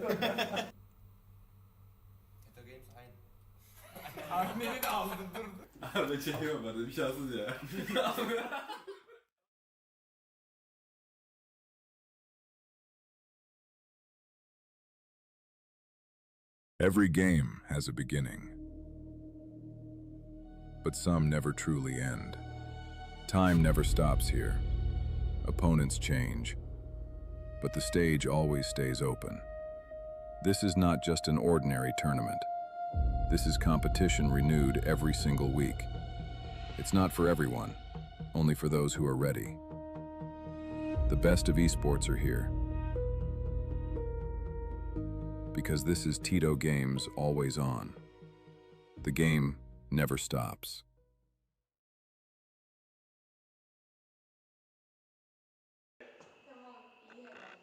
TETO Games aynı. Anneni de aldım dur. Abi çekiyorum ben de bir şanssız ya. Every game has a beginning, but some never truly end. Time never stops here. Opponents change, but the stage always stays open. This is not just an ordinary tournament. This is competition renewed every single week. It's not for everyone, only for those who are ready. The best of esports are here. Because this is TETO Games always on. The game never stops. Tamam iyi herhalde.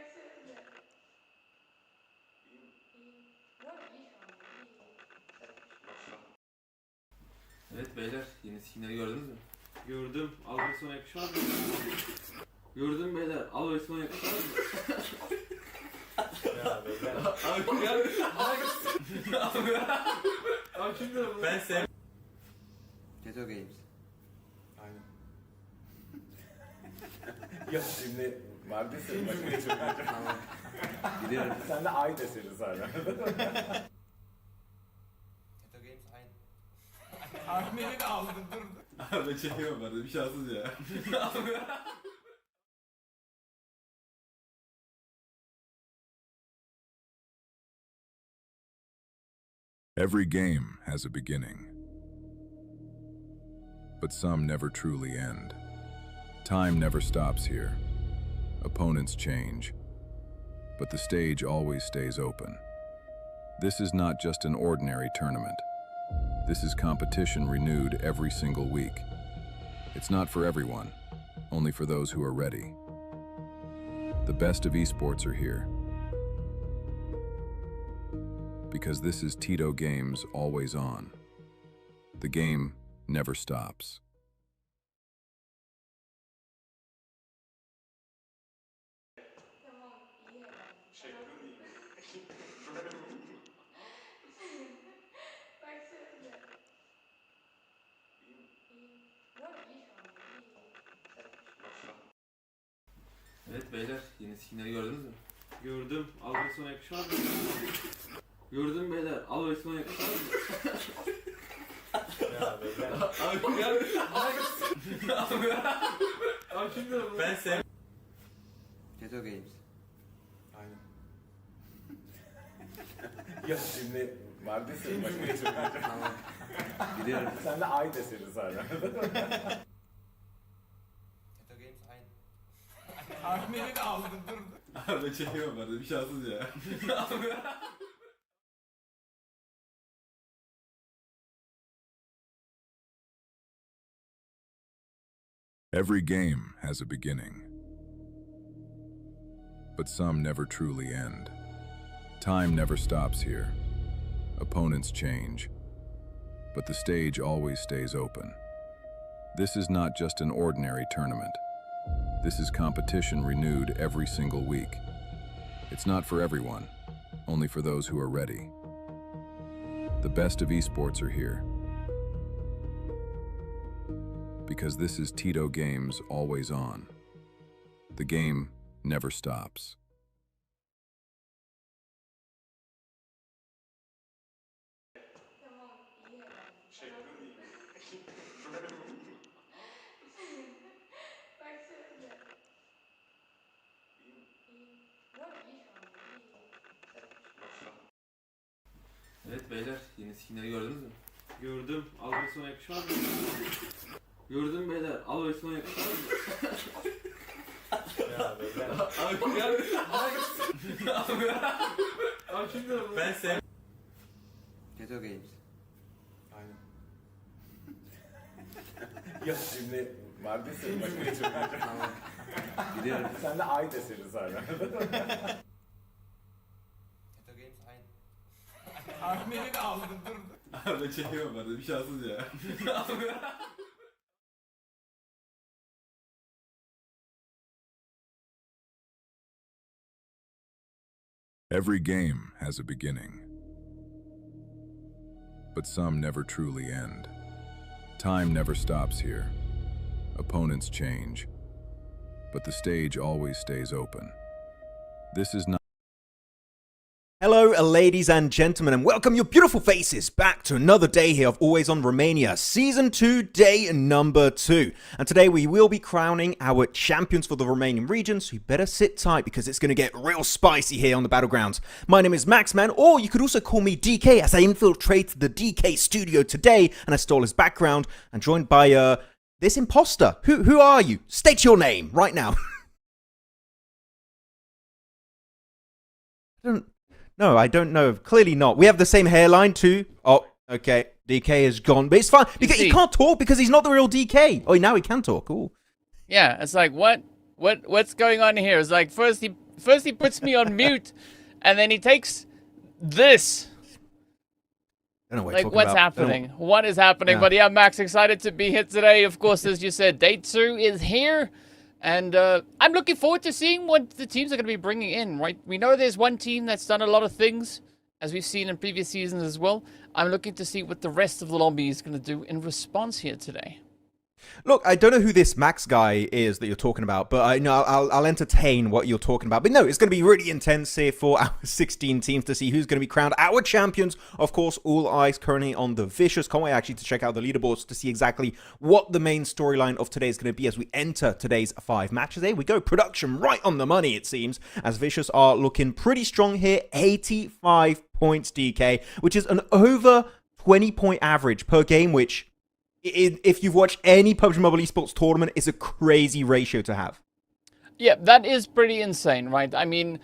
Baksanıza. İyi. Bu arada iyi şu an. İyi. Evet beyler, yeni skinleri gördünüz mü? Gördüm. Al ve sona yakışmaz mı? Gördüm beyler. Al ve sona yakışmaz mı? Ya beyler. Abi ya. Abi şimdi Ben sev... TETO Games. Aynen. Ya şimdi vardı senin başına çok Tamam. Biliyorum. Sen de ay deseniz hala. TETO Games aynı. Anneni de aldım dur. Abi çekiyorum ben de bir şanssız ya. Every game has a beginning, but some never truly end. Time never stops here. Opponents change, but the stage always stays open. This is not just an ordinary tournament. This is competition renewed every single week. It's not for everyone, only for those who are ready. The best of esports are here. Because this is TETO Games always on. The game never stops. Tamam iyi herhalde. Baksanıza. İyi. Bu arada iyi şu an. İyi. Evet beyler, yeni skinleri gördünüz mü? Gördüm. Al ve sona yakışmaz mı? Gördüm beyler. Al ve sona yakışmaz mı? Ya beyler. Abi ya. Abi şimdi Ben sev... TETO Games. Aynen. Ya şimdi vardı senin başına çok Tamam. Biliyorum. Sen de ay deseniz hala. TETO Games aynı. Anneni de aldım dur. Abi çekiyorum ben de bir şanssız ya. Every game has a beginning, but some never truly end. Time never stops here. Opponents change, but the stage always stays open. This is not just an ordinary tournament. This is competition renewed every single week. It's not for everyone, only for those who are ready. The best of esports are here. Because this is TETO Games always on. The game never stops. Tamam iyi herhalde. Baksanıza. İyi. Bu arada iyi şu an. İyi. Evet beyler, yeni skinleri gördünüz mü? Gördüm. Al ve sona yakışmaz mı? Gördüm beyler. Al ve sona yakışmaz mı? Ya beyler. Abi ya. Abi şimdi Ben sev... TETO Games. Aynen. Ya şimdi vardı senin başına çok Tamam. Biliyorum. Sen de ay deseniz hala. TETO Games aynı. Anneni de aldım dur. Abi çekiyorum ben de bir şanssız ya. Every game has a beginning, but some never truly end. Time never stops here. Opponents change, but the stage always stays open. This is not. Hello, ladies and gentlemen, and welcome your beautiful faces back to another day here of Always on Romania, Season 2, Day number 2. And today we will be crowning our champions for the Romanian region, so you better sit tight because it's going to get real spicy here on the Battlegrounds. My name is Maxman, or you could also call me DK, as I infiltrated the DK studio today, and I stole his background, and joined by, this imposter. Who are you? State your name right now. No, I don't know. Clearly not. We have the same hairline too. Oh, okay. DK is gone, but it's fine because he can't talk because he's not the real DK. Oh, now he can talk. Cool. Yeah, it's like what's going on here? It's like first he puts me on mute, and then he takes this. I don't know what like what's happening? What is happening? Yeah. But yeah, Max, excited to be here today. Of course, as you said, Day 2 is here. And I'm looking forward to seeing what the teams are going to be bringing in, right? We know there's one team that's done a lot of things, as we've seen in previous seasons as well. I'm looking to see what the rest of the lobby is going to do in response here today. Look, I don't know who this Max guy is that you're talking about, but I know I'll entertain what you're talking about. But no, it's going to be really intense here for our 16 teams to see who's going to be crowned our champions. Of course, all eyes currently on the Vicious. Can't wait actually to check out the leaderboards to see exactly what the main storyline of today is going to be as we enter today's 5 matches. There we go, production right on the money it seems, as Vicious are looking pretty strong here. 85 points DK, which is an over 20-point average per game, which if you've watched any PUBG Mobile Esports tournament, it's a crazy ratio to have. Yeah, that is pretty insane, right? I mean,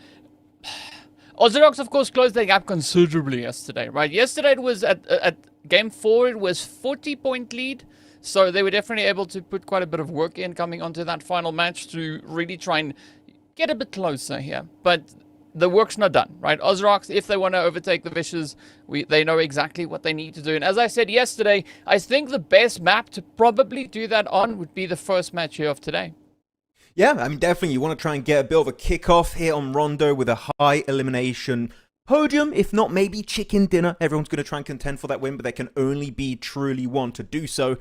Orthodox, of course, closed their gap considerably yesterday, right? Yesterday it was at Game 4, it was 40-point lead. So they were definitely able to put quite a bit of work in coming onto that final match to really try and get a bit closer here. But the work's not done, right? Ozrox, if they want to overtake the Vicious, they know exactly what they need to do. And as I said yesterday, I think the best map to probably do that on would be the first match here of today. Yeah, I mean, definitely you want to try and get a bit of a kickoff here on Rondo with a high elimination podium, if not maybe chicken dinner. Everyone's going to try and contend for that win, but there can only be truly one to do so.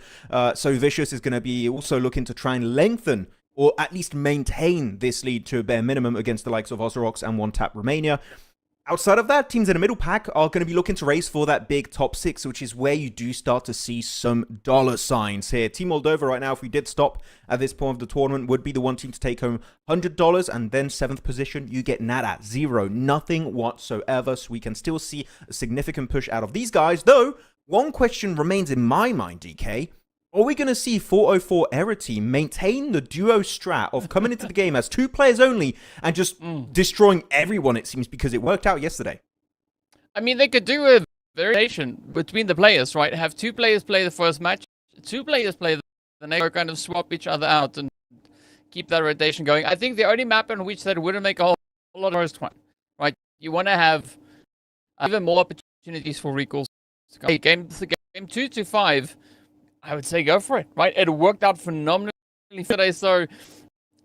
So Vicious is going to be also looking to try and lengthen or at least maintain this lead to a bare minimum against the likes of Ozrox and One Tap Romania. Outside of that, teams in the middle pack are going to be looking to race for that big top 6, which is where you do start to see some dollar signs here. Team Moldova right now, if we did stop at this point of the tournament, would be the one team to take home $100, and then 7th position, you get nat at 0. Nothing whatsoever, so we can still see a significant push out of these guys, though one question remains in my mind, DK. Are we going to see 404 Error Team maintain the duo strat of coming into the game as 2 players only and just destroying everyone, it seems, because it worked out yesterday? I mean, they could do a variation between the players, right? Have 2 players play the first match, 2 players play the next, kind of swap each other out and keep that rotation going. I think the only map in which that wouldn't make a whole lot of first one, right? You want to have even more opportunities for recalls. Game 2 to 5. I would say go for it, right? It worked out phenomenally today, so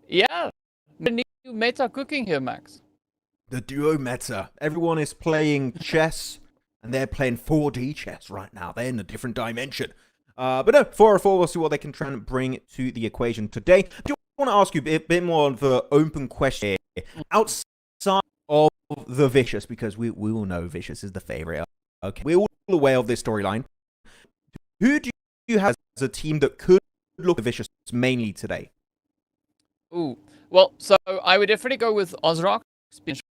yeah, new meta cooking here, Max. The duo meta. Everyone is playing chess, and they're playing 4D chess right now. They're in a different dimension. But no, 404, we'll see what they can try and bring to the equation today. I do want to ask you a bit more of an open question here. Outside of the Vicious, because we all know Vicious is the favorite. Okay, we're all aware of this storyline. Who do you have as a team that could look Vicious mainly today? Ooh, well, so I would definitely go with Ozrox,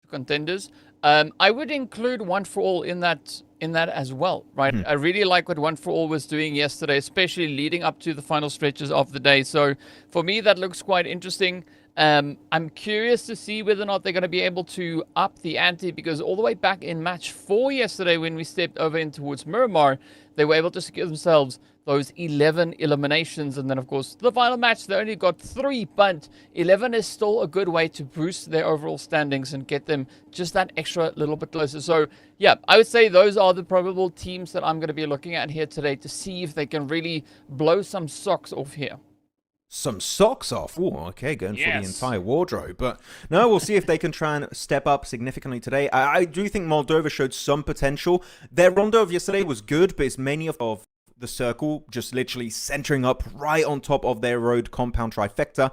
contenders. I would include One for All in that as well, right? I really like what One for All was doing yesterday, especially leading up to the final stretches of the day. So for me, that looks quite interesting. I'm curious to see whether or not they're going to be able to up the ante, because all the way back in match 4 yesterday, when we stepped over in towards Miramar, they were able to secure themselves those 11 eliminations. And then, of course, the final match, they only got 3, but 11 is still a good way to boost their overall standings and get them just that extra little bit closer. So, yeah, I would say those are the probable teams that I'm going to be looking at here today to see if they can really blow some socks off here. some socks off. Oh, okay, going for the Yes. entire wardrobe. But no, we'll see if they can try and step up significantly today. I do think Moldova showed some potential. Their rondo of yesterday was good, but it's mainly of the circle, just literally centering up right on top of their road compound trifecta.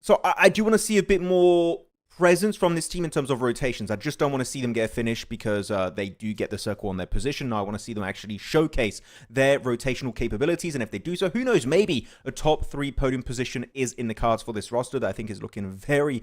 So I do want to see a bit more presence from this team in terms of rotations. I just don't want to see them get a finish because they do get the circle on their position. Now I want to see them actually showcase their rotational capabilities, and if they do so, who knows, maybe a top 3 podium position is in the cards for this roster that I think is looking very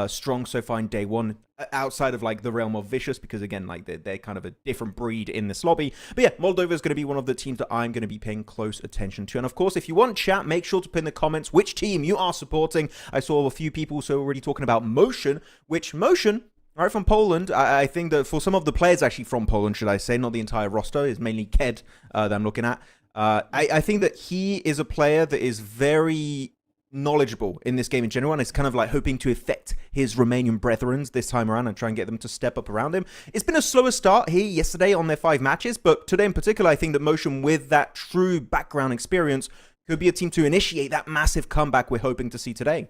strong so far in day one, outside of like the realm of Vicious, because again, like they're kind of a different breed in this lobby. But yeah, Moldova is going to be one of the teams that I'm going to be paying close attention to. And of course, if you want chat, make sure to put in the comments which team you are supporting. I saw a few people also already talking about Motion, which Motion, right, from Poland, I think that for some of the players actually from Poland, should I say, not the entire roster, is mainly Ked that I'm looking at. I think that he is a player that is very knowledgeable in this game in general, and is kind of like hoping to affect his Romanian brethren this time around and try and get them to step up around him. It's been a slower start here yesterday on their 5 matches, but today in particular, I think that Motion, with that true background experience, could be a team to initiate that massive comeback we're hoping to see today.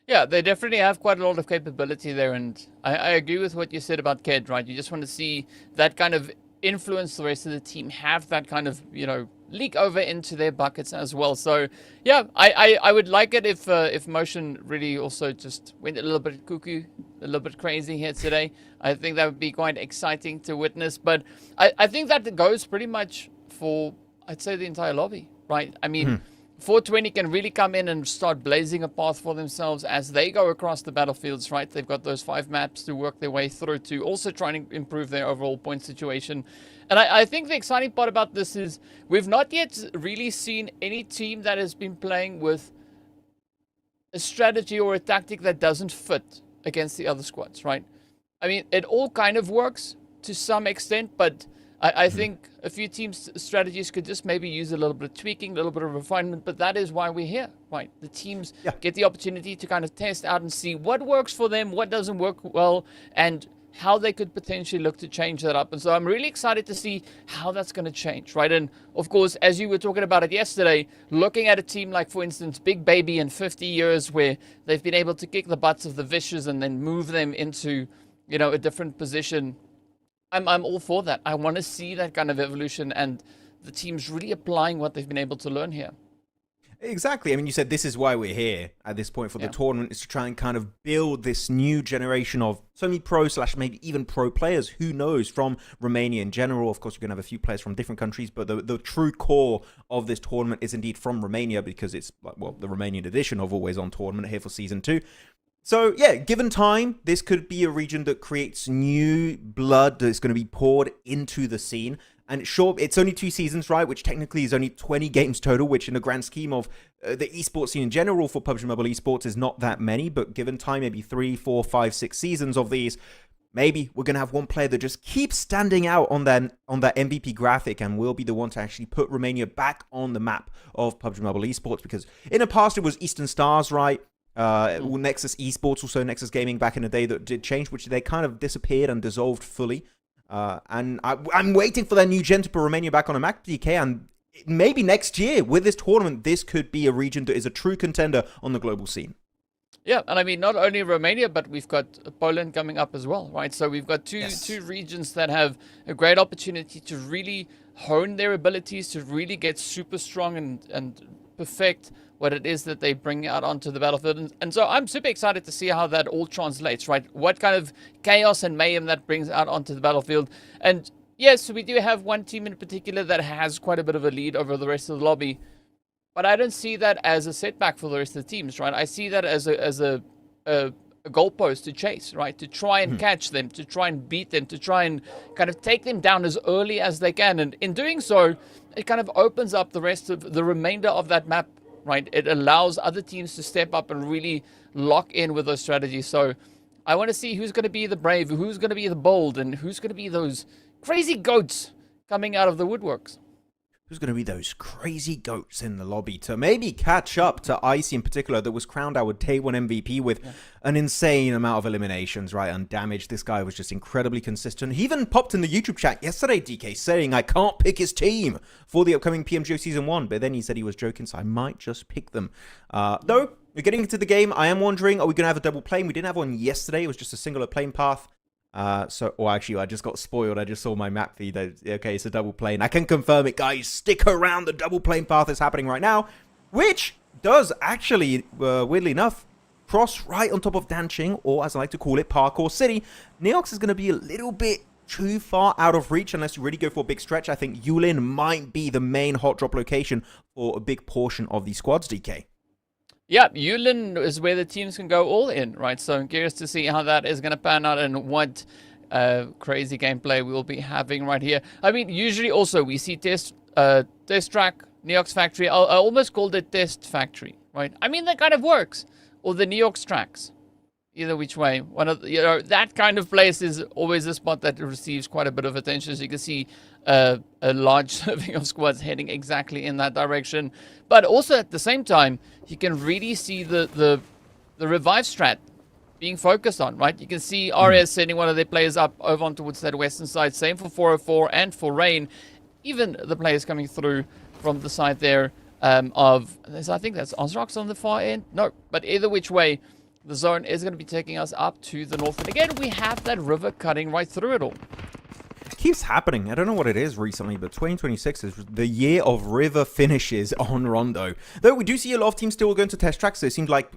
Yeah, they definitely have quite a lot of capability there, and I agree with what you said about Ked, right? You just want to see that kind of influence the rest of the team, have that kind of, you know, leak over into their buckets as well. So yeah, I would like it if Motion really also just went a little bit cuckoo, a little bit crazy here today. I think that would be quite exciting to witness. But I think that goes pretty much for, I'd say, the entire lobby, right? I mean, 420 can really come in and start blazing a path for themselves as they go across the battlefields, right? They've got those 5 maps to work their way through to, also trying to improve their overall point situation. And I think the exciting part about this is we've not yet really seen any team that has been playing with a strategy or a tactic that doesn't fit against the other squads, right? I mean, it all kind of works to some extent, but I think a few teams' strategies could just maybe use a little bit of tweaking, a little bit of refinement, but that is why we're here, right? The teams get the opportunity to kind of test out and see what works for them, what doesn't work well, and how they could potentially look to change that up. And so I'm really excited to see how that's going to change, right? And of course, as you were talking about it yesterday, looking at a team like, for instance, Big Baby in 50 years, where they've been able to kick the butts of the Vicious and then move them into, you know, a different position. I'm all for that. I want to see that kind of evolution and the teams really applying what they've been able to learn here. Exactly. I mean, you said this is why we're here at this point for the tournament, is to try and kind of build this new generation of semi-pro / maybe even pro players, who knows, from Romania in general. Of course, you're going to have a few players from different countries, but the true core of this tournament is indeed from Romania, because it's, well, the Romanian edition of Always On Tournament here for Season 2. So, yeah, given time, this could be a region that creates new blood that's going to be poured into the scene. And sure, it's only 2 seasons, right? Which technically is only 20 games total, which in the grand scheme of the esports scene in general for PUBG Mobile Esports is not that many. But given time, maybe 3, 4, 5, 6 seasons of these, maybe we're going to have one player that just keeps standing out on that MVP graphic and will be the one to actually put Romania back on the map of PUBG Mobile Esports. Because in the past, it was Eastern Stars, right? Nexus Esports, also Nexus Gaming back in the day, that did change, which they kind of disappeared and dissolved fully. And I'm waiting for that new gen to put Romania back on a map, DK, and maybe next year with this tournament, this could be a region that is a true contender on the global scene. Yeah, and I mean, not only Romania, but we've got Poland coming up as well, right? So we've got two regions that have a great opportunity to really hone their abilities, to really get super strong and perfect what it is that they bring out onto the battlefield. And so I'm super excited to see how that all translates, right? What kind of chaos and mayhem that brings out onto the battlefield. And yes, we do have one team in particular that has quite a bit of a lead over the rest of the lobby, but I don't see that as a setback for the rest of the teams, right? I see that as a goalpost to chase, right? To try and catch them, to try and beat them, to try and kind of take them down as early as they can. And in doing so, it kind of opens up the rest of the remainder of that map, right? It allows other teams to step up and really lock in with those strategies. So I want to see who's going to be the brave, who's going to be the bold, and who's going to be those crazy goats coming out of the woodworks. who's going to be those crazy goats in the lobby to maybe catch up to Icy in particular, that was crowned our day 1 MVP with an insane amount of eliminations, right, and damage. This guy was just incredibly consistent. He even popped in the YouTube chat yesterday, DK, saying I can't pick his team for the upcoming PMGO Season 1, but then he said he was joking, so I might just pick them. Though, we're getting into the game. I am wondering, are we going to have a double plane? We didn't have one yesterday. It was just a singular plane path. Actually, I just got spoiled. I just saw my map feed. Okay, it's a double plane. I can confirm it, guys. Stick around. The double plane path is happening right now, which does actually, weirdly enough, cross right on top of Danqing, or as I like to call it, Parkour City. Neox is going to be a little bit too far out of reach unless you really go for a big stretch. I think Yulin might be the main hot drop location for a big portion of the squads, DK. Yeah, Yulin is where the teams can go all in, right? So I'm curious to see how that is going to pan out and what crazy gameplay we'll be having right here. I mean, usually also we see test track, Neox Factory. I almost called it Test Factory, right? I mean, that kind of works. Or the Neox tracks. Either which way. One of the, that kind of place is always a spot that receives quite a bit of attention. As you can see, a large serving of squads heading exactly in that direction. But also at the same time, you can really see the revive strat being focused on, right? You can see RS sending one of their players up over on towards that western side. Same for 404 and for Rain. Even the players coming through from the side there I think that's Ozrox on the far end. No, but either which way, the zone is going to be taking us up to the north. And again, we have that river cutting right through it all. It keeps happening. I don't know what it is recently, but 2026 is the year of river finishes on Rondo. Though we do see a lot of teams still going to test tracks, so it seems like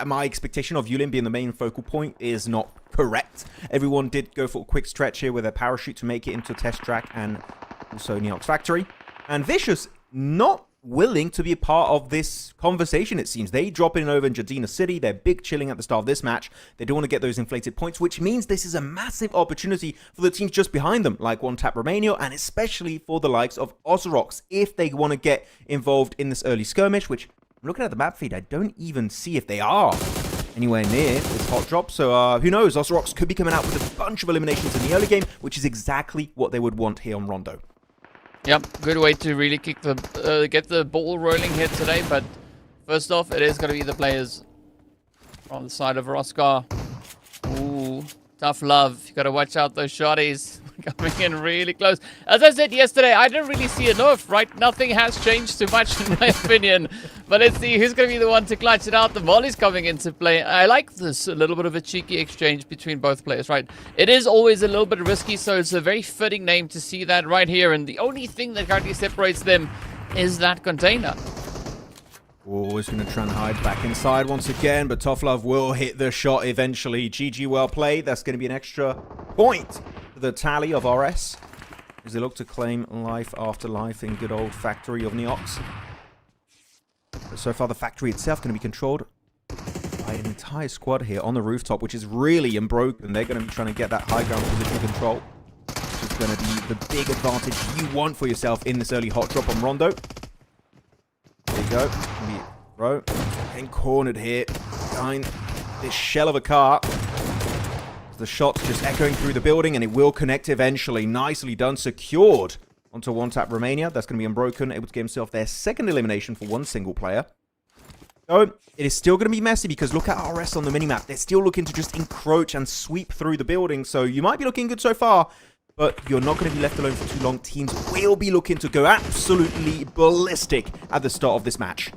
my expectation of Yulin being the main focal point is not correct. Everyone did go for a quick stretch here with a parachute to make it into test track and also Neox Factory. And Vicious not willing to be a part of this conversation, it seems. They drop in over in Jadina City. They're big chilling at the start of this match. They don't want to get those inflated points, which means this is a massive opportunity for the teams just behind them, like One Tap Romania, and especially for the likes of Ozrox, if they want to get involved in this early skirmish, which, I'm looking at the map feed, I don't even see if they are anywhere near this hot drop. So who knows, Ozrox could be coming out with a bunch of eliminations in the early game, which is exactly what they would want here on Rondo. Yep, good way to really kick the get the ball rolling here today. But first off, it is going to be the players on the side of Roscar. Ooh, tough love. You got to watch out those shotties coming in really close. As I said yesterday, I didn't really see enough, right? Nothing has changed too much in my opinion. But let's see who's going to be the one to clutch it out. The volley's coming into play. I like this, a little bit of a cheeky exchange between both players, right? It is always a little bit risky, so it's a very fitting name to see that right here. And the only thing that currently separates them is that container. Always going to try and hide back inside once again, but Tough Love will hit the shot eventually. GG, well played. That's going to be an extra point to the tally of RS as they look to claim life after life in good old Factory of Neox. But so far, the factory itself going to be controlled by an entire squad here on the rooftop, which is really unbroken. They're going to be trying to get that high ground position control, which is going to be the big advantage you want for yourself in this early hot drop on Rondo. There you go. Bro, getting cornered here behind this shell of a car. The shot's just echoing through the building, and it will connect eventually. Nicely done. Secured onto One Tap Romania. That's going to be unbroken. Able to get himself their second elimination for one single player. So, it is still going to be messy because look at RS on the minimap. They're still looking to just encroach and sweep through the building. So, you might be looking good so far, but you're not going to be left alone for too long. Teams will be looking to go absolutely ballistic at the start of this match.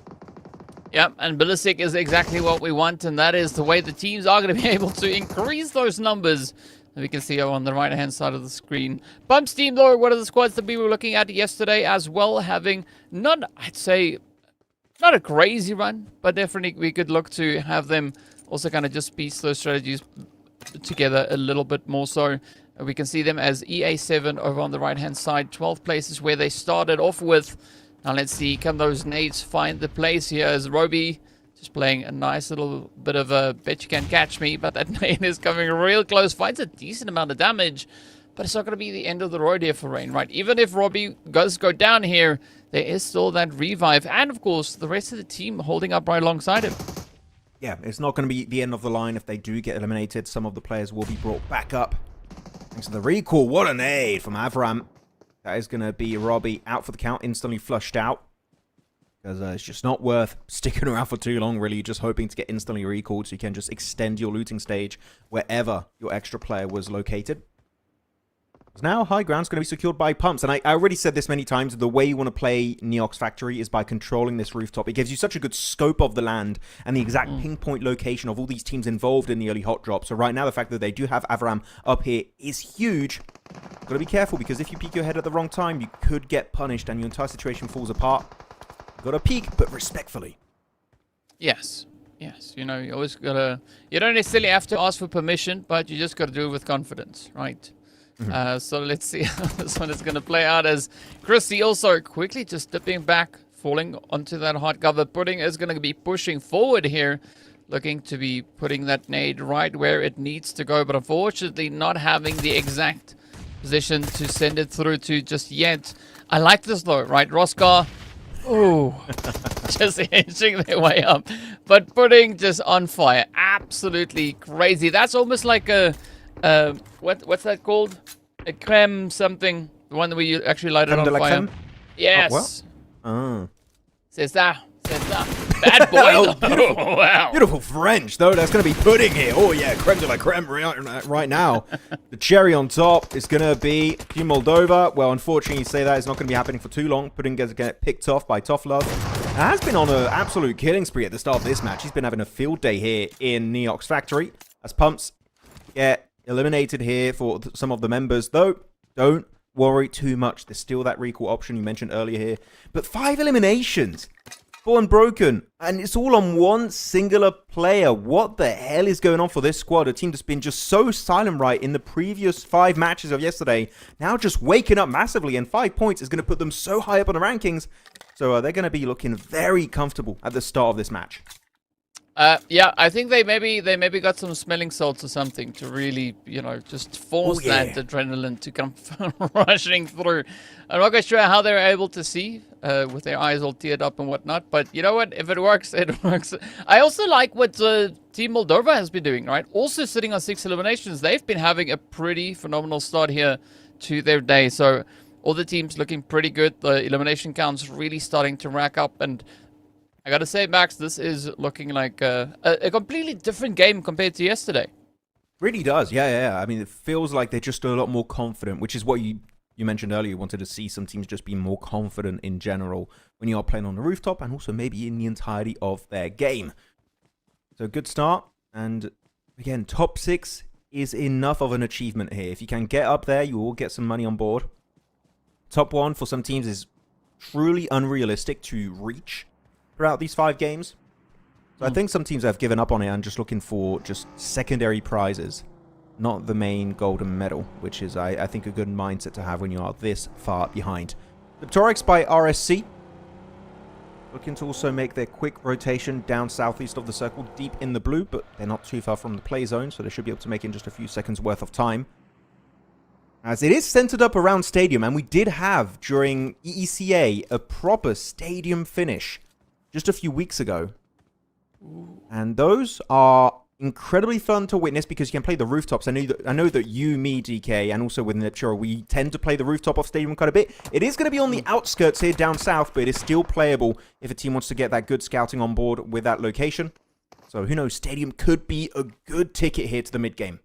Yep, and ballistic is exactly what we want, and that is the way the teams are going to be able to increase those numbers. We can see on the right-hand side of the screen. Pump's team, though, one of the squads that we were looking at yesterday as well, having not, I'd say, not a crazy run, but definitely we could look to have them also kind of just piece those strategies together a little bit more so. We can see them as EA7 over on the right-hand side, 12 places where they started off with. Now let's see, can those nades find the place here as Roby just playing a nice little bit of a bet you can catch me, but that nade is coming real close, finds a decent amount of damage, but it's not going to be the end of the road here for Rain, right? Even if Roby does go down here, there is still that revive, and of course, the rest of the team holding up right alongside him. Yeah, it's not going to be the end of the line if they do get eliminated. Some of the players will be brought back up. Thanks to the recall. What a nade from Avram. That is going to be Robbie out for the count, instantly flushed out. Because it's just not worth sticking around for too long, really. You're just hoping to get instantly recalled so you can just extend your looting stage wherever your extra player was located. Now, high ground's going to be secured by pumps. And I already said this many times, the way you want to play Neox Factory is by controlling this rooftop. It gives you such a good scope of the land and the exact pinpoint location of all these teams involved in the early hot drop. So right now, the fact that they do have Avram up here is huge. Got to be careful, because if you peek your head at the wrong time, you could get punished and your entire situation falls apart. Got to peek, but respectfully. Yes. Yes. You know, you always got to... You don't necessarily have to ask for permission, but you just got to do it with confidence, right? So let's see how this one is going to play out, as Chrissy also quickly just dipping back, falling onto that hard cover. Pudding is going to be pushing forward here, looking to be putting that nade right where it needs to go, but unfortunately not having the exact position to send it through to just yet. I like this though, right? Roskar, oh, just inching their way up, but Pudding just on fire. Absolutely crazy. That's almost like a... what's that called? A creme something. The one that we actually light it on fire. Creme? Yes. Oh. C'est ça. C'est ça. Bad boy. Oh, beautiful. Oh, wow. Beautiful French, though. That's going to be pudding here. Oh, yeah. Creme de la creme right now. The cherry on top is going to be Team Moldova. Well, unfortunately, you say that it's not going to be happening for too long. Pudding gets picked off by Tough Love. Has been on an absolute killing spree at the start of this match. He's been having a field day here in Neox Factory. As Pumps get eliminated here for some of the members, though don't worry too much. There's still that recall option you mentioned earlier here, but 5 eliminations, 4 unbroken, and it's all on one singular player. What the hell is going on for this squad? A team that's been just so silent right in the previous 5 matches of yesterday, now just waking up massively, and 5 points is going to put them so high up on the rankings. So they're going to be looking very comfortable at the start of this match. Yeah, I think they maybe got some smelling salts or something to really, you know, just force that adrenaline to come rushing through. I'm not quite sure how they're able to see with their eyes all teared up and whatnot, but you know what? If it works, it works. I also like what Team Moldova has been doing, right? Also sitting on 6 eliminations. They've been having a pretty phenomenal start here to their day. So all the teams looking pretty good. The elimination count's really starting to rack up, and I gotta say, Max, this is looking like a completely different game compared to yesterday. Really does, yeah. I mean, it feels like they're just a lot more confident, which is what you mentioned earlier. You wanted to see some teams just be more confident in general when you are playing on the rooftop, and also maybe in the entirety of their game. So good start, and again, top 6 is enough of an achievement here. If you can get up there, you will get some money on board. Top 1 for some teams is truly unrealistic to reach throughout these 5 games. So I think some teams have given up on it and just looking for just secondary prizes, not the main golden medal, which is, I think, a good mindset to have when you are this far behind. Victorix by RSC. Looking to also make their quick rotation down southeast of the circle, deep in the blue, but they're not too far from the play zone, so they should be able to make in just a few seconds worth of time. As it is centered up around stadium, and we did have, during EECA, a proper stadium finish just a few weeks ago. And those are incredibly fun to witness because you can play the rooftops. I know that you, me, DK, and also with Nepturo, we tend to play the rooftop of stadium quite a bit. It is going to be on the outskirts here down south, but it is still playable if a team wants to get that good scouting on board with that location. So who knows, stadium could be a good ticket here to the mid-game.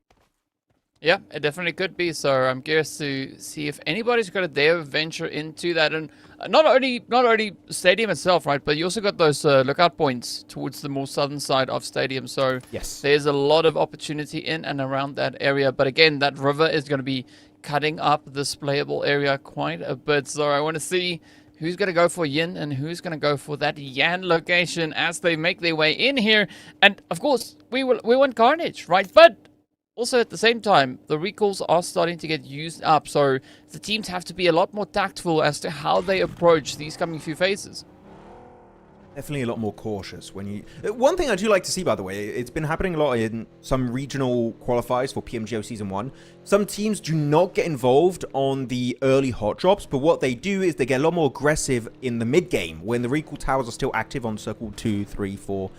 Yeah, it definitely could be. So I'm curious to see if anybody's got to dare venture into that. And not only stadium itself, right? But you also got those lookout points towards the more southern side of stadium. So yes, there's a lot of opportunity in and around that area. But again, that river is going to be cutting up this playable area quite a bit. So I want to see who's going to go for Yin and who's going to go for that Yan location as they make their way in here. And of course, we want Carnage, right? But also, at the same time, the recalls are starting to get used up, so the teams have to be a lot more tactful as to how they approach these coming few phases. Definitely a lot more cautious when you... One thing I do like to see, by the way, it's been happening a lot in some regional qualifiers for PMGO Season 1. Some teams do not get involved on the early hot drops, but what they do is they get a lot more aggressive in the mid-game when the recall towers are still active on Circle 2, 3, 4.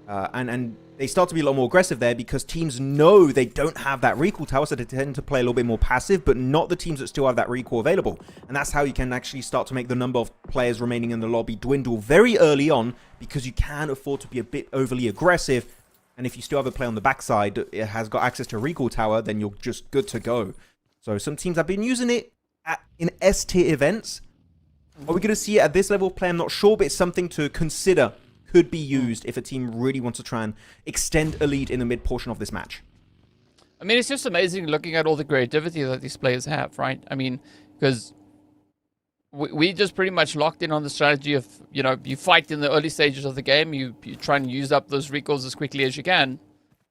And they start to be a lot more aggressive there because teams know they don't have that recall tower, so they tend to play a little bit more passive, but not the teams that still have that recall available. And that's how you can actually start to make the number of players remaining in the lobby dwindle very early on, because you can afford to be a bit overly aggressive. And if you still have a player on the backside that has got access to a recall tower, then you're just good to go. So some teams have been using it in S-tier events. Are we going to see it at this level of play? I'm not sure, but it's something to consider. Could be used if a team really wants to try and extend a lead in the mid portion of this match. I mean, it's just amazing looking at all the creativity that these players have, right? I mean, because we just pretty much locked in on the strategy of, you know, you fight in the early stages of the game, you try and use up those recalls as quickly as you can,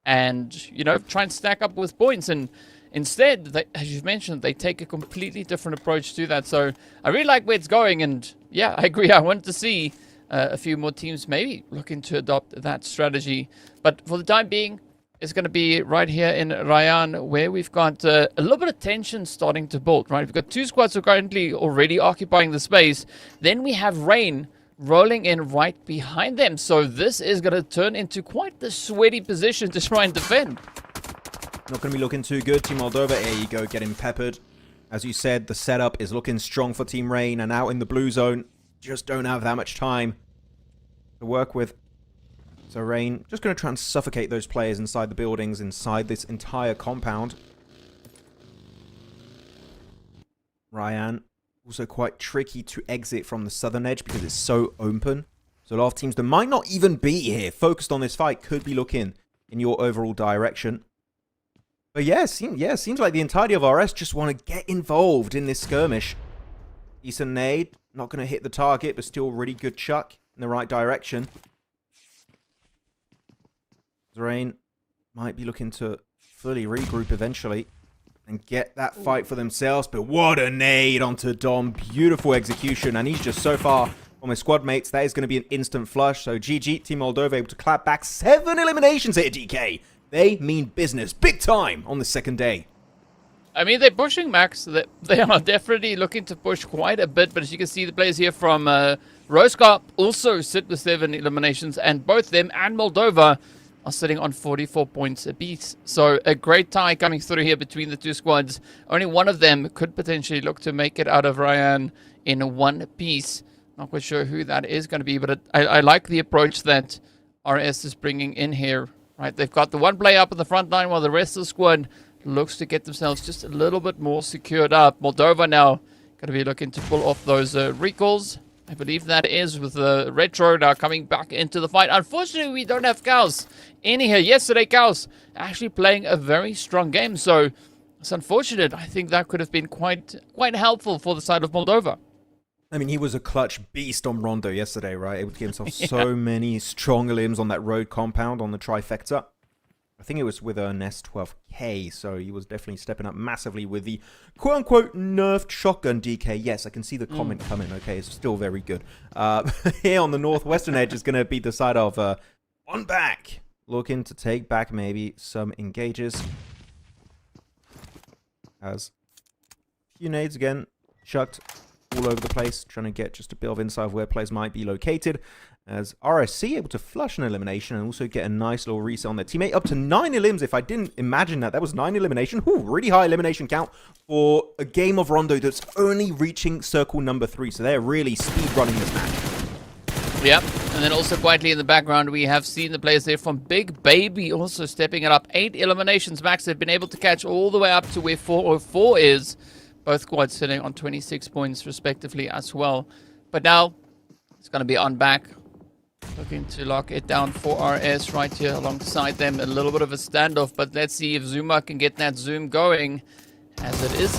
and, you know, try and stack up with points. And instead, they, as you've mentioned, they take a completely different approach to that. So I really like where it's going, and yeah, I agree. I wanted to see a few more teams maybe looking to adopt that strategy. But for the time being, it's going to be right here in Ryan, where we've got a little bit of tension starting to build, right? We've got two squads who are currently already occupying the space. Then we have Rain rolling in right behind them. So this is going to turn into quite the sweaty position to try and defend. Not going to be looking too good. Team Moldova, there you go, getting peppered. As you said, the setup is looking strong for Team Rain, and out in the blue zone, just don't have that much time to work with. So Rain just going to try and suffocate those players inside the buildings, inside this entire compound. Ryan, also quite tricky to exit from the southern edge because it's so open. So a lot of teams that might not even be here, focused on this fight, could be looking in your overall direction. But yeah, it seems like the entirety of RS just want to get involved in this skirmish. Decent nade, not going to hit the target, but still really good chuck in the right direction. Rain might be looking to fully regroup eventually and get that fight for themselves. But what a nade onto Dom. Beautiful execution. And he's just so far from his squad mates. That is going to be an instant flush. So GG, Team Moldova able to clap back 7 eliminations here, DK. They mean business big time on the second day. I mean, they're pushing, Max. They are definitely looking to push quite a bit. But as you can see, the players here from Roscar also sit with 7 eliminations. And both them and Moldova are sitting on 44 points apiece. So a great tie coming through here between the two squads. Only one of them could potentially look to make it out of Ryan in one piece. Not quite sure who that is going to be, but I like the approach that RS is bringing in here. Right, they've got the one player up in the front line while the rest of the squad looks to get themselves just a little bit more secured up. Moldova now going to be looking to pull off those recalls. I believe that is with the Retro now coming back into the fight. Unfortunately, we don't have Kaos in here. Yesterday, Kaos actually playing a very strong game. So it's unfortunate. I think that could have been quite helpful for the side of Moldova. I mean, he was a clutch beast on Rondo yesterday, right? Able to give himself so many strong limbs on that road compound on the trifecta. I think it was with a Nest 12K, so he was definitely stepping up massively with the quote-unquote nerfed shotgun DK. Yes, I can see the comment coming. Okay, it's still very good. Here on the northwestern edge is going to be the side of on back. Looking to take back maybe some engages. As a few nades again, chucked all over the place, trying to get just a bit of insight of where players might be located. As RSC able to flush an elimination and also get a nice little reset on their teammate. Up to 9 elims. If I didn't imagine that, that was 9 elimination. Ooh, really high elimination count for a game of Rondo that's only reaching circle number 3. So they're really speed running this match. Yep, and then also quietly in the background, we have seen the players there from Big Baby also stepping it up. 8 eliminations max. They've been able to catch all the way up to where 404 is. Both squads sitting on 26 points respectively as well. But now it's going to be on back. Looking to lock it down for RS right here alongside them. A little bit of a standoff, but let's see if Zuma can get that zoom going. As it is a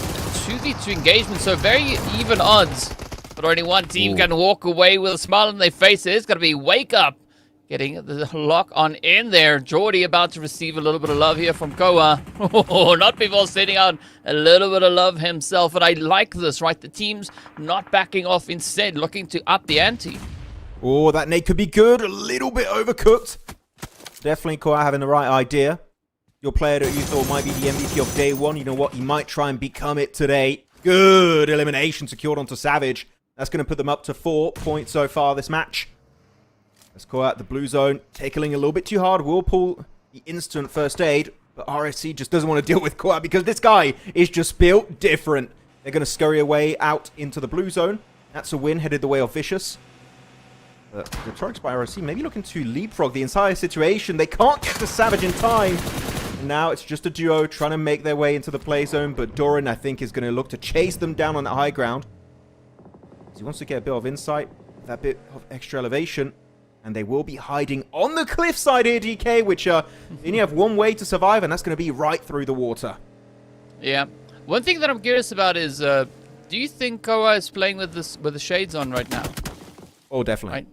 2v2 engagement, so very even odds. But only one team can walk away with a smile on their face. It is going to be Wake Up getting the lock on in there. Jordy about to receive a little bit of love here from Koa. Not before sending out a little bit of love himself. And I like this, right? The team's not backing off, instead looking to up the ante. Oh, that nade could be good. A little bit overcooked. Definitely Koa having the right idea. Your player that you thought might be the MVP of day one, you know what? He might try and become it today. Good elimination secured onto Savage. That's going to put them up to 4 points so far this match. Let's call out the blue zone. Tickling a little bit too hard. Will pull the instant first aid. But RSC just doesn't want to deal with Koa because this guy is just built different. They're going to scurry away out into the blue zone. That's a win, headed the way of Vicious. The Torx by RSC maybe looking to leapfrog the entire situation. They can't get to Savage in time. And now it's just a duo trying to make their way into the play zone. But Doran, I think, is going to look to chase them down on the high ground. He wants to get a bit of insight, that bit of extra elevation. And they will be hiding on the cliffside here, DK, which they only have one way to survive, and that's going to be right through the water. Yeah. One thing that I'm curious about is, do you think Koa is playing with the shades on right now? Oh, definitely. Right.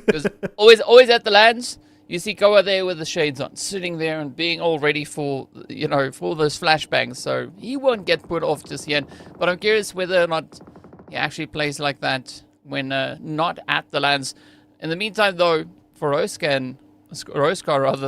Because always at the lands, you see Koa there with the shades on, sitting there and being all ready for, you know, for those flashbangs. So he won't get put off just yet. But I'm curious whether or not he actually plays like that when not at the lands. In the meantime, though, for Roskar,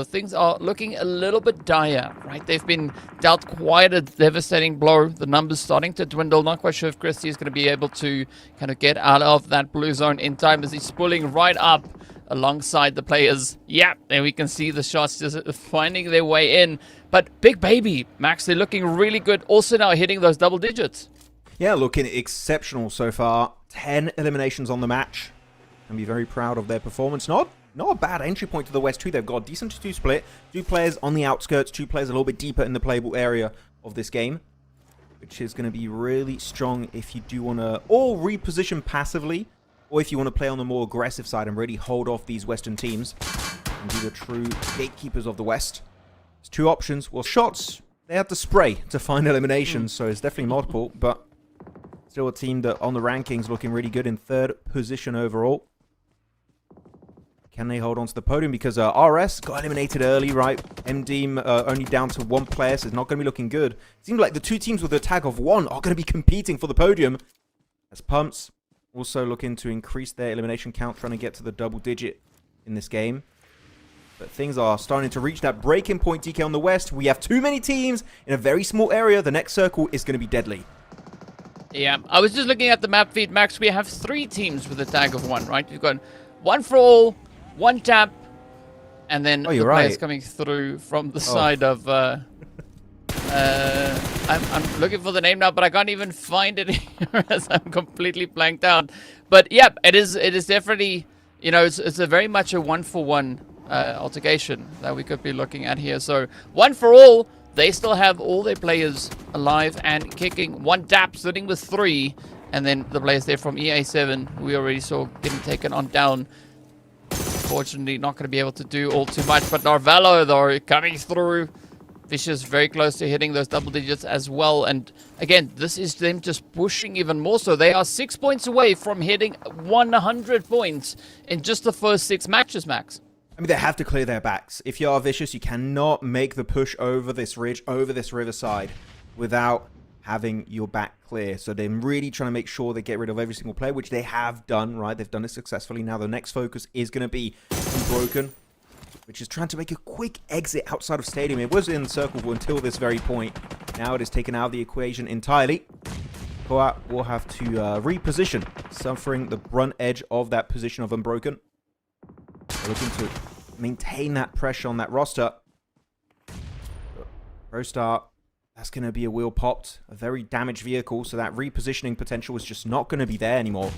things are looking a little bit dire, right? They've been dealt quite a devastating blow. The numbers starting to dwindle. Not quite sure if Christie is going to be able to kind of get out of that blue zone in time as he's pulling right up alongside the players. Yeah, and we can see the shots just finding their way in. But Big Baby, Max, they're looking really good. Also now hitting those double digits. Yeah, looking exceptional so far. 10 eliminations on the match. And be very proud of their performance. Not a bad entry point to the West too. They've got a decent 2 split. 2 players on the outskirts, 2 players a little bit deeper in the playable area of this game, which is going to be really strong if you do want to all reposition passively, or if you want to play on the more aggressive side and really hold off these Western teams and be the true gatekeepers of the West. There's 2 options. Well, shots, they have to spray to find eliminations, so it's definitely multiple, but still a team that on the rankings looking really good in 3rd position overall. Can they hold on to the podium? Because RS got eliminated early, right? MD only down to 1 player, so it's not going to be looking good. Seems like the 2 teams with a tag of 1 are going to be competing for the podium. As Pumps also looking to increase their elimination count, trying to get to the double digit in this game. But things are starting to reach that breaking point, DK, on the West. We have too many teams in a very small area. The next circle is going to be deadly. Yeah, I was just looking at the map feed, Max. We have 3 teams with a tag of 1, right? You've got 1 for all, 1 tap, and then the players coming through from the side of... I'm looking for the name now, but I can't even find it here as I'm completely blanked out. But yeah, it is definitely, you know, it's a very much a 1-for-1 altercation that we could be looking at here. So 1 for all, they still have all their players alive and kicking. 1 tap sitting with 3, and then the players there from EA7 who we already saw getting taken on down. Unfortunately, not going to be able to do all too much. But Narvalo, though, coming through. Vicious very close to hitting those double digits as well. And again, this is them just pushing even more so. They are 6 points away from hitting 100 points in just the first 6 matches, Max. I mean, they have to clear their backs. If you are Vicious, you cannot make the push over this ridge, over this riverside, without having your back clear. So they're really trying to make sure they get rid of every single player, which they have done, right? They've done it successfully. Now the next focus is going to be Unbroken, which is trying to make a quick exit outside of Stadium. It was in the circle until this very point. Now it is taken out of the equation entirely. Koa will have to reposition, suffering the brunt edge of that position of Unbroken. They're looking to maintain that pressure on that roster. Rostar, that's going to be a wheel popped. A very damaged vehicle, so that repositioning potential is just not going to be there anymore.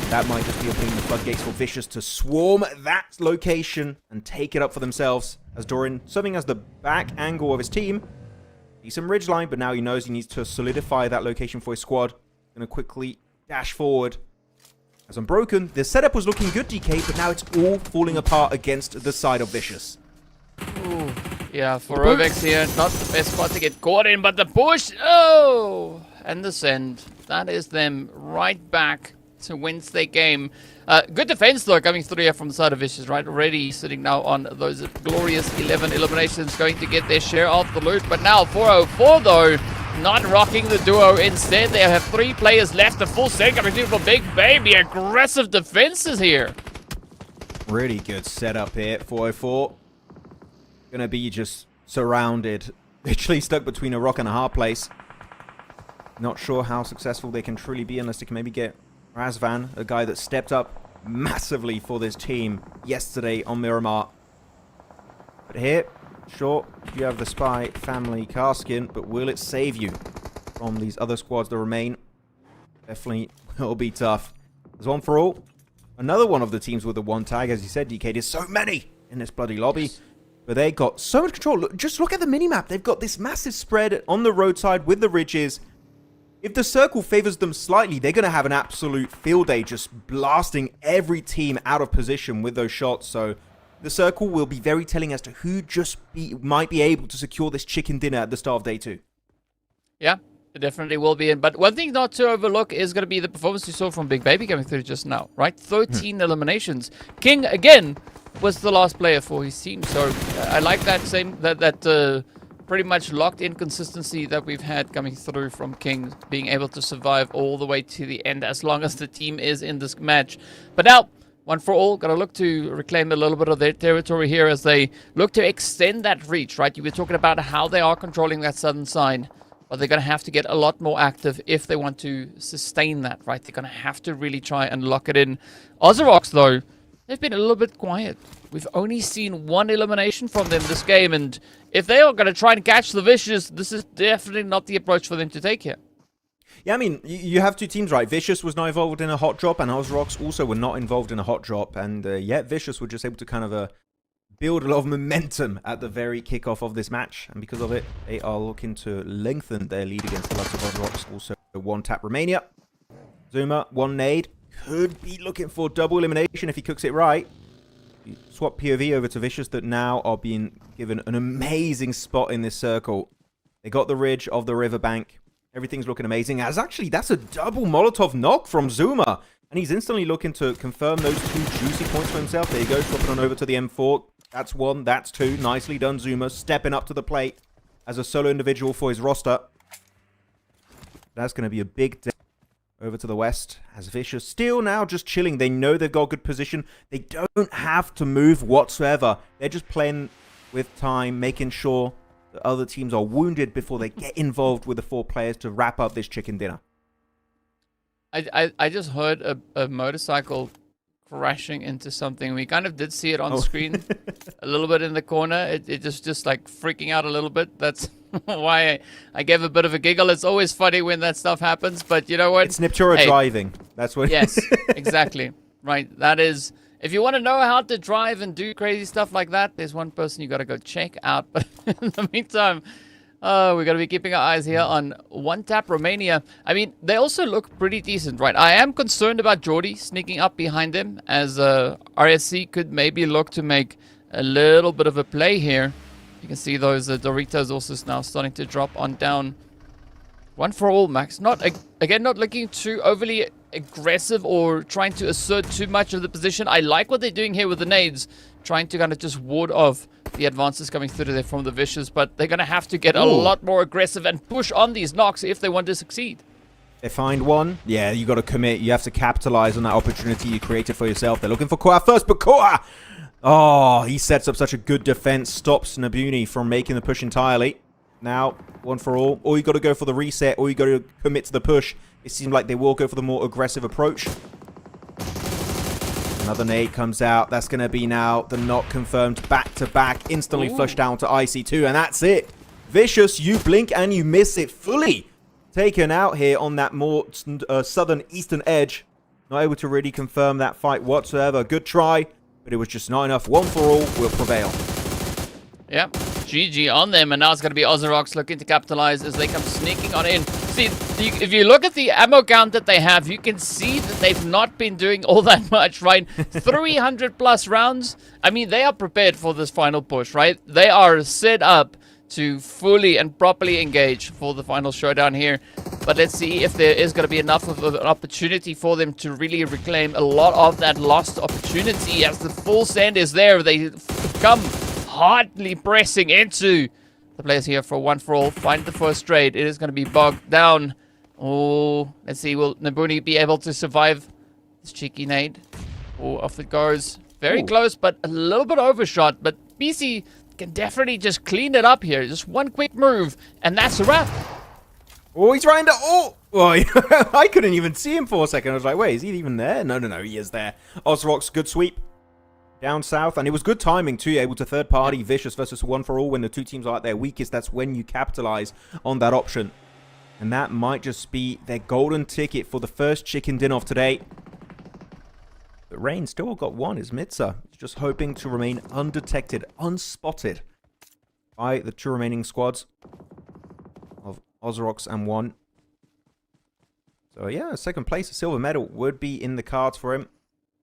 That might just be opening the floodgates for Vicious to swarm that location and take it up for themselves. As Doran serving as the back angle of his team. Decent ridgeline, but now he knows he needs to solidify that location for his squad. Going to quickly dash forward. As Unbroken, the setup was looking good, DK, but now it's all falling apart against the side of Vicious. Ooh. Yeah, for Rovex here, not the best spot to get caught in, but the push, oh! And the send. That is them right back to Wednesday game. Good defense, though, coming through here from the side of Vicious, right? Already sitting now on those glorious 11 eliminations, going to get their share of the loot. But now 404, though, not rocking the duo. Instead, they have 3 players left. The full set coming through for Big Baby. Aggressive defenses here. Really good setup here, 404. Gonna be just surrounded, literally stuck between a rock and a hard place. Not sure how successful they can truly be unless they can maybe get Razvan, a guy that stepped up massively for this team yesterday on Miramar. But here, sure, you have the Spy family car skin, but will it save you from these other squads that remain? Definitely will be tough. There's one for all. Another one of the teams with the one tag, as you said, DK. There's so many in this bloody lobby. Yes. But they got so much control. Look, just look at the minimap. They've got this massive spread on the roadside with the ridges. If the circle favors them slightly, they're going to have an absolute field day just blasting every team out of position with those shots. So the circle will be very telling as to who might be able to secure this chicken dinner at the start of day 2. Yeah, it definitely will be. But one thing not to overlook is going to be the performance you saw from Big Baby coming through just now, right? 13 eliminations. King, again, was the last player for his team. So I like that pretty much locked in consistency that we've had coming through from King, being able to survive all the way to the end as long as the team is in this match. But now, one for all, got to look to reclaim a little bit of their territory here as they look to extend that reach, right? You were talking about how they are controlling that southern side, but they're going to have to get a lot more active if they want to sustain that, right? They're going to have to really try and lock it in. Ozorox, though, they've been a little bit quiet. We've only seen one elimination from them this game, and if they are going to try and catch the Vicious, this is definitely not the approach for them to take here. Yeah, I mean, you have two teams, right? Vicious was not involved in a hot drop, and Ozorox also were not involved in a hot drop, and yet Vicious were just able to kind of build a lot of momentum at the very kickoff of this match, and because of it, they are looking to lengthen their lead against the likes of Ozorox. Also, one tap Romania. Zuma, one nade. Could be looking for double elimination if he cooks it right. Swap POV over to Vicious that now are being given an amazing spot in this circle. They got the ridge of the riverbank. Everything's looking amazing. As actually, that's a double Molotov knock from Zuma. And he's instantly looking to confirm those 2 juicy points for himself. There you go, swapping on over to the M4. That's 1, that's 2. Nicely done, Zuma. Stepping up to the plate as a solo individual for his roster. That's going to be a big day. Over to the west, as Vicious still now just chilling. They know they've got good position. They don't have to move whatsoever. They're just playing with time, making sure the other teams are wounded before they get involved with the 4 players to wrap up this chicken dinner. I just heard a motorcycle crashing into something. We kind of did see it on screen a little bit in the corner. It just like freaking out a little bit. That's why I gave a bit of a giggle. It's always funny when that stuff happens, but you know what? It's Niptura driving. That's what. Yes, exactly. Right. That is. If you want to know how to drive and do crazy stuff like that, there's one person you got to go check out. But in the meantime, we got to be keeping our eyes here on one tap Romania. I mean, they also look pretty decent, right? I am concerned about Jordy sneaking up behind them, as RSC could maybe look to make a little bit of a play here. You can see those Doritos also now starting to drop on down. One for all, Max. Not looking too overly aggressive or trying to assert too much of the position. I like what they're doing here with the nades, trying to kind of just ward off the advances coming through there from the Vicious, but they're going to have to get a lot more aggressive and push on these knocks if they want to succeed. They find one. Yeah, you got to commit. You have to capitalize on that opportunity you created for yourself. They're looking for Koa first, but Koa! Oh, he sets up such a good defense, stops Nabuni from making the push entirely. Now, one for all. Or you got to go for the reset, or you got to commit to the push. It seems like they will go for the more aggressive approach. Another nade comes out. That's going to be now the knock confirmed back-to-back. Instantly flushed down to IC2, and that's it. Vicious, you blink and you miss it fully. Taken out here on that more southern eastern edge. Not able to really confirm that fight whatsoever. Good try, but it was just not enough. One for all will prevail. Yep, GG on them, and now it's going to be Ozorox looking to capitalize as they come sneaking on in. See, if you look at the ammo count that they have, you can see that they've not been doing all that much, right? 300 plus rounds. I mean, they are prepared for this final push, right? They are set up to fully and properly engage for the final showdown here. But let's see if there is going to be enough of an opportunity for them to really reclaim a lot of that lost opportunity. As the full send is there, they come hardly pressing into the players here for one for all. Find the first trade. It is going to be bogged down. Oh, let's see. Will Nabuni be able to survive this cheeky nade? Oh, off it goes. Very close, but a little bit overshot. But BC can definitely just clean it up here. Just one quick move, and that's a wrap. Oh, he's right into... Oh! Well, I couldn't even see him for a second. I was like, wait, is he even there? No, he is there. Ozrock's good sweep down south. And it was good timing, too, able to third party Vicious versus One for All. When the two teams are at their weakest, that's when you capitalize on that option. And that might just be their golden ticket for the first chicken dinner of today. But Rain still got one, is Mitza. He's just hoping to remain undetected, unspotted by the two remaining squads of Ozrox and One. So yeah, second place, a silver medal would be in the cards for him.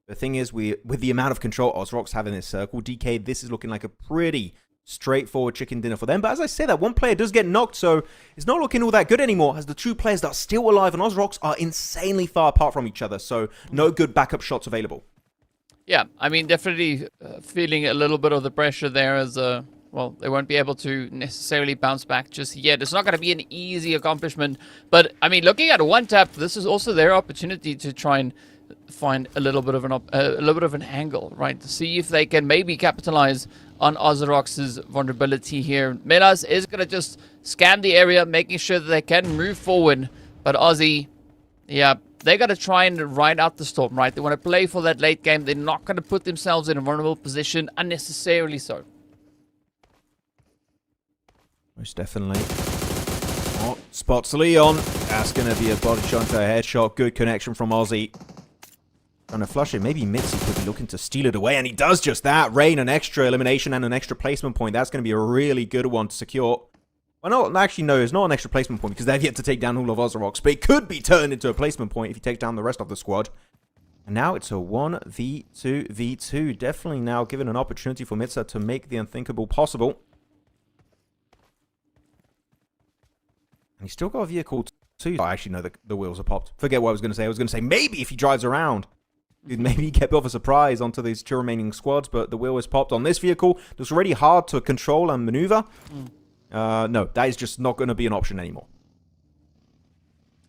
The thing is, with the amount of control Ozrox have in this circle, DK, this is looking like a pretty straightforward chicken dinner for them. But as I say, that one player does get knocked, so it's not looking all that good anymore, as the two players that are still alive on Ozrox are insanely far apart from each other. So no good backup shots available. Yeah, I mean, definitely feeling a little bit of the pressure there as well, they won't be able to necessarily bounce back just yet. It's not going to be an easy accomplishment. But, I mean, looking at one tap, this is also their opportunity to try and find a little bit of an angle, right? To see if they can maybe capitalize on Ozrox's vulnerability here. Melas is going to just scan the area, making sure that they can move forward. But Aussie, yeah, they got to try and ride out the storm, right? They want to play for that late game. They're not going to put themselves in a vulnerable position unnecessarily so. Most definitely. Oh, spots Leon. That's going to be a body shot into a headshot. Good connection from Aussie. Trying to flush it. Maybe Mitzi could be looking to steal it away, and he does just that. Rain, an extra elimination and an extra placement point. That's going to be a really good one to secure. Well, no, actually, no, it's not an extra placement point because they've yet to take down all of Ozrox, but it could be turned into a placement point if you take down the rest of the squad. And now it's a 1v2v2. Definitely now given an opportunity for Mitza to make the unthinkable possible. And he's still got a vehicle too. Oh, actually, no, the wheels are popped. Forget what I was going to say. I was going to say maybe if he drives around, he'd maybe get a bit of a surprise onto these two remaining squads, but the wheel is popped on this vehicle. It's already hard to control and maneuver. No, that is just not going to be an option anymore.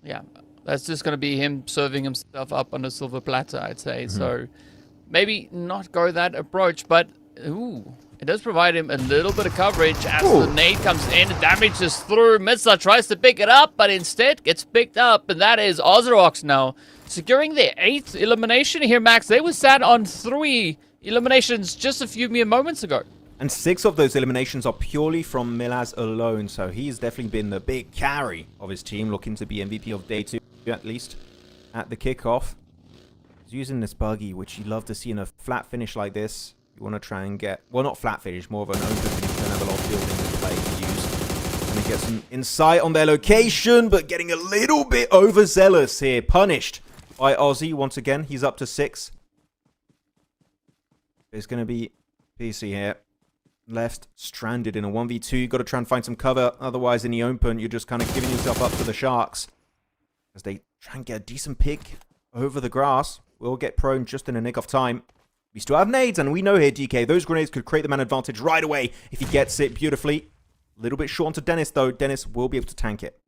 Yeah, that's just going to be him serving himself up on a silver platter, I'd say. So maybe not go that approach, but ooh, it does provide him a little bit of coverage as the nade comes in. The damage is through. Mitza tries to pick it up, but instead gets picked up, and that is Ozrox now securing their 8th elimination here, Max. They were sat on 3 eliminations just a few mere moments ago. And 6 of those eliminations are purely from Milaz alone, so he's definitely been the big carry of his team, looking to be MVP of day 2, at least, at the kickoff. He's using this buggy, which you love to see in a flat finish like this. You want to try and get, well, not flat finish, more of an open finish. You don't have a lot of building to play to use. And he gets some insight on their location, but getting a little bit overzealous here. Punished by Aussie once again. He's up to 6. It's going to be PC here. Left stranded in a 1v2. Got to try and find some cover. Otherwise, in the open, you're just kind of giving yourself up to the Sharks. As they try and get a decent pick over the grass. Will get prone just in a nick of time. We still have nades, and we know here, DK, those grenades could create the man advantage right away if he gets it beautifully. A little bit short onto Dennis, though. Dennis will be able to tank it.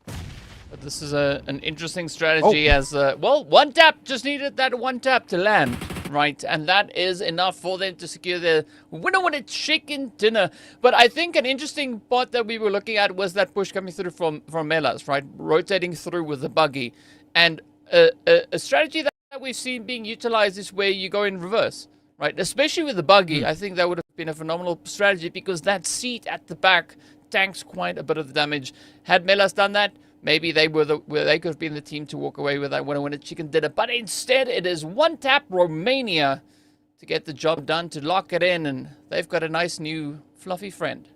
But this is an interesting strategy as, well, one tap. Just needed that one tap to land, right? And that is enough for them to secure the winner chicken dinner. But I think an interesting part that we were looking at was that push coming through from Melas, right? Rotating through with the buggy. And a strategy that we've seen being utilized is where you go in reverse, right? Especially with the buggy, I think that would have been a phenomenal strategy because that seat at the back tanks quite a bit of the damage. Had Melas done that, maybe they they could have been the team to walk away with that winner chicken dinner. But instead, it is one tap Romania to get the job done, to lock it in, and they've got a nice new fluffy friend.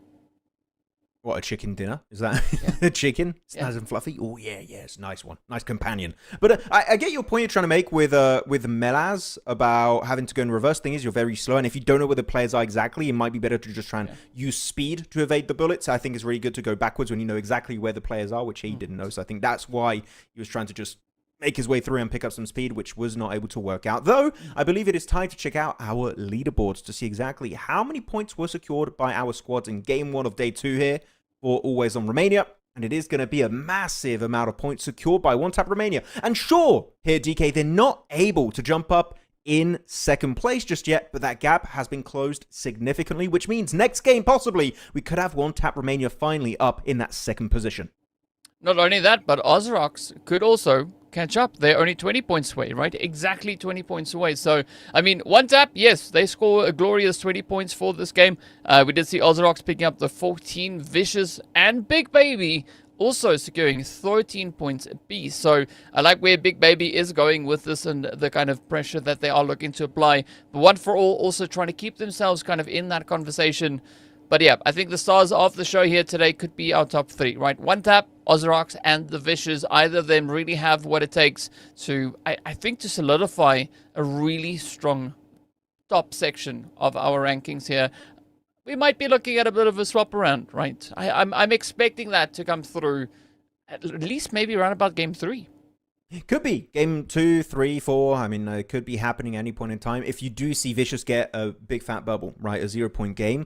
What, a chicken dinner? Is that a chicken? It's Yeah. nice and fluffy? Oh, yeah, it's a nice one. Nice companion. But I get your point you're trying to make with Melaz about having to go in reverse. Thing is, you're very slow, and if you don't know where the players are exactly, it might be better to just try and use speed to evade the bullets. I think it's really good to go backwards when you know exactly where the players are, which he didn't know. So I think that's why he was trying to just make his way through and pick up some speed, which was not able to work out. Though, I believe it is time to check out our leaderboards to see exactly how many points were secured by our squads in Game 1 of Day 2 here for Always on Romania. And it is going to be a massive amount of points secured by One Tap Romania. And sure, here, DK, they're not able to jump up in second place just yet, but that gap has been closed significantly, which means next game, possibly, we could have One Tap Romania finally up in that second position. Not only that, but Ozrox could also catch up. They're only 20 points away, right? Exactly 20 points away. So, I mean, one tap, yes, they score a glorious 20 points for this game. We did see Ozrox picking up the 14, Vicious and Big Baby also securing 13 points apiece. So I like where Big Baby is going with this and the kind of pressure that they are looking to apply. But One for All also trying to keep themselves kind of in that conversation. But yeah, I think the stars of the show here today could be our top three, right? One Tap, Ozrox, and the Vicious. Either of them really have what it takes to, I think, to solidify a really strong top section of our rankings here. We might be looking at a bit of a swap around, right? I'm expecting that to come through at least maybe around about game 3. Could be game 2, 3, 4. I mean, it could be happening at any point in time. If you do see Vicious get a big fat bubble, right, a 0-point game,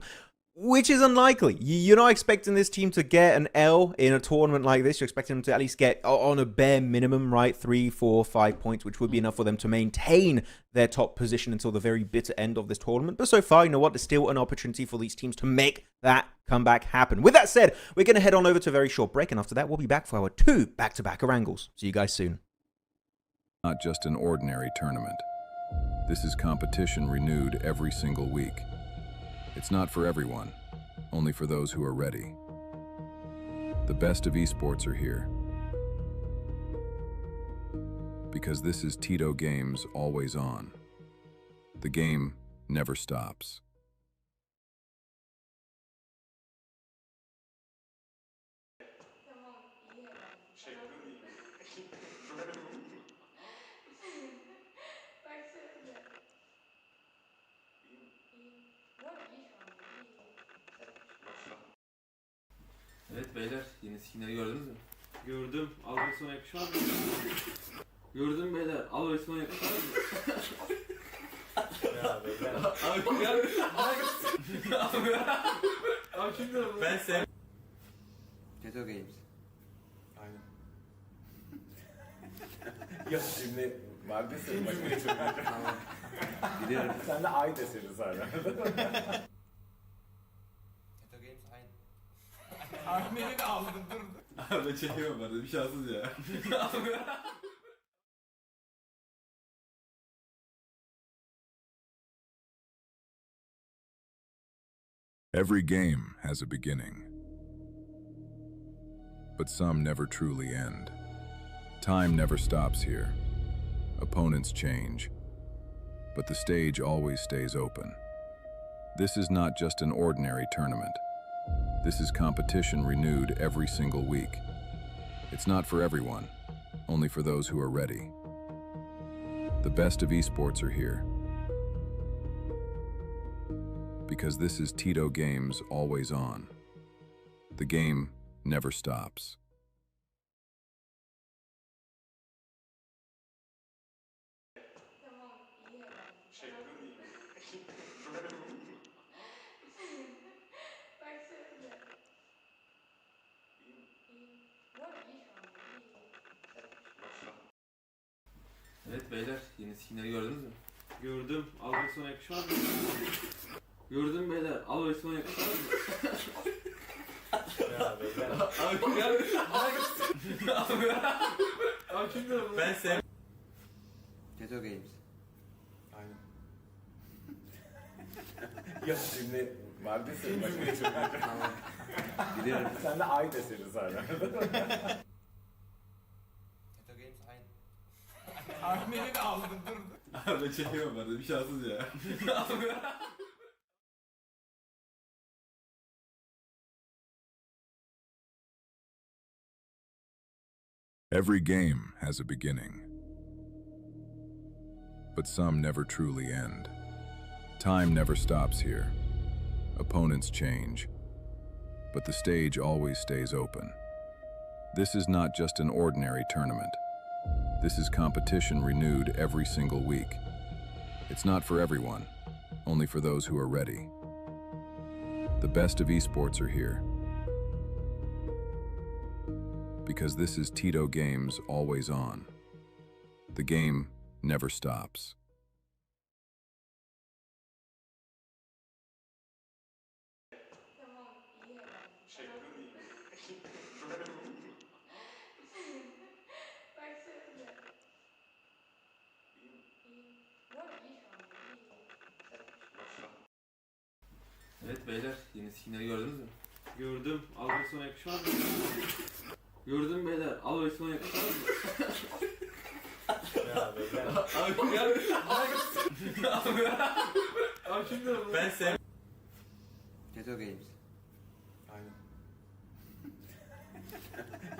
which is unlikely. You're not expecting this team to get an L in a tournament like this. You're expecting them to at least get, on a bare minimum, right, 3, 4, 5 points, which would be enough for them to maintain their top position until the very bitter end of this tournament. But so far, you know what? There's still an opportunity for these teams to make that comeback happen. With that said, we're going to head on over to a very short break, and after that, we'll be back for our 2 back-to-back Orangles. See you guys soon. Not just an ordinary tournament. This is competition renewed every single week. It's not for everyone, only for those who are ready. The best of esports are here. Because this is TETO Games always on. The game never stops. Tamam, iyi herhalde. Baksanıza. İyi. Bu arada iyi şu anda. İyi. Evet beyler, yeni skinleri gördünüz mü? Gördüm. Al ve sona yakışmaz mı? Gördüm beyler. Al ve sona yakışmaz mı? Ya beyler. Abi ya. Abi şimdi Ben sev... TETO Games. Aynen. Ya şimdi Mardin'sin başka çok Tamam. Gidiyorum. Sen de ay deseniz hala. TETO Games aynı. Ahmet'i de aldım dur. Abi çekiyorum ben de bir şanssız ya. Every game has a beginning, but some never truly end. Time never stops here. Opponents change, but the stage always stays open. This is not just an ordinary tournament. This is competition renewed every single week. It's not for everyone, only for those who are ready. The best of esports are here. Because this is TETO Games always on. The game never stops. Tamam, iyi herhalde. Baksanıza. İyi. Bu arada iyi şu anda. İyi. Evet beyler, yeni skinleri gördünüz mü? Gördüm. Al ve sona yakışmaz mı? Gördüm beyler. Al ve sona yakışmaz mı? Ya beyler. Abi ya. Abi şimdi Ben sev... TETO Games. Aynen. Ya şimdi Mardin'sin başka çok Tamam. Gidiyorum. Sen de ay deseniz hala. TETO Games aynı. Ahmet'i de aldım dur. Abi çekiyorum ben de bir şanssız ya. Every game has a beginning, but some never truly end. Time never stops here. Opponents change, but the stage always stays open. This is not just an ordinary tournament. This is competition renewed every single week. It's not for everyone, only for those who are ready. The best of esports are here. Because this is TETO Games always on. The game never stops. Tamam, iyi herhalde. Evet beyler, yeni skinleri gördünüz mü? Gördüm. Al ve sona yakışmaz mı? Gördüm beyler. Al ve sona yakışmaz mı? Ya beyler. Abi ya. Abi şimdi Ben sev... TETO Games. Aynen.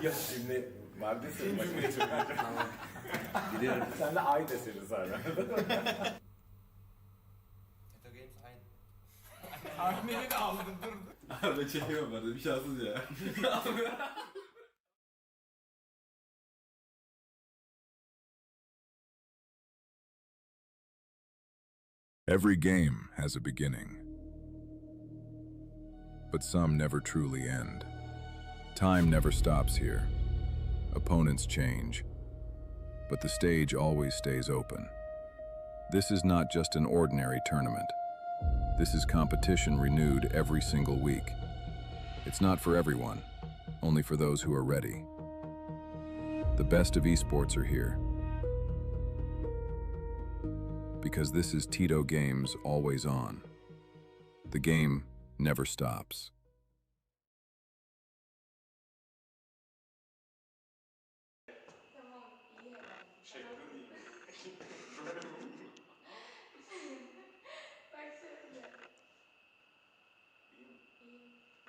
Ya şimdi vardı senin başına çok Tamam. Biliyorum. Sen de ay deseni sonra. TETO Games aynı. Tahmini de aldın dur. Ben çekiyorum vardı bir şanssız ya. Every game has a beginning, but some never truly end. Time never stops here. Opponents change, but the stage always stays open. This is not just an ordinary tournament. This is competition renewed every single week. It's not for everyone, only for those who are ready. The best of esports are here, because this is TETO Games always on. The game never stops. Tamam, iyi herhalde. Baksana. İyi.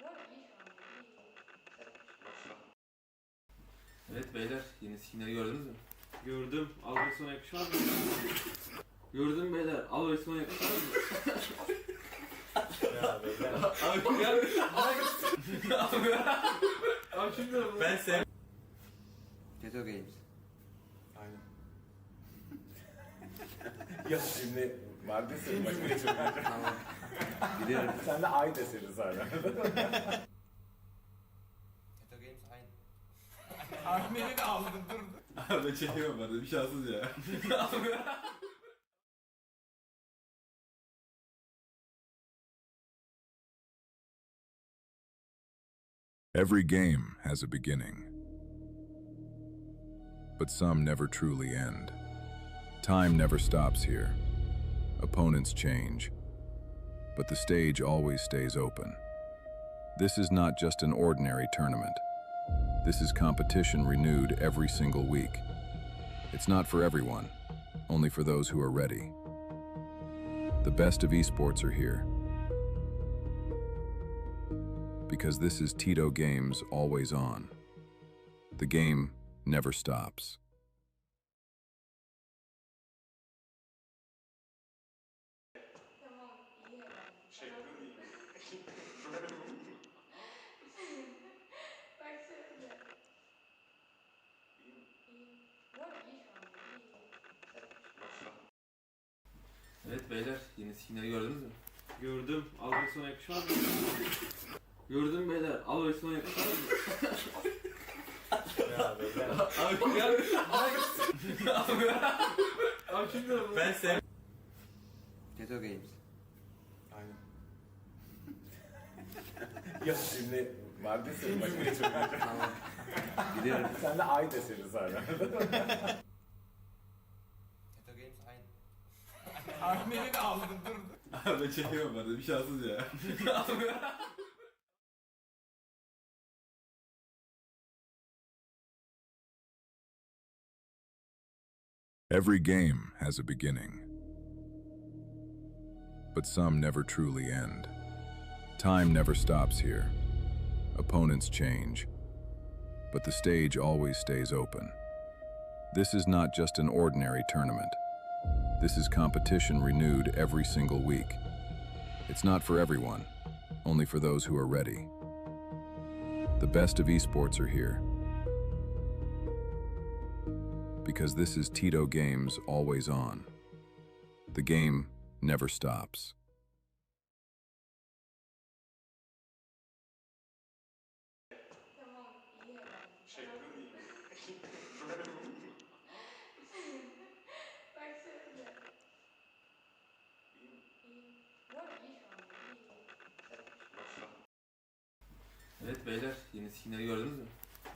Bu arada iyi şu an. İyi. Evet beyler, yeni skinleri gördünüz mü? Gördüm. Al ve sona yakışmaz mı? Gördüm beyler. Al ve sona yakışmaz mı? Ya beyler. Abi ya. Abi şimdi Ben sev... TETO Games. Aynen. Ya şimdi vardı senin başına çok Tamam. Biliyorum. Sen de ay deseni sonra. TETO Games aynı. Tahmini de aldın dur. Ben çekiyorum vardı bir şanssız ya. Every game has a beginning, but some never truly end. Time never stops here. Opponents change, but the stage always stays open. This is not just an ordinary tournament. This is competition renewed every single week. It's not for everyone, only for those who are ready. The best of esports are here, because this is TETO Games always on. The game never stops. Tamam, iyi herhalde. Baksana. İyi. Bu arada iyi şu an. İyi. Evet beyler, yeni skinleri gördünüz mü? Gördüm. Al ve sona yakışmaz mı? Gördüm beyler. Al ve sona yakışmaz mı? Ya beyler. Abi ya. Abi şimdi Ben sev... TETO Games. Aynen. Ya şimdi vardı senin başına çok Tamam. Biliyorum. Sen de ay deseni sonra. TETO Games aynı. Tahmini de aldın dur. Ben çekiyorum vardı bir şanssız ya. Every game has a beginning, but some never truly end. Time never stops here. Opponents change, but the stage always stays open. This is not just an ordinary tournament. This is competition renewed every single week. It's not for everyone, only for those who are ready. The best of esports are here, because this is TETO Games always on. The game never stops. Tamam, iyi herhalde. Baksana. İyi. Bu arada iyi şu an. İyi. Evet beyler, yeni skinleri gördünüz mü?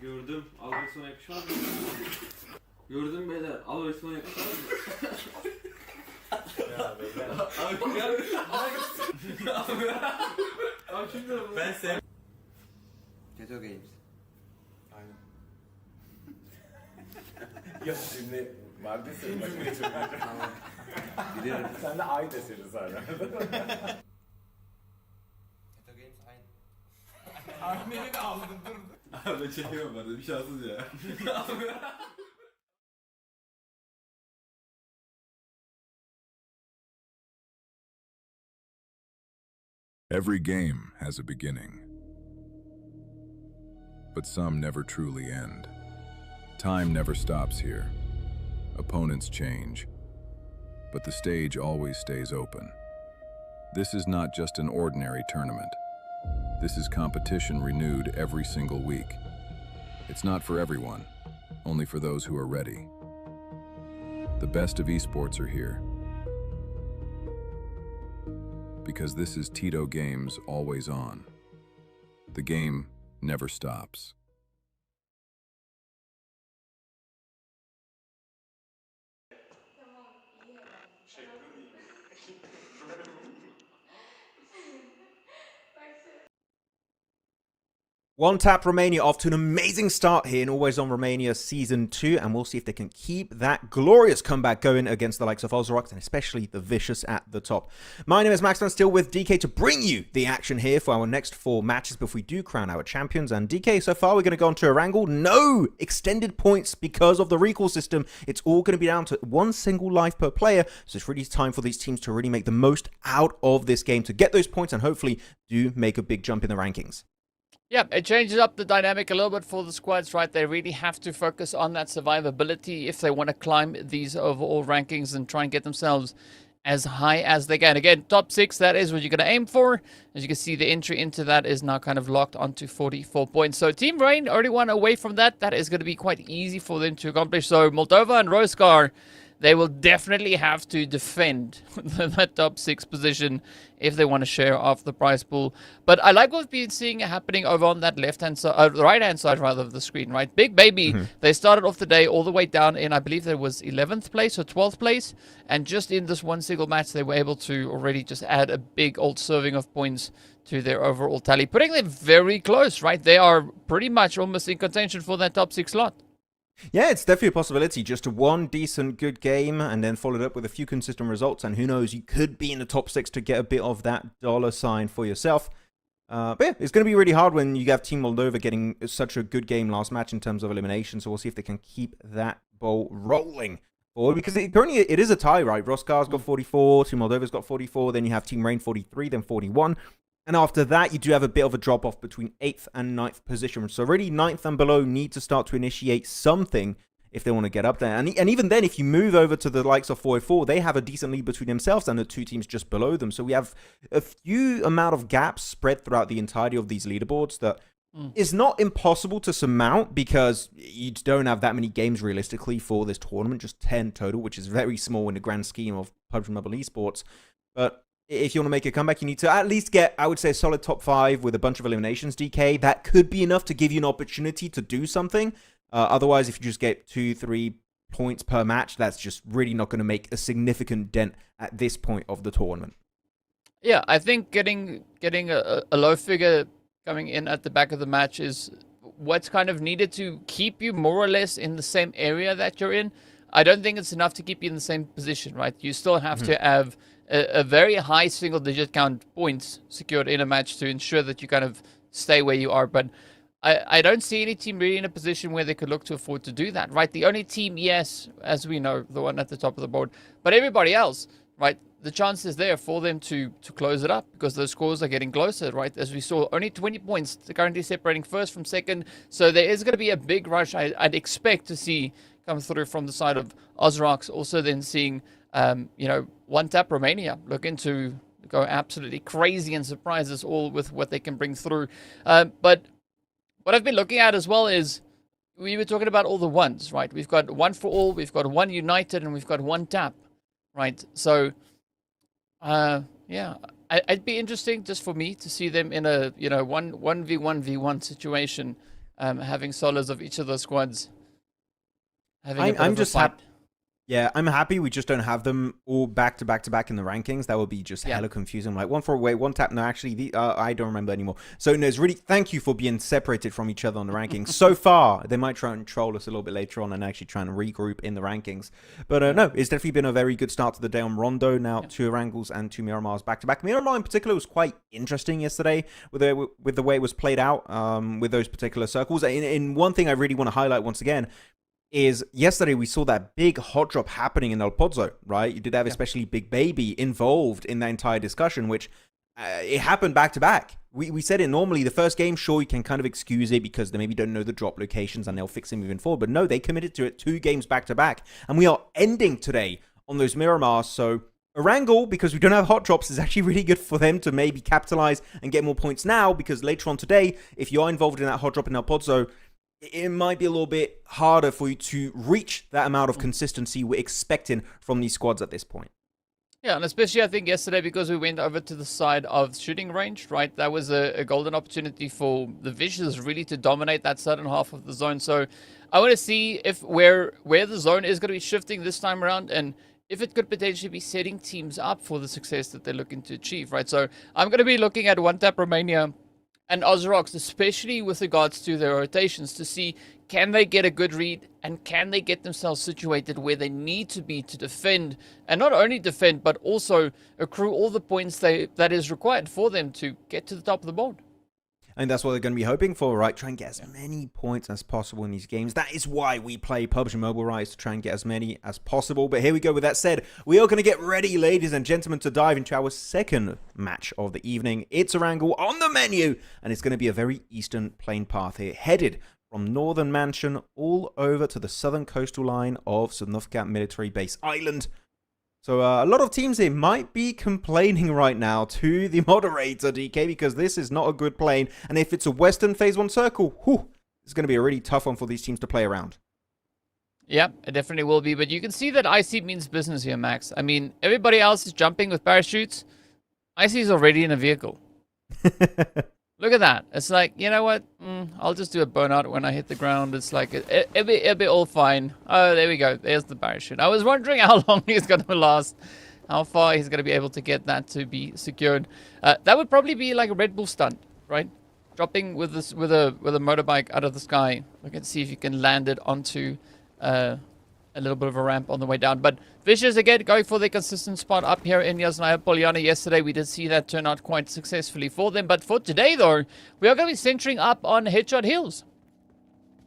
Gördüm. Al ve sona yakışmaz mı? Gördüm beyler. Al ve sona yakışmaz mı? Abi şimdi Ben sev... TETO Games. Aynen. Ya şimdi vardı senin başına çıkacak. Tamam. Biliyorum. Sen de ay deseniz hala. TETO Games aynı. Anneni de aldın dur. Abi ben çekemem ben de bir şanssız ya. Every game has a beginning, but some never truly end. Time never stops here. Opponents change, but the stage always stays open. This is not just an ordinary tournament. This is competition renewed every single week. It's not for everyone, only for those who are ready. The best of esports are here. Because this is TETO Games always on. The game never stops. One Tap Romania off to an amazing start here in Always On Romania Season 2, and we'll see if they can keep that glorious comeback going against the likes of Ozrox and especially the Vicious at the top. My name is Max, and I'm still with DK to bring you the action here for our next 4 matches before we do crown our champions. And DK, so far we're going to go on to a wrangle. No extended points because of the recall system. It's all going to be down to 1 single life per player, so it's really time for these teams to really make the most out of this game to get those points and hopefully do make a big jump in the rankings. Yeah, it changes up the dynamic a little bit for the squads, right? They really have to focus on that survivability if they want to climb these overall rankings and try and get themselves as high as they can. Again, top 6, that is what you're going to aim for. As you can see, the entry into that is now kind of locked onto 44 points. So Team Rain already one away from that. That is going to be quite easy for them to accomplish. So Moldova and Roskar, they will definitely have to defend that top 6 position if they want to share off the prize pool. But I like what we've been seeing happening over on that left-hand side, right-hand side rather of the screen, right? Big Baby, they started off the day all the way down in, I believe there was 11th place or 12th place. And just in this one single match, they were able to already just add a big old serving of points to their overall tally, putting them very close, right? They are pretty much almost in contention for that top 6 slot. Yeah, it's definitely a possibility. Just one decent, good game and then followed up with a few consistent results. And who knows, you could be in the top 6 to get a bit of that dollar sign for yourself. But yeah, it's going to be really hard when you have Team Moldova getting such a good game last match in terms of elimination. So we'll see if they can keep that ball rolling forward. Because currently it is a tie, right? Roskar's got 44, Team Moldova's got 44. Then you have Team Rain 43, then 41. And after that, you do have a bit of a drop-off between 8th and 9th position. So really, 9th and below need to start to initiate something if they want to get up there. And even then, if you move over to the likes of 404, they have a decent lead between themselves and the 2 teams just below them. So we have a few amount of gaps spread throughout the entirety of these leaderboards that is not impossible to surmount because you don't have that many games realistically for this tournament, just 10 total, which is very small in the grand scheme of PUBG Mobile Esports. But if you want to make a comeback, you need to at least get, I would say, a solid top 5 with a bunch of eliminations, DK. That could be enough to give you an opportunity to do something. Otherwise, if you just get 2-3 points per match, that's just really not going to make a significant dent at this point of the tournament. Yeah, I think getting a low figure coming in at the back of the match is what's kind of needed to keep you more or less in the same area that you're in. I don't think it's enough to keep you in the same position, right? You still have to have a very high single-digit count points secured in a match to ensure that you kind of stay where you are. But I don't see any team really in a position where they could look to afford to do that, right? The only team, yes, as we know, the one at the top of the board, but everybody else, right? The chance is there for them to close it up because those scores are getting closer, right? As we saw, only 20 points currently separating first from second. So there is going to be a big rush I'd expect to see come through from the side of Ozrox. Also then seeing, One Tap Romania looking to go absolutely crazy and surprise us all with what they can bring through. But what I've been looking at as well is we were talking about all the ones, right? We've got One for All, we've got One United, and we've got One Tap, right? So, it'd be interesting just for me to see them in a 1v1v1 situation, having solos of each of those squads. I'm just happy. Yeah, I'm happy we just don't have them all back to back to back in the rankings. That would be just hella confusing. Like one for away, one tap. No, actually, I don't remember anymore. So no, it's really thank you for being separated from each other on the rankings. So far, they might try and troll us a little bit later on and actually try and regroup in the rankings. But no, it's definitely been a very good start to the day on Rondo. Now 2 Orangles and 2 Miramars back to back. Miramar in particular was quite interesting yesterday with the way it was played out with those particular circles. In one thing I really want to highlight once again is yesterday we saw that big hot drop happening in El Pozo, right? You did have especially Big Baby involved in that entire discussion, which it happened back to back. We said it normally, the first game, sure, you can kind of excuse it because they maybe don't know the drop locations and they'll fix it moving forward. But no, they committed to it 2 games back to back. And we are ending today on those Miramars. So Orangle, because we don't have hot drops, is actually really good for them to maybe capitalize and get more points now, because later on today, if you're involved in that hot drop in El Pozo, it might be a little bit harder for you to reach that amount of consistency we're expecting from these squads at this point. Yeah, and especially I think yesterday because we went over to the side of shooting range, right? That was a golden opportunity for the Vicious really to dominate that southern half of the zone. So I want to see if where the zone is going to be shifting this time around, and if it could potentially be setting teams up for the success that they're looking to achieve, right? So I'm going to be looking at One Tap Romania and Ozrox, especially with regards to their rotations, to see can they get a good read and can they get themselves situated where they need to be to defend, and not only defend but also accrue all the points that is required for them to get to the top of the board. And that's what they're going to be hoping for, right? Try and get as many points as possible in these games. That is why we play PUBG Mobile, right? To try and get as many as possible. But here we go. With that said, we are going to get ready, ladies and gentlemen, to dive into our second match of the evening. It's Orangle on the menu, and it's going to be a very eastern plain path here, headed from Northern Mansion all over to the southern coastal line of Sudnovka Military Base Island. So a lot of teams here might be complaining right now to the moderator, DK, because this is not a good plane. And if it's a Western Phase 1 circle, whew, it's going to be a really tough one for these teams to play around. Yeah, it definitely will be. But you can see that IC means business here, Max. I mean, everybody else is jumping with parachutes. IC is already in a vehicle. Look at that. It's like, you know what? I'll just do a burnout when I hit the ground. It's like, it'll be all fine. Oh, there we go. There's the parachute. I was wondering how long he's going to last. How far he's going to be able to get that to be secured. That would probably be like a Red Bull stunt, right? Dropping with a motorbike out of the sky. Look and see if you can land it onto a little bit of a ramp on the way down. But Vicious, again, going for the consistent spot up here in Yasnaya Polyana. Yesterday, we did see that turn out quite successfully for them. But for today, though, we are going to be centering up on Headshot Hills.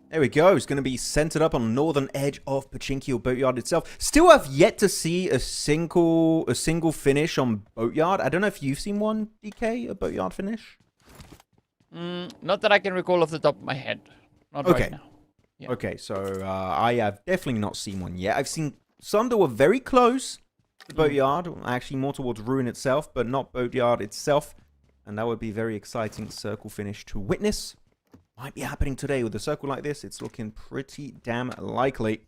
There we go. It's going to be centered up on the northern edge of Pachinki or Boatyard itself. Still have yet to see a single finish on Boatyard. I don't know if you've seen one, DK, a Boatyard finish? Not that I can recall off the top of my head. Not right now. Yeah. Okay, so I have definitely not seen one yet. I've seen some that were very close to Boatyard, actually more towards Ruin itself, but not Boatyard itself. And that would be very exciting circle finish to witness. Might be happening today with a circle like this. It's looking pretty damn likely.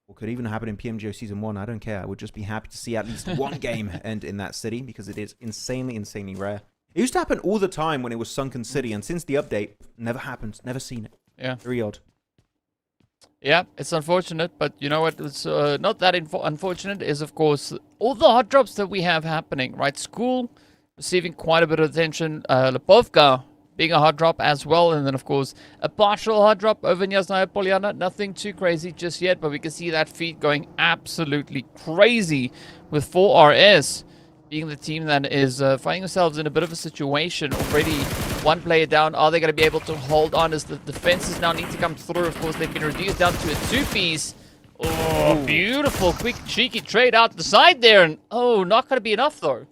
Or could even happen in PMGO Season 1. I don't care. I would just be happy to see at least one game end in that city, because it is insanely, insanely rare. It used to happen all the time when it was Sunken City, and since the update, never happened. Never seen it. Yeah. Very odd. Yeah, it's unfortunate, but you know what? It's not that unfortunate is, of course, all the hot drops that we have happening, right? School receiving quite a bit of attention. Lipovka being a hot drop as well. And then, of course, a partial hot drop over in Yasnaya Polyana. Nothing too crazy just yet, but we can see that feed going absolutely crazy with 4RS being the team that is finding themselves in a bit of a situation already. One player down. Are they going to be able to hold on as the defenses now need to come through? Of course, they've been reduced down to a 2-piece. Oh, beautiful, quick, cheeky trade out the side there. And oh, not going to be enough, though.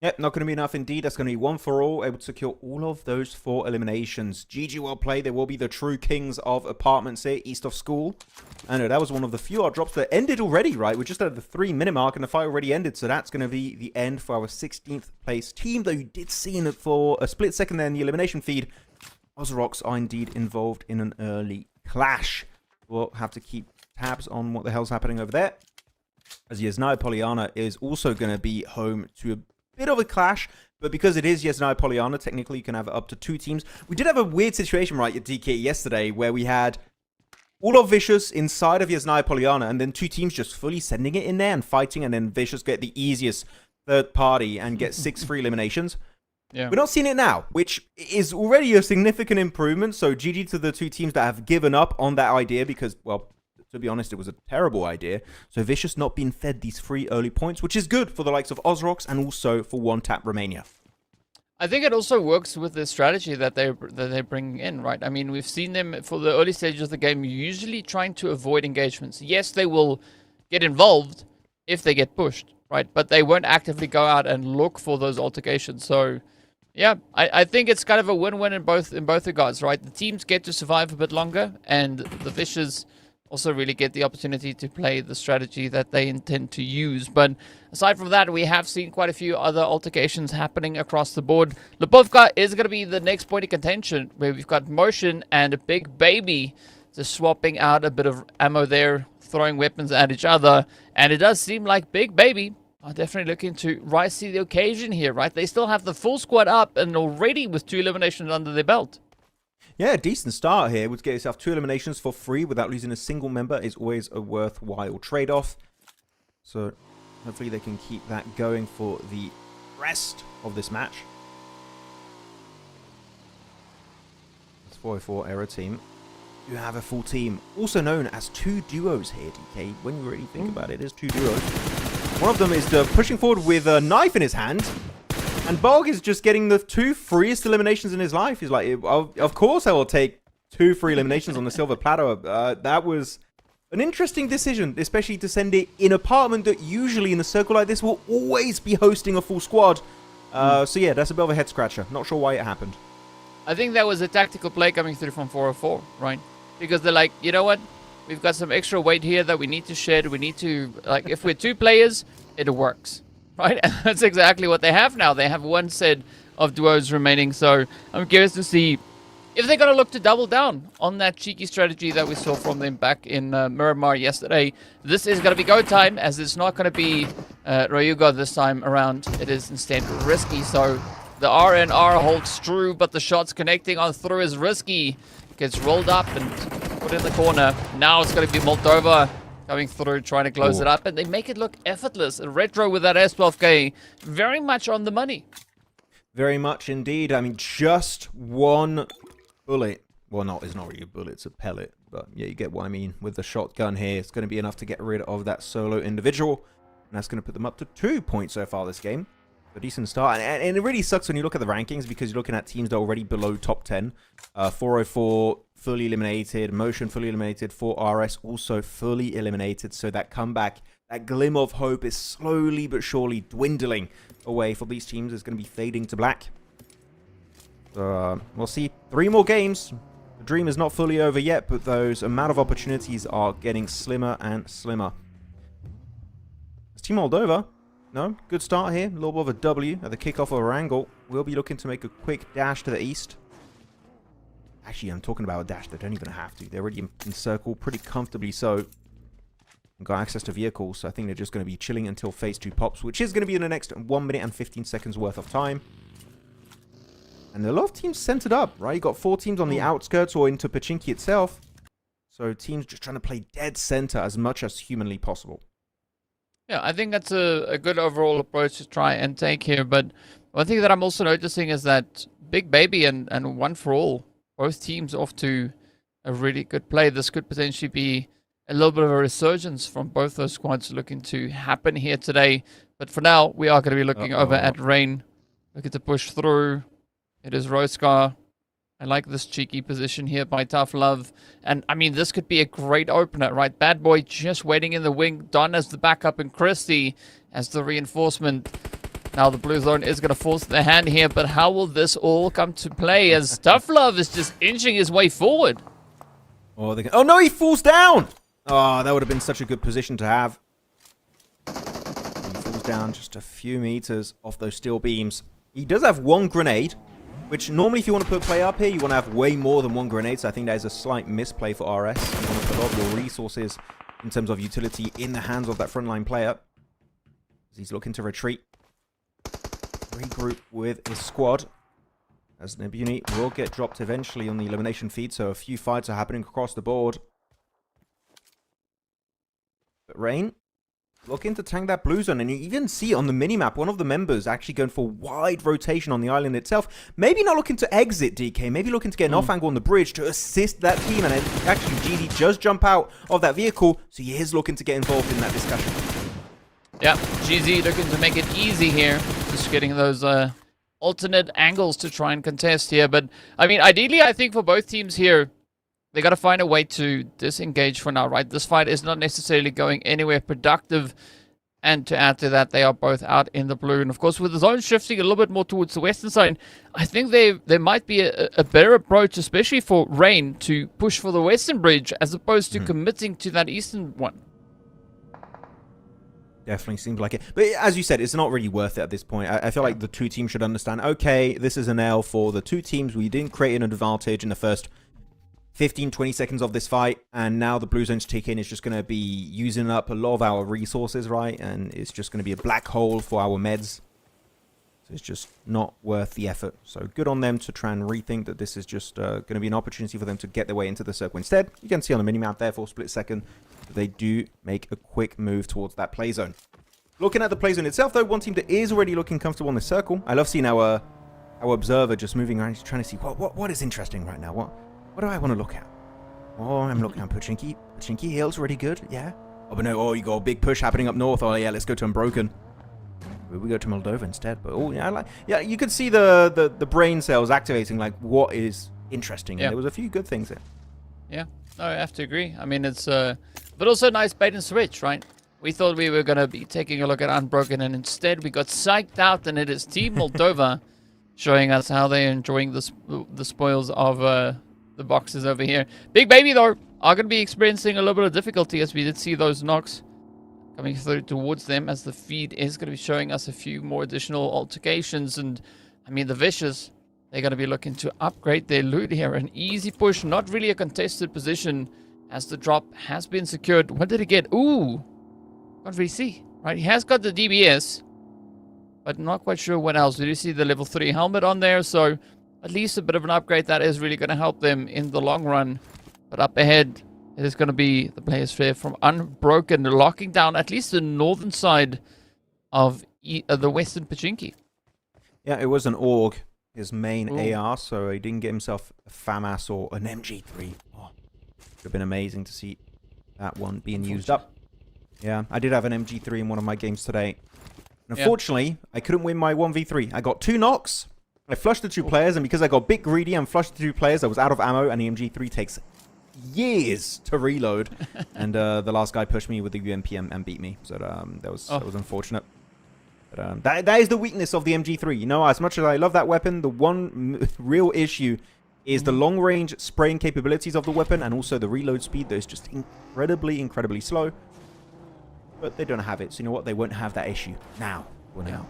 Yep, not going to be enough indeed. That's going to be one for all, able to secure all of those 4 eliminations. GG, well played. They will be the true kings of apartments here, east of school. I know that was one of the few odd drops that ended already, right? We're just at the 3-minute mark and the fight already ended. So that's going to be the end for our 16th place team. Though you did see in it for a split second there in the elimination feed, Ozrox are indeed involved in an early clash. We'll have to keep tabs on what the hell's happening over there, as Yasnaya Polyana is also going to be home to a bit of a clash, but because it is Yasnaya Polyana, technically you can have up to 2 teams. We did have a weird situation, right, at DK yesterday, where we had all of Vicious inside of Yasnaya Poliana, and then two teams just fully sending it in there and fighting, and then Vicious get the easiest third party and get 6 free eliminations. Yeah. We're not seeing it now, which is already a significant improvement. So GG to the two teams that have given up on that idea because, well, to be honest, it was a terrible idea. So Vicious not being fed these free early points, which is good for the likes of Ozrox and also for One Tap Romania. I think it also works with the strategy that they're bringing in, right? I mean, we've seen them for the early stages of the game usually trying to avoid engagements. Yes, they will get involved if they get pushed, right? But they won't actively go out and look for those altercations. So, yeah, I think it's kind of a win-win in both regards, right? The teams get to survive a bit longer, and the Vicious also really get the opportunity to play the strategy that they intend to use. But aside from that, we have seen quite a few other altercations happening across the board. Lipovka is going to be the next point of contention, where we've got Motion and a Big Baby just swapping out a bit of ammo there, throwing weapons at each other. And it does seem like Big Baby are definitely looking to rise to the occasion here, right? They still have the full squad up and already with 2 eliminations under their belt. Yeah, decent start here. Would get yourself 2 eliminations for free without losing a single member is always a worthwhile trade-off. So hopefully they can keep that going for the rest of this match. This 404 Era team. You have a full team, also known as 2 duos here, DK. When you really think about it, there's 2 duos. One of them is pushing forward with a knife in his hand. And Bog is just getting the 2 freest eliminations in his life. He's like, of course I will take 2 free eliminations on the silver platter. That was an interesting decision, especially to send it in an apartment that usually in a circle like this will always be hosting a full squad. So yeah, that's a bit of a head scratcher. Not sure why it happened. I think that was a tactical play coming through from 404, right? Because they're like, you know what? We've got some extra weight here that we need to shed. We need to, like, if we're 2 players, it works. Right, and that's exactly what they have now. They have 1 set of duos remaining, so I'm curious to see if they're going to look to double down on that cheeky strategy that we saw from them back in Miramar yesterday. This is going to be go time, as it's not going to be Ryuga this time around. It is instead Risky, so the RNR holds true, but the shots connecting on through is Risky. Gets rolled up and put in the corner. Now it's going to be Moldova coming through, trying to close it up, and they make it look effortless. Retro with that S12K, very much on the money. Very much indeed. I mean, just 1 bullet. Well, it's not really a bullet, it's a pellet. But yeah, you get what I mean with the shotgun here. It's going to be enough to get rid of that solo individual. And that's going to put them up to 2 points so far this game. A decent start. And it really sucks when you look at the rankings because you're looking at teams that are already below top 10. 404 fully eliminated, Motion fully eliminated, 4RS also fully eliminated. So that comeback, that glimmer of hope is slowly but surely dwindling away for these teams. It's going to be fading to black. So we'll see 3 more games. The dream is not fully over yet, but those amount of opportunities are getting slimmer and slimmer. It's Team Moldova. No, good start here. A little bit of a W at the kickoff of Wrangel. We'll be looking to make a quick dash to the east. Actually, I'm talking about a dash. They don't even have to. They're already in circle pretty comfortably so. Got access to vehicles, so I think they're just going to be chilling until phase 2 pops, which is going to be in the next 1 minute and 15 seconds worth of time. And a lot of teams centered up, right? You got 4 teams on the outskirts or into Pachinki itself. So teams just trying to play dead center as much as humanly possible. Yeah, I think that's a good overall approach to try and take here. But one thing that I'm also noticing is that Big Baby and One for All, both teams off to a really good play. This could potentially be a little bit of a resurgence from both those squads looking to happen here today. But for now, we are going to be looking over at Rain. Looking to push through. It is Roscar. I like this cheeky position here by Tough Love. And, I mean, this could be a great opener, right? Bad Boy just waiting in the wing. Don as the backup and Christie as the reinforcement. Now the blue zone is going to force their hand here. But how will this all come to play as Tough Love is just inching his way forward? Oh, no, he falls down! Oh, that would have been such a good position to have. He falls down just a few meters off those steel beams. He does have 1 grenade. Which normally if you want to put play up here, you want to have way more than 1 grenade. So I think that is a slight misplay for RS. You want to put a lot of your resources in terms of utility in the hands of that frontline player. He's looking to retreat. Regroup with his squad. As Nebuni will get dropped eventually on the elimination feed. So a few fights are happening across the board. Rain looking to tank that blue zone, and you even see on the minimap one of the members actually going for wide rotation on the island itself. Maybe not looking to exit DK, maybe looking to get an off angle on the bridge to assist that team, and actually GD does jump out of that vehicle, so he is looking to get involved in that discussion. Yeah, GZ looking to make it easy here, just getting those alternate angles to try and contest here. But I mean, ideally, I think for both teams here, they got to find a way to disengage for now, right? This fight is not necessarily going anywhere productive. And to add to that, they are both out in the blue. And of course, with the zone shifting a little bit more towards the western side, I think there might be a better approach, especially for Rain, to push for the western bridge as opposed to committing to that eastern one. Definitely seems like it. But as you said, it's not really worth it at this point. I feel like the two teams should understand, okay, this is an L for the two teams. We didn't create an advantage in the first 15-20 seconds of this fight, and now the blue zone's tick-in is just going to be using up a lot of our resources, right? And it's just going to be a black hole for our meds. So it's just not worth the effort. So good on them to try and rethink that this is just going to be an opportunity for them to get their way into the circle. Instead, you can see on the minimap there for a split second, they do make a quick move towards that play zone. Looking at the play zone itself, though, one team that is already looking comfortable in the circle. I love seeing our observer just moving around, just trying to see what is interesting right now. What do I want to look at? Oh, I'm looking at Pachinki. Pachinki Hill's really good, yeah. Oh, but no, you got a big push happening up north. Oh, yeah, let's go to Unbroken. We go to Moldova instead. But, oh, yeah, you could see the brain cells activating, like, what is interesting. Yeah. And there was a few good things there. Yeah, no, I have to agree. I mean, it's, but also nice bait and switch, right? We thought we were going to be taking a look at Unbroken, and instead we got psyched out, and it is Team Moldova showing us how they're enjoying the spoils of the boxes over here. Big Baby, though, are going to be experiencing a little bit of difficulty, as we did see those knocks coming through towards them, as the feed is going to be showing us a few more additional altercations. And, I mean, the Vicious, they're going to be looking to upgrade their loot here. An easy push, not really a contested position, as the drop has been secured. What did he get? Ooh, can't really see, right? He has got the DBS, but not quite sure what else. Did you see the level 3 helmet on there? So at least a bit of an upgrade that is really going to help them in the long run. But up ahead, it is going to be the players fair from Unbroken, locking down at least the northern side of the western Pachinki. Yeah, it was an AUG, his main AR, so he didn't get himself a FAMAS or an MG3. Oh, would have been amazing to see that one being used up. Yeah, I did have an MG3 in one of my games today. And unfortunately, I couldn't win my 1v3. I got 2 knocks. I flushed the 2 players, and because I got a bit greedy and flushed the 2 players, I was out of ammo, and the MG3 takes years to reload. And the last guy pushed me with the UMP and beat me. So that was unfortunate. But that is the weakness of the MG3. You know, as much as I love that weapon, the one real issue is the long-range spraying capabilities of the weapon, and also the reload speed that is just incredibly slow. But they don't have it, so you know what? They won't have that issue now. For now.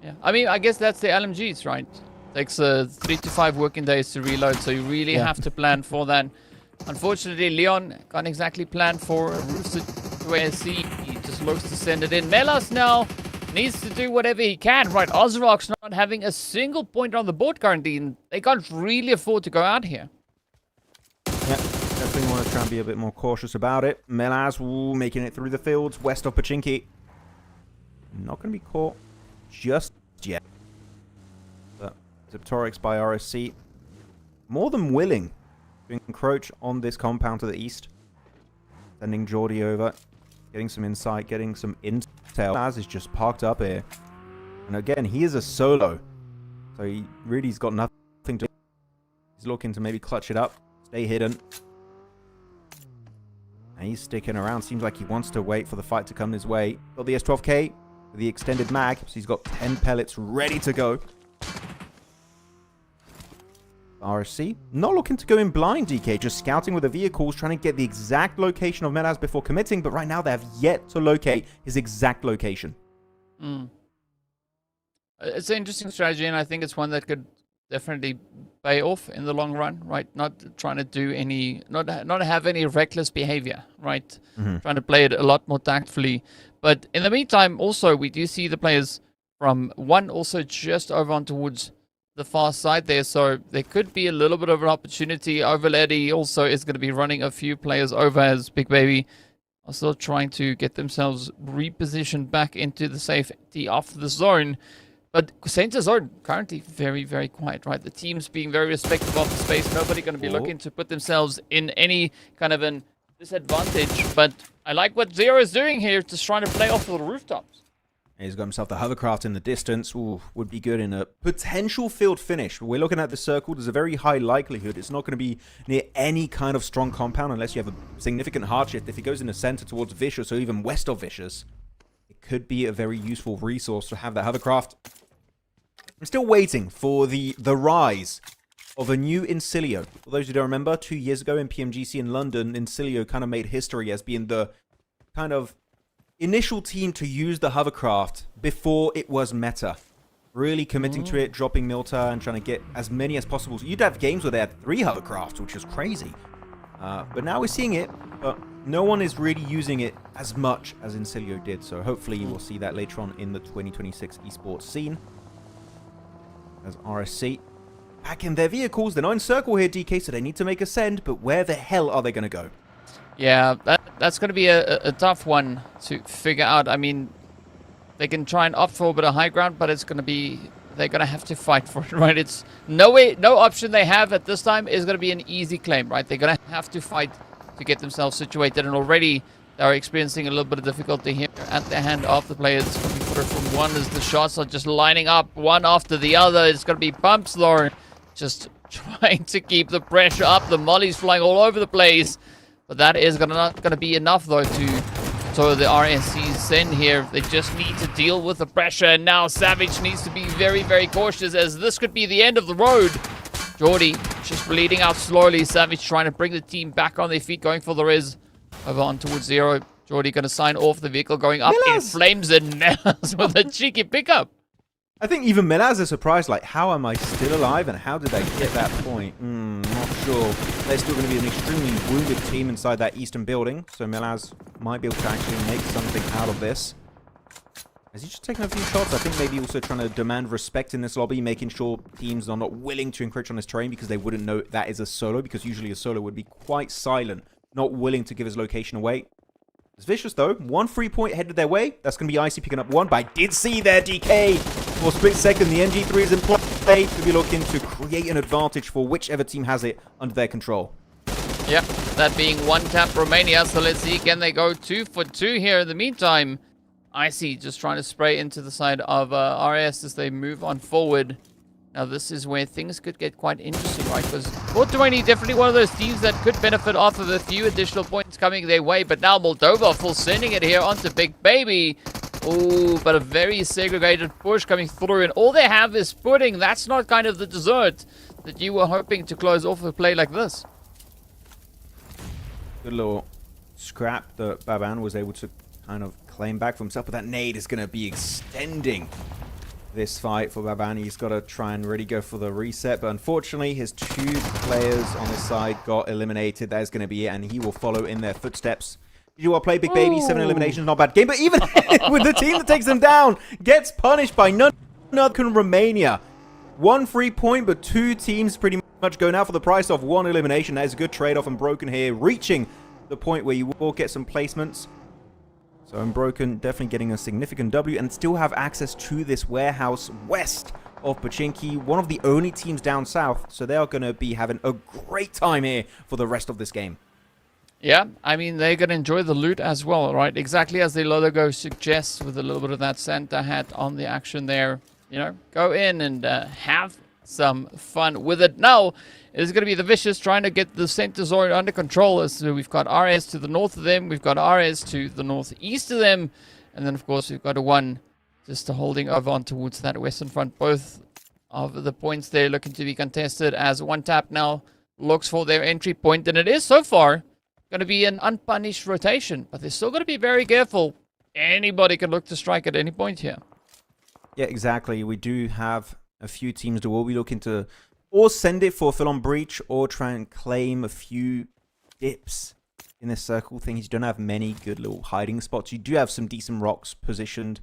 Yeah, I mean, I guess that's the LMGs, right? Takes 3 to 5 working days to reload, so you really have to plan for that. Unfortunately, Leon can't exactly plan for a Rooster to ASC. He just looks to send it in. Melas now needs to do whatever he can, right? Ozrock's not having a single point on the board currently, and they can't really afford to go out here. Yeah, definitely want to try and be a bit more cautious about it. Melas, making it through the fields, west of Pachinki. Not going to be caught just yet. But Ziptorix by RSC, more than willing to encroach on this compound to the east. Sending Geordie over, getting some insight, getting some intel. As is just parked up here. And again, he is a solo. So he really's got nothing to do. He's looking to maybe clutch it up, stay hidden. And he's sticking around. Seems like he wants to wait for the fight to come his way. Got the S12K. The extended mag, so he's got 10 pellets ready to go. RSC, not looking to go in blind, DK, just scouting with the vehicles, trying to get the exact location of Melas before committing, but right now they have yet to locate his exact location. It's an interesting strategy, and I think it's one that could definitely pay off in the long run, right? Not trying to do any, not have any reckless behavior, right? Trying to play it a lot more tactfully. But in the meantime, also, we do see the players from one also just over on towards the far side there. So there could be a little bit of an opportunity. Overlady also is going to be running a few players over as Big Baby are still trying to get themselves repositioned back into the safety of the zone. But center zone currently very, very quiet, right? The team's being very respectful of the space. Nobody going to be looking to put themselves in any kind of an disadvantage. But I like what Zero is doing here, just trying to play off of the rooftops. He's got himself the hovercraft in the distance. Ooh, would be good in a potential field finish. We're looking at the circle. There's a very high likelihood it's not going to be near any kind of strong compound unless you have a significant hard shift. If he goes in the center towards Vicious or even west of Vicious, it could be a very useful resource to have that hovercraft. I'm still waiting for the rise of a new Incilio. For those who don't remember, 2 years ago in PMGC in London, Incilio kind of made history as being the kind of initial team to use the hovercraft before it was meta. Really committing to it, dropping Milta and trying to get as many as possible. So you'd have games where they had 3 hovercrafts, which is crazy. But now we're seeing it, but no one is really using it as much as Incilio did. So hopefully we'll see that later on in the 2026 esports scene. As RSC back in their vehicles. They're not in circle here, DK, so they need to make a send. But where the hell are they going to go? Yeah, that's going to be a tough one to figure out. I mean, they can try and opt for a bit of high ground, but it's going to be... They're going to have to fight for it, right? It's no option they have at this time is going to be an easy claim, right? They're going to have to fight to get themselves situated, and already they're experiencing a little bit of difficulty here at the hand of the players. It's going to be footer from one as the shots are just lining up one after the other. It's going to be pumps, though, just trying to keep the pressure up. The molly's flying all over the place, but that is not going to be enough, though, so the RSC's send here. They just need to deal with the pressure, and now Savage needs to be very, very cautious, as this could be the end of the road. Jordy just bleeding out slowly. Savage trying to bring the team back on their feet, going for the res. Over on towards Zero. Jordy going to sign off the vehicle, going up in flames, and Melaz with a cheeky pickup. I think even Melaz is surprised, like, how am I still alive and how did I get that point? Not sure. They're still going to be an extremely wounded team inside that eastern building, so Melaz might be able to actually make something out of this. Has he just taken a few shots? I think maybe also trying to demand respect in this lobby, making sure teams are not willing to encroach on his terrain because they wouldn't know that is a solo, because usually a solo would be quite silent, not willing to give his location away. It's Vicious, though. 1 free point headed their way. That's going to be Icy picking up 1, but I did see there, DK. For a split second, the MG3 is in play to be looking to create an advantage for whichever team has it under their control. Yep, that being 1-tap Romania. So let's see, can they go 2 for 2 here in the meantime? Icy just trying to spray into the side of RS as they move on forward. Now, this is where things could get quite interesting, right? Because 420 definitely one of those teams that could benefit off of a few additional points coming their way. But now Moldova full sending it here onto Big Baby. Ooh, but a very segregated push coming through. And all they have is pudding. That's not kind of the dessert that you were hoping to close off a play like this. Good little scrap that Baban was able to kind of claim back for himself. But that nade is going to be extending this fight for Baban. He's got to try and really go for the reset, but unfortunately his 2 players on his side got eliminated. That is going to be it, and he will follow in their footsteps. Did you all play Big Baby? 7 eliminations, not a bad game, but even with the team that takes them down, gets punished by none other than Romania. 1 free point, but 2 teams pretty much go now for the price of 1 elimination. That is a good trade-off. And Broken here reaching the point where you will get some placements. So Unbroken definitely getting a significant W and still have access to this warehouse west of Pachinki, one of the only teams down south. So they are going to be having a great time here for the rest of this game. Yeah, I mean, they're going to enjoy the loot as well, right? Exactly as the logo suggests, with a little bit of that Santa hat on the action there. You know, go in and have some fun with it. Now, it's going to be the Vicious trying to get the center zone under control. So we've got RS to the north of them. We've got RS to the northeast of them. And then, of course, we've got a 1 just holding over on towards that western front. Both of the points there looking to be contested as 1-tap now looks for their entry point. And it is, so far, going to be an unpunished rotation. But they're still going to be very careful. Anybody can look to strike at any point here. Yeah, exactly. We do have a few teams that will be looking to or send it for full-on breach or try and claim a few dips in this circle. Things you don't have many good little hiding spots. You do have some decent rocks positioned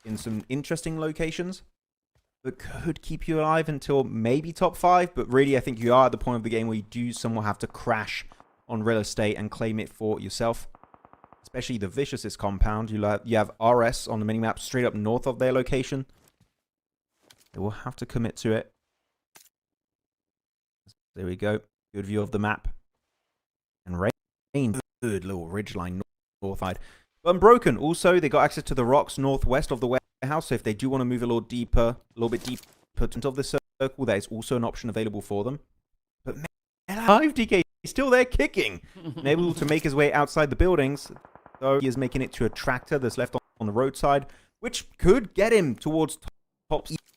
in some interesting locations that could keep you alive until maybe top 5. But really, I think you are at the point of the game where you do somewhat have to crash on real estate and claim it for yourself. especially the Vicious's compound. You have RS on the minimap straight up north of their location. They will have to commit to it. There we go. Good view of the map. And Rain, good little ridgeline north side. But Unbroken, also, they got access to the rocks northwest of the warehouse. So if they do want to move a little bit deeper into the circle, that is also an option available for them. But Live DK is still there kicking. And able to make his way outside the buildings. So he is making it to a tractor that's left on the roadside, which could get him towards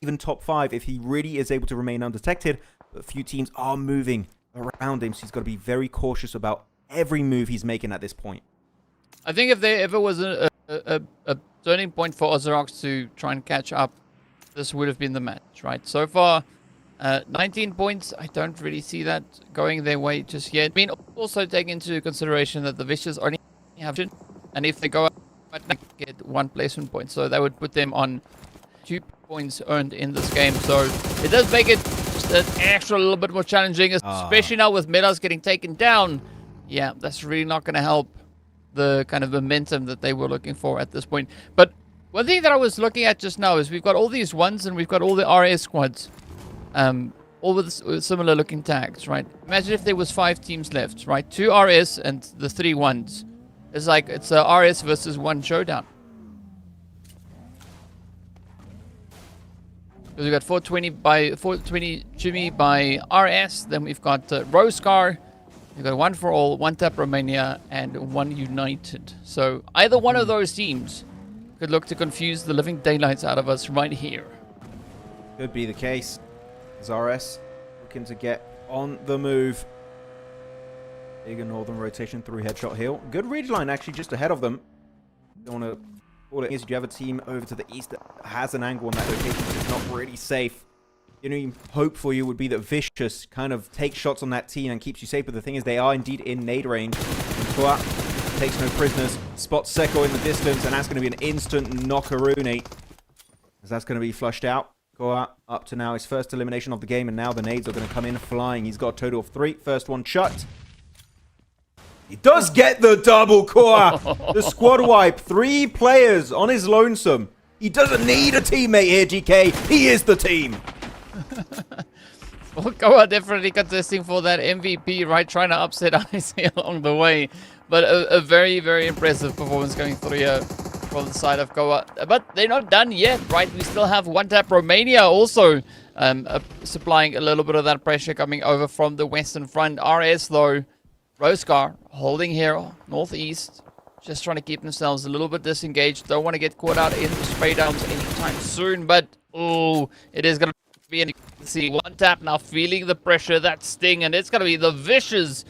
even top 5 if he really is able to remain undetected. But a few teams are moving around him, so he's got to be very cautious about every move he's making at this point. I think if there ever was a turning point for Ozrox to try and catch up, this would have been the match, right? So far, 19 points. I don't really see that going their way just yet. I mean, also take into consideration that the Vicious only have, and if they go up, they get 1 placement point, so that would put them on 2 points earned in this game. So it does make it just an extra little bit more challenging, especially now with Metas getting taken down. Yeah, that's really not going to help the kind of momentum that they were looking for at this point. But one thing that I was looking at just now is we've got all these ones and we've got all the RS squads, all with similar looking tags, right? Imagine if there was 5 teams left, right? 2 RS and the 3 ones. It's like it's a RS versus 1 showdown. Because we've got 420 Jimmy by RS. Then we've got Roscar. We've got 1 for All, 1 Tap Romania, and 1 United. So either one of those teams could look to confuse the living daylights out of us right here. Could be the case. As RS looking to get on the move. Big northern rotation through Headshot Hill. Good ridgeline actually just ahead of them. Don't want to call it. You have a team over to the east that has an angle on that location, which is not really safe. The only hope for you would be that Vicious kind of takes shots on that team and keeps you safe. But the thing is, they are indeed in nade range. Koa takes no prisoners. Spots Seko in the distance, and that's going to be an instant knockaroonie. As that's going to be flushed out. Koa up to now his first elimination of the game, and now the nades are going to come in flying. He's got a total of 3. First one shut. He does get the double, Koa. The squad wipe. 3 players on his lonesome. He doesn't need a teammate here, GK. He is the team. Well, Koa definitely contesting for that MVP, right? Trying to upset IC along the way. But a very, very impressive performance going through here from the side of Koa. But they're not done yet, right? We still have 1 Tap Romania also supplying a little bit of that pressure coming over from the western front. RS, though, Roscar holding here northeast. Just trying to keep themselves a little bit disengaged. Don't want to get caught out in the spray downs anytime soon. But, oh, it is going to be, and you can see 1 Tap now feeling the pressure, that sting, and it's going to be the Vicious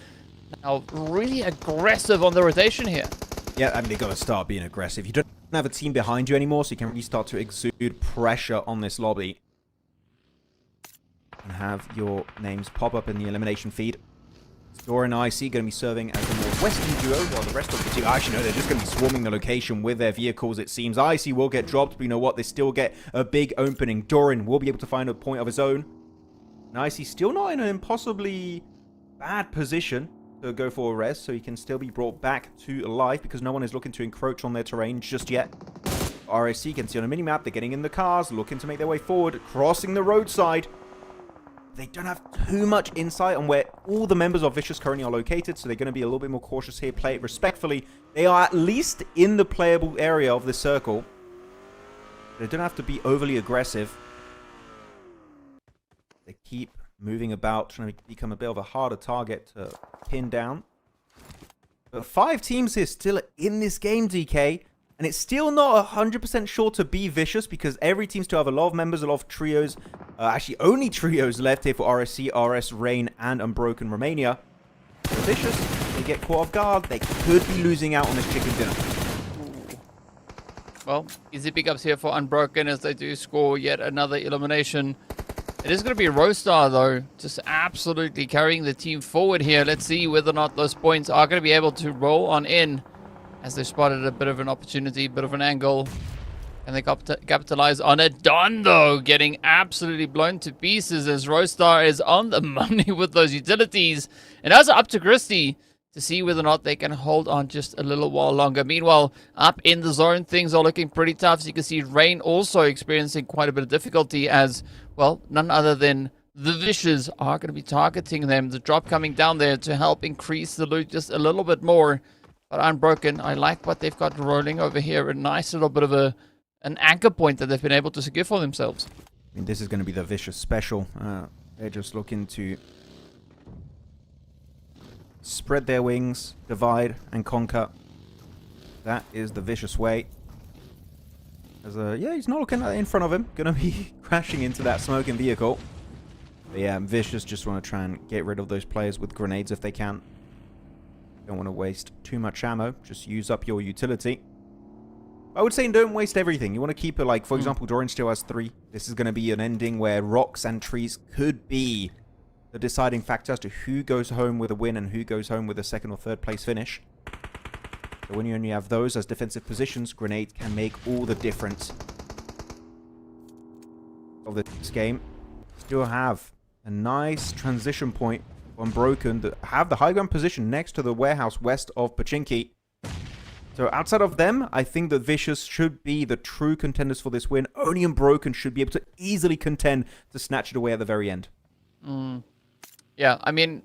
now really aggressive on the rotation here. Yeah, I mean, they got to start being aggressive. You don't have a team behind you anymore, so you can really start to exude pressure on this lobby. And have your names pop up in the elimination feed. Dora and IC going to be serving as the more western duo, while the rest of the team, actually, no, they're just going to be swarming the location with their vehicles, it seems. IC will get dropped, but you know what? They still get a big opening. Doran will be able to find a point of his own. And IC still not in an impossibly bad position to go for a res, so he can still be brought back to life because no one is looking to encroach on their terrain just yet. RSC can see on a minimap, they're getting in the cars, looking to make their way forward, crossing the roadside. They don't have too much insight on where all the members of Vicious currently are located, so they're going to be a little bit more cautious here, play it respectfully. They are at least in the playable area of the circle. They don't have to be overly aggressive. They keep moving about, trying to become a bit of a harder target to pin down. But 5 teams here still in this game, DK. And it's still not 100% sure to be Vicious because every team still have a lot of members, a lot of trios. Actually, only trios left here for RSC, RS, Rain, and Unbroken Romania. So Vicious, they get caught off guard. They could be losing out on this chicken dinner. Well, easy pickups here for Unbroken as they do score yet another elimination. It is going to be Rostar, though, just absolutely carrying the team forward here. Let's see whether or not those points are going to be able to roll on in. As they spotted a bit of an opportunity, bit of an angle. And they capitalize on it. Don, though, getting absolutely blown to pieces as Rostar is on the money with those utilities. And now it's up to Christie to see whether or not they can hold on just a little while longer. Meanwhile, up in the zone, things are looking pretty tough. So you can see Rain also experiencing quite a bit of difficulty as, well, none other than the Vicious are going to be targeting them. The drop coming down there to help increase the loot just a little bit more. But Unbroken, I like what they've got rolling over here. A nice little bit of an anchor point that they've been able to secure for themselves. I mean, this is going to be the Vicious special. They're just looking to spread their wings, divide and conquer. That is the Vicious way. As yeah, he's not looking in front of him. Gonna be crashing into that smoking vehicle. But yeah, Vicious just want to try and get rid of those players with grenades if they can. Don't want to waste too much ammo. Just use up your utility. I would say don't waste everything. You want to keep it like, for example, Dorian still has 3. This is going to be an ending where rocks and trees could be the deciding factor as to who goes home with a win and who goes home with a 2nd or 3rd place finish. So when you only have those as defensive positions, grenades can make all the difference of this game. Still have a nice transition point Unbroken that have the high ground position next to the warehouse west of Pachinki. So outside of them, I think that Vicious should be the true contenders for this win. Only Unbroken should be able to easily contend to snatch it away at the very end. Yeah, I mean,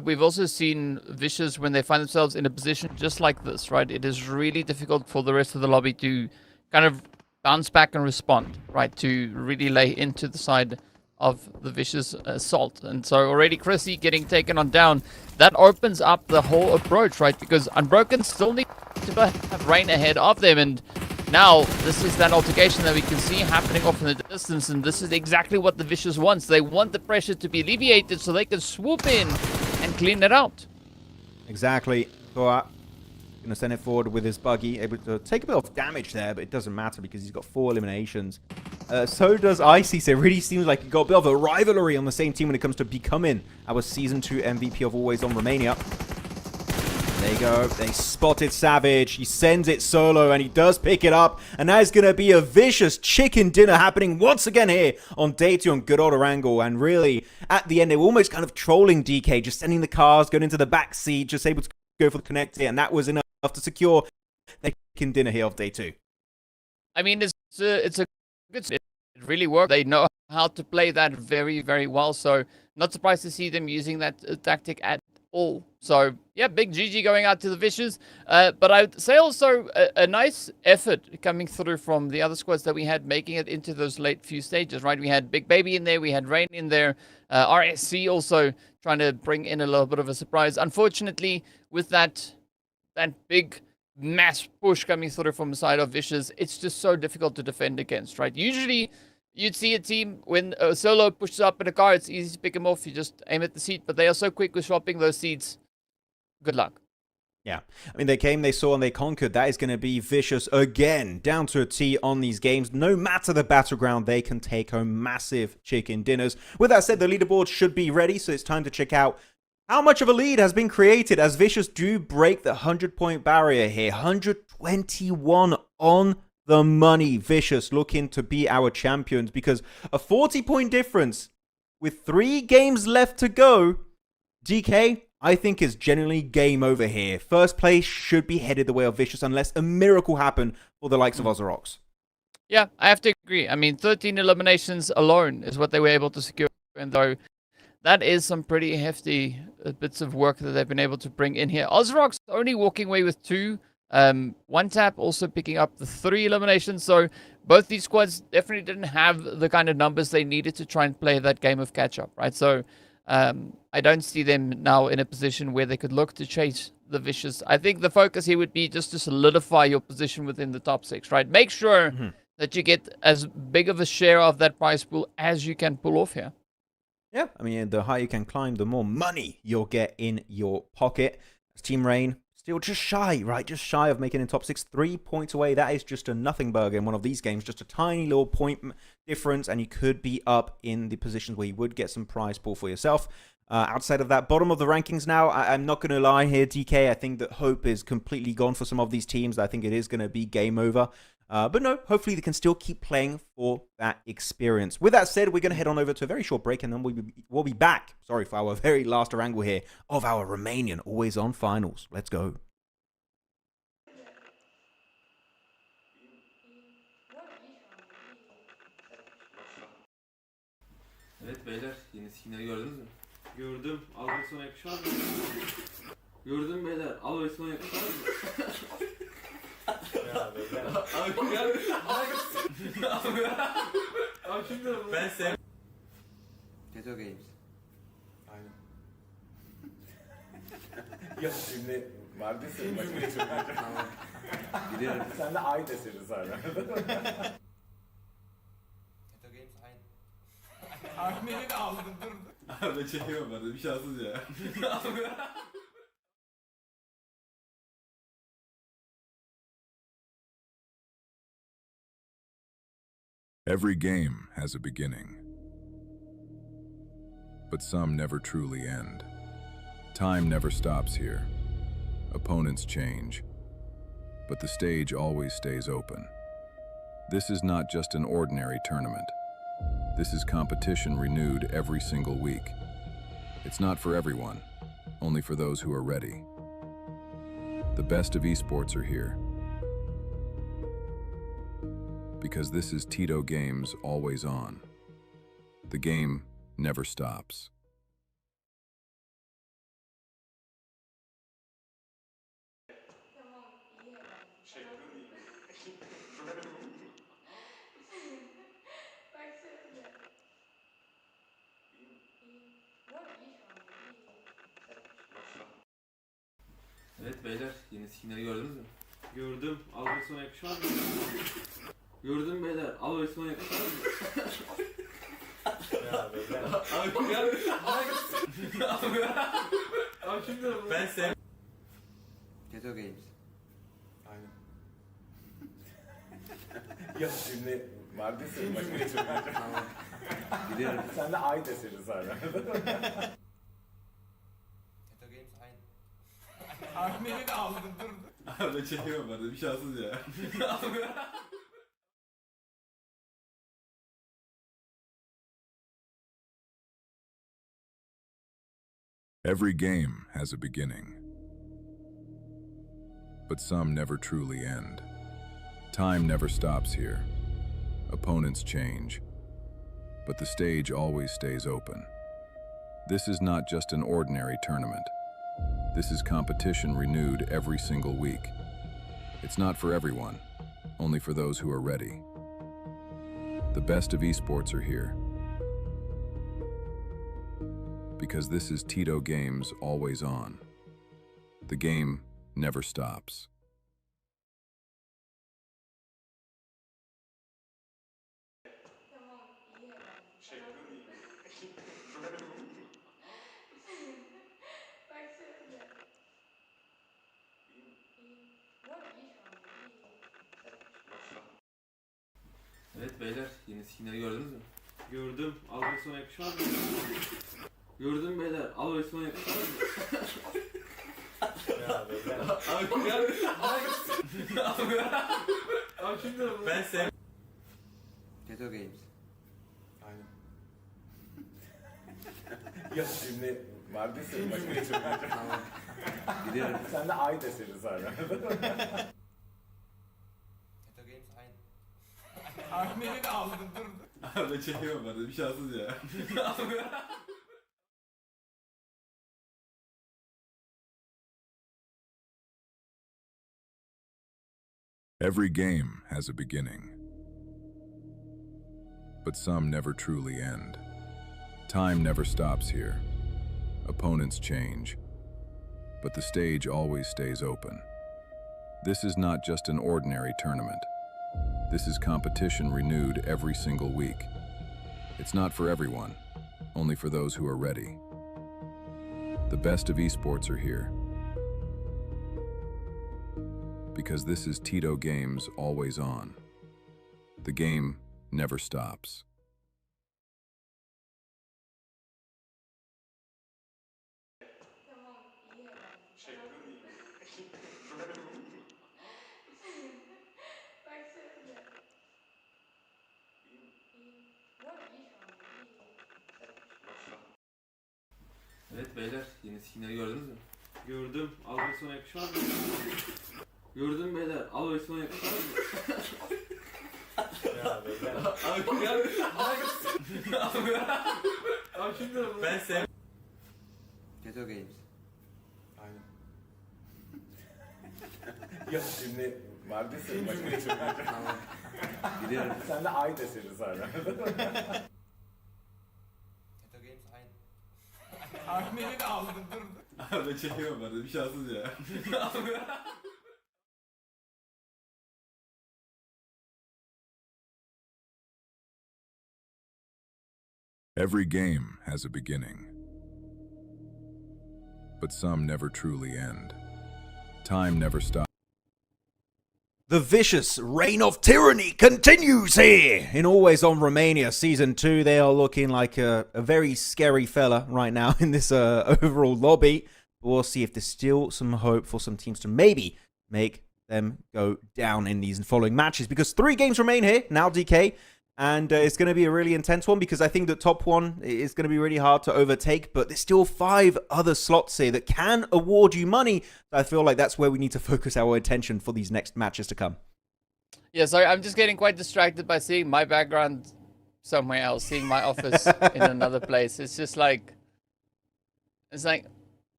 we've also seen Vicious when they find themselves in a position just like this, right? It is really difficult for the rest of the lobby to kind of bounce back and respond, right? To really lay into the side of the Vicious assault. And so already Chrissy getting taken on down, that opens up the whole approach, right? Because Unbroken still need to have Rain ahead of them, and now this is that altercation that we can see happening off in the distance, and this is exactly what the Vicious wants. They want the pressure to be alleviated so they can swoop in and clean it out. Exactly. Goa gonna send it forward with his buggy, able to take a bit of damage there, but it doesn't matter because he's got 4 eliminations. So does Icy, so it really seems like he got a bit of a rivalry on the same team when it comes to becoming our Season 2 MVP of Always on Romania. There you go. They spotted Savage. He sends it solo, and he does pick it up. And now it's going to be a vicious chicken dinner happening once again here on day 2 on good old Orango. And really, at the end, they were almost kind of trolling DK, just sending the cars, going into the back seat, just able to go for the connect here. And that was enough to secure the chicken dinner here of day 2. I mean, it's a good... It really worked. They know how to play that very, very well. So, not surprised to see them using that tactic at all. So, yeah, big GG going out to the Vicious. But I would say also a nice effort coming through from the other squads that we had making it into those late few stages, right? We had Big Baby in there, we had Rain in there, RSC also trying to bring in a little bit of a surprise. Unfortunately, with that big mass push coming through from the side of Vicious, it's just so difficult to defend against, right? Usually, you'd see a team, when a solo pushes up in a car, it's easy to pick him off. You just aim at the seat, but they are so quick with swapping those seats. Good luck. Yeah, I mean, they came, they saw, and they conquered. That is going to be Vicious again, down to a T on these games. No matter the battleground, they can take home massive chicken dinners. With that said, the leaderboard should be ready, so it's time to check out how much of a lead has been created as Vicious do break the 100-point barrier here. 121 on the money. Vicious looking to be our champions because a 40-point difference with 3 games left to go. DK, I think, is genuinely game over here. First place should be headed the way of Vicious unless a miracle happened for the likes of Ozarox. Yeah, I have to agree. I mean, 13 eliminations alone is what they were able to secure. And though that is some pretty hefty bits of work that they've been able to bring in here. Ozarox only walking away with 2. One Tap also picking up the 3 eliminations. So both these squads definitely didn't have the kind of numbers they needed to try and play that game of catch-up, right? So I don't see them now in a position where they could look to chase the Vicious. I think the focus here would be just to solidify your position within the top 6, right? Make sure that you get as big of a share of that prize pool as you can pull off here. Yeah, I mean, the higher you can climb, the more money you'll get in your pocket. Team Rain still just shy, right? Just shy of making it in top 6. 3 points away. That is just a nothing burger in one of these games. Just a tiny little point difference, and you could be up in the positions where you would get some prize pool for yourself. Outside of that, bottom of the rankings now, I'm not going to lie here, DK. I think that hope is completely gone for some of these teams. I think it is going to be game over. But no, hopefully they can still keep playing for that experience. With that said, we're going to head on over to a very short break, and then we'll be back, for our very last wrangle here of our Romanian Always On Finals. Let's go. Evet beyler, yeni skinleri gördünüz mü? Gördüm. Al ve sona yakışmaz mı? Gördüm beyler. Al ve sona yakışmaz mı? Ya beyler. Abi gel. Abi şimdi Ben sev... TETO Games. Aynen. Ya şimdi vardı senin başına geçirmeyeceğim. Tamam. Biliyorum. Sen de ay deseniz hala. TETO Games aynı. Abi beni de aldın dur. Abi ben çekemem ben de bir şanssız ya. Every game has a beginning, but some never truly end. Time never stops here. Opponents change, but the stage always stays open. This is not just an ordinary tournament. This is competition renewed every single week. It's not for everyone, only for those who are ready. The best of esports are here, because this is TETO Games Always On. The game never stops. Evet beyler, yeni skinleri gördünüz mü? Gördüm. Al ve sona yakışmaz mı? Gördüm beyler. Al ve sona yakışmaz mı? Ya beyler. Abi gel. Abi şimdi Ben sev... TETO Games. Aynen. Ya şimdi vardı senin başına geçirmeyeceğim. Tamam. Biliyorum. Sen de ay deseniz hala. TETO Games aynı. Abi beni de aldın dur. Abi ben çekemem ben de bir şanssız ya. Every game has a beginning, but some never truly end. Time never stops here. Opponents change, but the stage always stays open. This is not just an ordinary tournament. This is competition renewed every single week. It's not for everyone, only for those who are ready. The best of esports are here, because this is TETO Games Always On. The game never stops. Evet beyler, yeni skinleri gördünüz mü? Gördüm. Al ve sona yakışmaz mı? Gördüm beyler. Al ve sona yakışmaz mı? Ya beyler. Abi gel. Abi şimdi Ben sev... TETO Games. Aynen. Ya şimdi vardı senin başına geçirmeyeceğim. Tamam. Biliyorum. Sen de ay deseniz hala. TETO Games aynı. Abi beni de aldın dur. Abi ben çekemem ben de bir şanssız ya. Every game has a beginning, but some never truly end. Time never stops here. Opponents change, but the stage always stays open. This is not just an ordinary tournament. This is competition renewed every single week. It's not for everyone, only for those who are ready. The best of esports are here, because this is TETO Games Always On. The game never stops. Evet beyler, yeni skinleri gördünüz mü? Gördüm. Al ve sona yakışmaz mı? Gördüm beyler. Al ve sona yakışmaz mı? Ya beyler. Abi ya. Abi şimdi Ben sev... TETO Games. Aynen. Ya şimdi vardı senin başına geçirmeyecek. Tamam. Gidiyorum. Sen de ay deseniz hala. TETO Games aynı. Ahmet'i de aldın dur. Abi çekiyorum ben de bir şanssız ya. Every game has a beginning, but some never truly end. Time never stops. The vicious reign of tyranny continues here in Always on Romania Season 2. They are looking like a very scary fella right now in this overall lobby. We'll see if there's still some hope for some teams to maybe make them go down in these following matches. Because 3 games remain here, now DK. And it's going to be a really intense one because I think the top one is going to be really hard to overtake. But there's still 5 other slots here that can award you money. I feel like that's where we need to focus our attention for these next matches to come. Yeah, sorry, I'm just getting quite distracted by seeing my background somewhere else, seeing my office in another place. It's just like,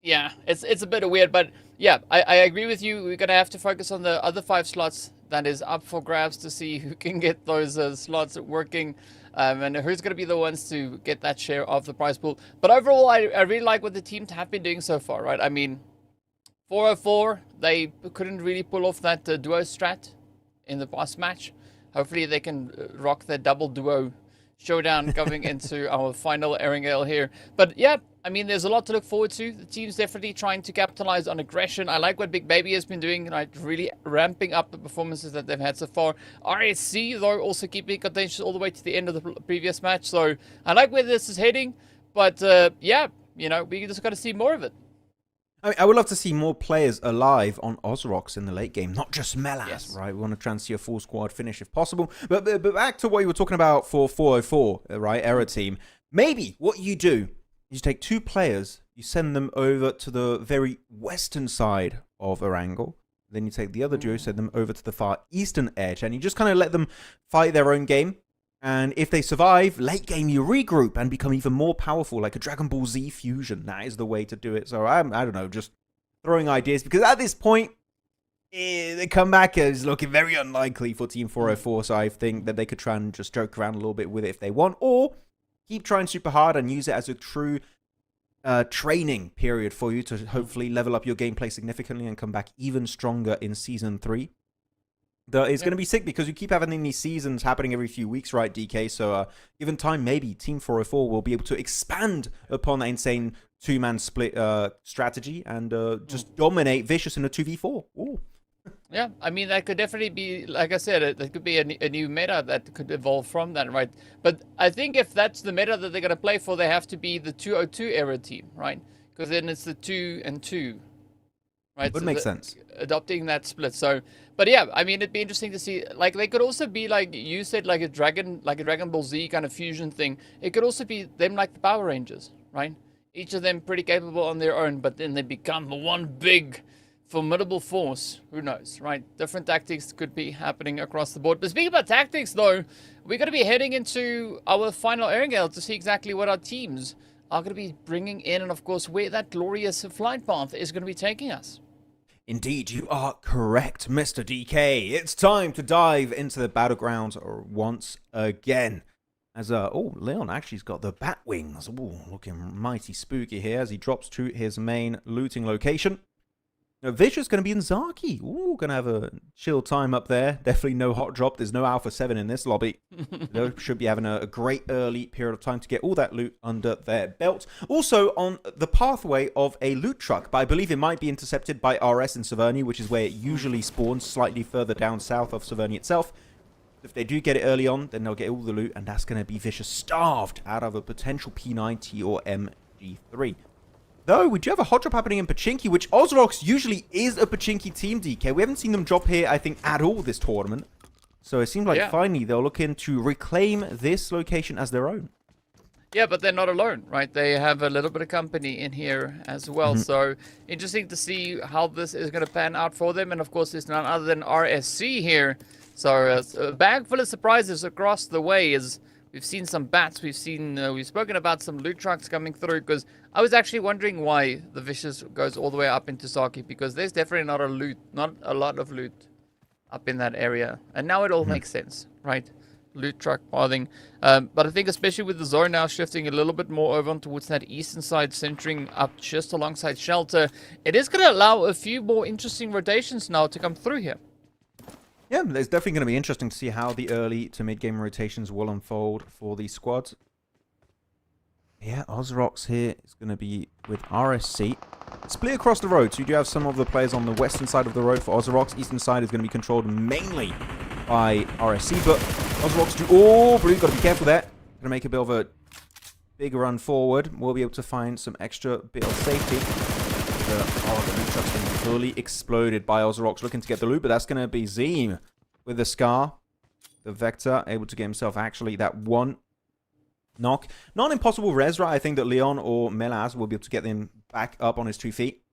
yeah, it's a bit weird. But yeah, I agree with you. We're going to have to focus on the other 5 slots that is up for grabs to see who can get those slots working and who's going to be the ones to get that share of the prize pool. But overall, I really like what the teams have been doing so far, right? I mean, 404, they couldn't really pull off that duo strat in the past match. Hopefully they can rock their double duo showdown going into our final Erangel here. But yeah, I mean, there's a lot to look forward to. The team's definitely trying to capitalize on aggression. I like what Big Baby has been doing, right? Really ramping up the performances that they've had so far. RSC, though, also keeping contentious all the way to the end of the previous match. So I like where this is heading. But yeah, you know, we just got to see more of it. I would love to see more players alive on Ozrox in the late game, not just Melas, Yes. right? We want to try and see a full squad finish if possible. But back to what you were talking about for 404, right? Error team. Maybe what you do is you take 2 players, you send them over to the very western side of Erangel. Then you take the other duo, send them over to the far eastern edge, and you just kind of let them fight their own game. And if they survive, late game you regroup and become even more powerful, like a Dragon Ball Z fusion. That is the way to do it. So I don't know, just throwing ideas. Because at this point, the comeback is looking very unlikely for Team 404. So I think that they could try and just joke around a little bit with it if they want. Or keep trying super hard and use it as a true training period for you to hopefully level up your gameplay significantly and come back even stronger in Season 3. It's going to be sick because you keep having these seasons happening every few weeks, right, DK? So given time, maybe Team 404 will be able to expand upon that insane 2-man split strategy and just dominate Vicious in a 2v4. Ooh. Yeah, I mean, that could definitely be, like I said, that could be a new meta that could evolve from that, right? But I think if that's the meta that they're going to play for, they have to be the 202 era team, right? Because then it's the 2 and 2, right? Would make sense. Adopting that split. So, but yeah, I mean, it'd be interesting to see. Like, they could also be like you said, like a Dragon Ball Z kind of fusion thing. It could also be them like the Power Rangers, right? Each of them pretty capable on their own, but then they become one big, formidable force. Who knows, right? Different tactics could be happening across the board. But speaking about tactics, though, we're going to be heading into our final Erangel to see exactly what our teams are going to be bringing in, and of course, where that glorious flight path is going to be taking us. Indeed, you are correct, Mr. DK. It's time to dive into the battlegrounds once again. As Leon actually's got the bat wings. Ooh, looking mighty spooky here as he drops to his main looting location. Now, Vicious going to be in Zaki. Ooh, going to have a chill time up there. Definitely no hot drop. There's no Alpha 7 in this lobby. They should be having a great early period of time to get all that loot under their belt. Also on the pathway of a loot truck, but I believe it might be intercepted by RS in Severny, which is where it usually spawns, slightly further down south of Severny itself. If they do get it early on, then they'll get all the loot, and that's going to be Vicious starved out of a potential P90 or MG3. Though, we do have a hot drop happening in Pachinki, which Ozrox usually is a Pachinki team, DK. We haven't seen them drop here, I think, at all this tournament. So it seems like finally they'll look in to reclaim this location as their own. Yeah, but they're not alone, right? They have a little bit of company in here as well. So interesting to see how this is going to pan out for them. And of course, there's none other than RSC here. So a bag full of surprises across the way. As we've seen some bats, we've spoken about some loot trucks coming through. Because I was actually wondering why the Vicious goes all the way up into Saki, because there's definitely not a lot of loot up in that area. And now it all makes sense, right? Loot truck pathing. But I think especially with the zone now shifting a little bit more over towards that eastern side, centering up just alongside shelter, it is going to allow a few more interesting rotations now to come through here. Yeah, it's definitely going to be interesting to see how the early to mid-game rotations will unfold for these squads. Yeah, Ozrox here is going to be with RSC. Split across the road, so you do have some of the players on the western side of the road for Ozrox. Eastern side is going to be controlled mainly by RSC, but Ozrox do... Oh, Blue, got to be careful there. Going to make a bit of a big run forward. We'll be able to find some extra bit of safety. The loot truck's been fully exploded by Ozrox, looking to get the loot, but that's going to be Zeem with the Scar. The Vector able to get himself actually that one knock. Not an impossible res, right? I think that Leon or Melaz will be able to get him back up on his 2 feet.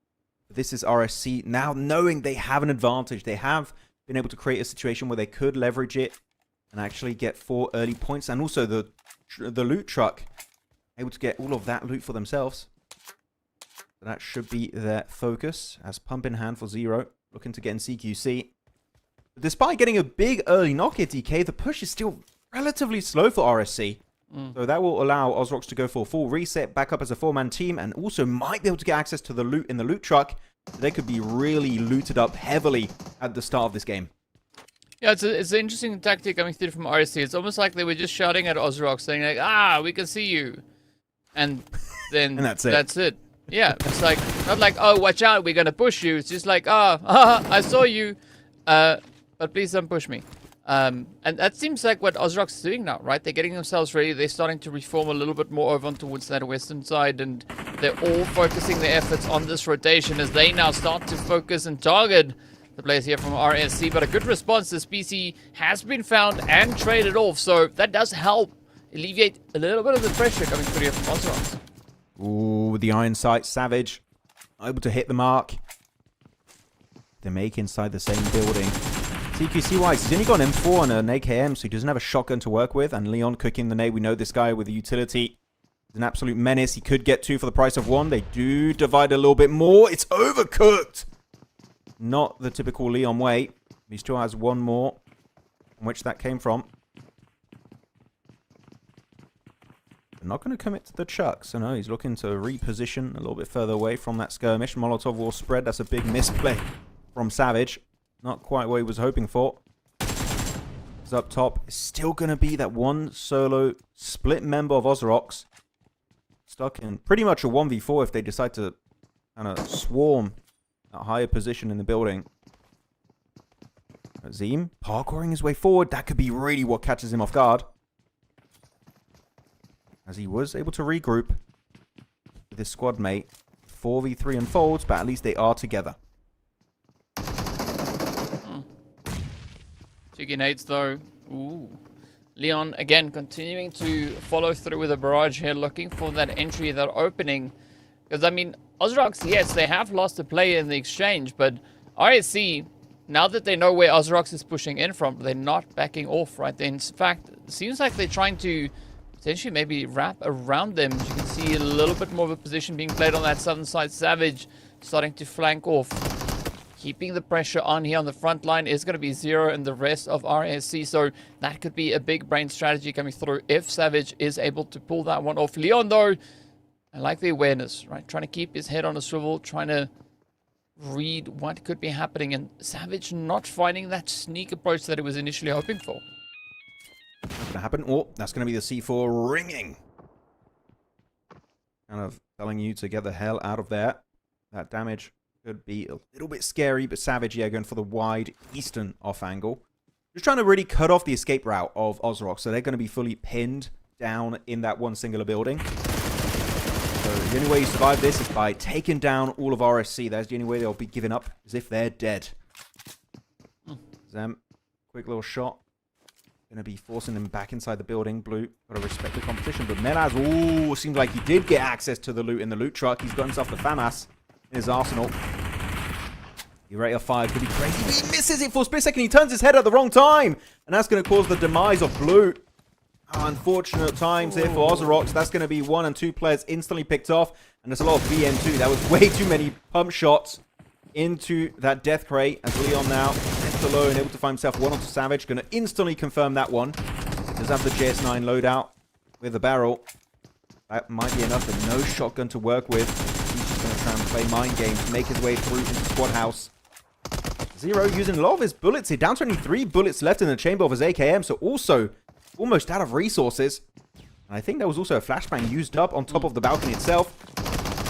But this is RSC now knowing they have an advantage. They have been able to create a situation where they could leverage it and actually get 4 early points. And also the loot truck able to get all of that loot for themselves. So that should be their focus as pump in hand for Zero. Looking to get in CQC. But despite getting a big early knock here, DK, the push is still relatively slow for RSC. So that will allow Ozrox to go for a full reset, back up as a 4-man team, and also might be able to get access to the loot in the loot truck. So they could be really looted up heavily at the start of this game. Yeah, it's an interesting tactic coming through from RSC. It's almost like they were just shouting at Ozrox, saying like, we can see you. And then And that's it. That's it. Yeah, it's like, not like, oh, watch out, we're going to push you. It's just like, I saw you, but please don't push me. And that seems like what Ozrox is doing now, right? They're getting themselves ready. They're starting to reform a little bit more over towards that western side, and they're all focusing their efforts on this rotation as they now start to focus and target the players here from RSC. But a good response. This PC has been found and traded off, so that does help alleviate a little bit of the pressure coming through here from Ozrox. Ooh, with the iron sight, Savage able to hit the mark. They make inside the same building. CQC-wise, he's only got an M4 and an AKM, so he doesn't have a shotgun to work with. And Leon cooking the nade. We know this guy with the utility is an absolute menace. He could get 2 for the price of 1. They do divide a little bit more. It's overcooked. Not the typical Leon way. He still has 1 more, from which that came from. They're not going to commit to the chuck, so no, he's looking to reposition a little bit further away from that skirmish. Molotov will spread. That's a big misplay from Savage. Not quite what he was hoping for. He's up top. It's still going to be that one solo split member of Ozrox. Stuck in pretty much a 1v4 if they decide to kind of swarm a higher position in the building. Zeem parkouring his way forward. That could be really what catches him off guard. As he was able to regroup with his squad mate. 4v3 unfolds, but at least they are together. Cheeky nades though. Ooh. Leon again continuing to follow through with a barrage here, looking for that entry, that opening. Because I mean, Ozrox, yes, they have lost a player in the exchange, but RSC, now that they know where Ozrox is pushing in from, they're not backing off, right? They, in fact, it seems like they're trying to potentially maybe wrap around them. You can see a little bit more of a position being played on that southern side. Savage starting to flank off. Keeping the pressure on here on the front line is going to be Zero and the rest of RSC. So that could be a big brain strategy coming through if Savage is able to pull that one off. Leon, though, I like the awareness, right? Trying to keep his head on a swivel, trying to read what could be happening. And Savage not finding that sneak approach that he was initially hoping for. What's going to happen? Oh, that's going to be the C4 ringing. Kind of telling you to get the hell out of there. That damage could be a little bit scary, but Savage, yeah, going for the wide eastern off angle. Just trying to really cut off the escape route of Ozrox, so they're going to be fully pinned down in that one singular building. So the only way you survive this is by taking down all of RSC. That's the only way they'll be giving up, as if they're dead. Zem, quick little shot. Gonna be forcing him back inside the building. Blue, gotta respect the competition. But Melaz, ooh, seems like he did get access to the loot in the loot truck. He's got himself the FAMAS in his arsenal. The rate of fire could be crazy. He misses it for a split second. He turns his head at the wrong time. And that's gonna cause the demise of Blue. Unfortunate times here for Ozorox. That's gonna be 1 and 2 players instantly picked off. And there's a lot of BM2. That was way too many pump shots into that death crate. As Leon now left alone, able to find himself 1 onto Savage. Going to instantly confirm that one. Does have the JS9 loadout with the barrel. That might be enough, but no shotgun to work with. He's just going to try and play mind games, make his way through into Squad House. Zero using a lot of his bullets here. Down to only 3 bullets left in the chamber of his AKM, so also almost out of resources. And I think there was also a flashbang used up on top of the balcony itself.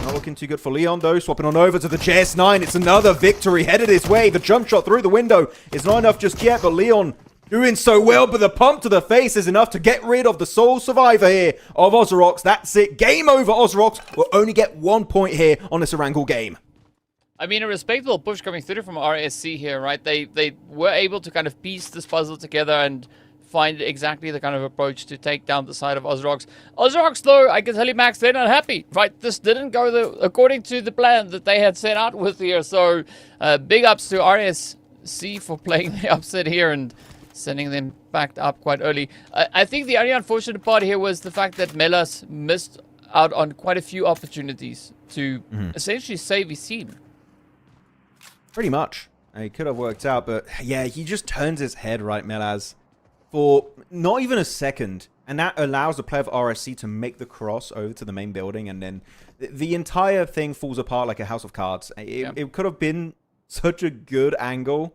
Not looking too good for Leon, though. Swapping on over to the JS9. It's another victory headed his way. The jump shot through the window is not enough just yet, but Leon doing so well. But the pump to the face is enough to get rid of the sole survivor here of Ozorox. That's it. Game over. Ozorox will only get 1 point here on this Erangel game. I mean, a respectable push coming through from RSC here, right? They were able to kind of piece this puzzle together and find exactly the kind of approach to take down the side of Ozorox. Ozorox, though, I can tell you, Max, they're not happy, right? This didn't go according to the plan that they had set out with here. So, big ups to RSC for playing the upset here and sending them back up quite early. I think the only unfortunate part here was the fact that Melas missed out on quite a few opportunities to essentially save his team. Pretty much. It could have worked out, but yeah, he just turns his head, right, Melaz, for not even a second. And that allows the player of RSC to make the cross over to the main building, and then the entire thing falls apart like a house of cards. It could have been such a good angle.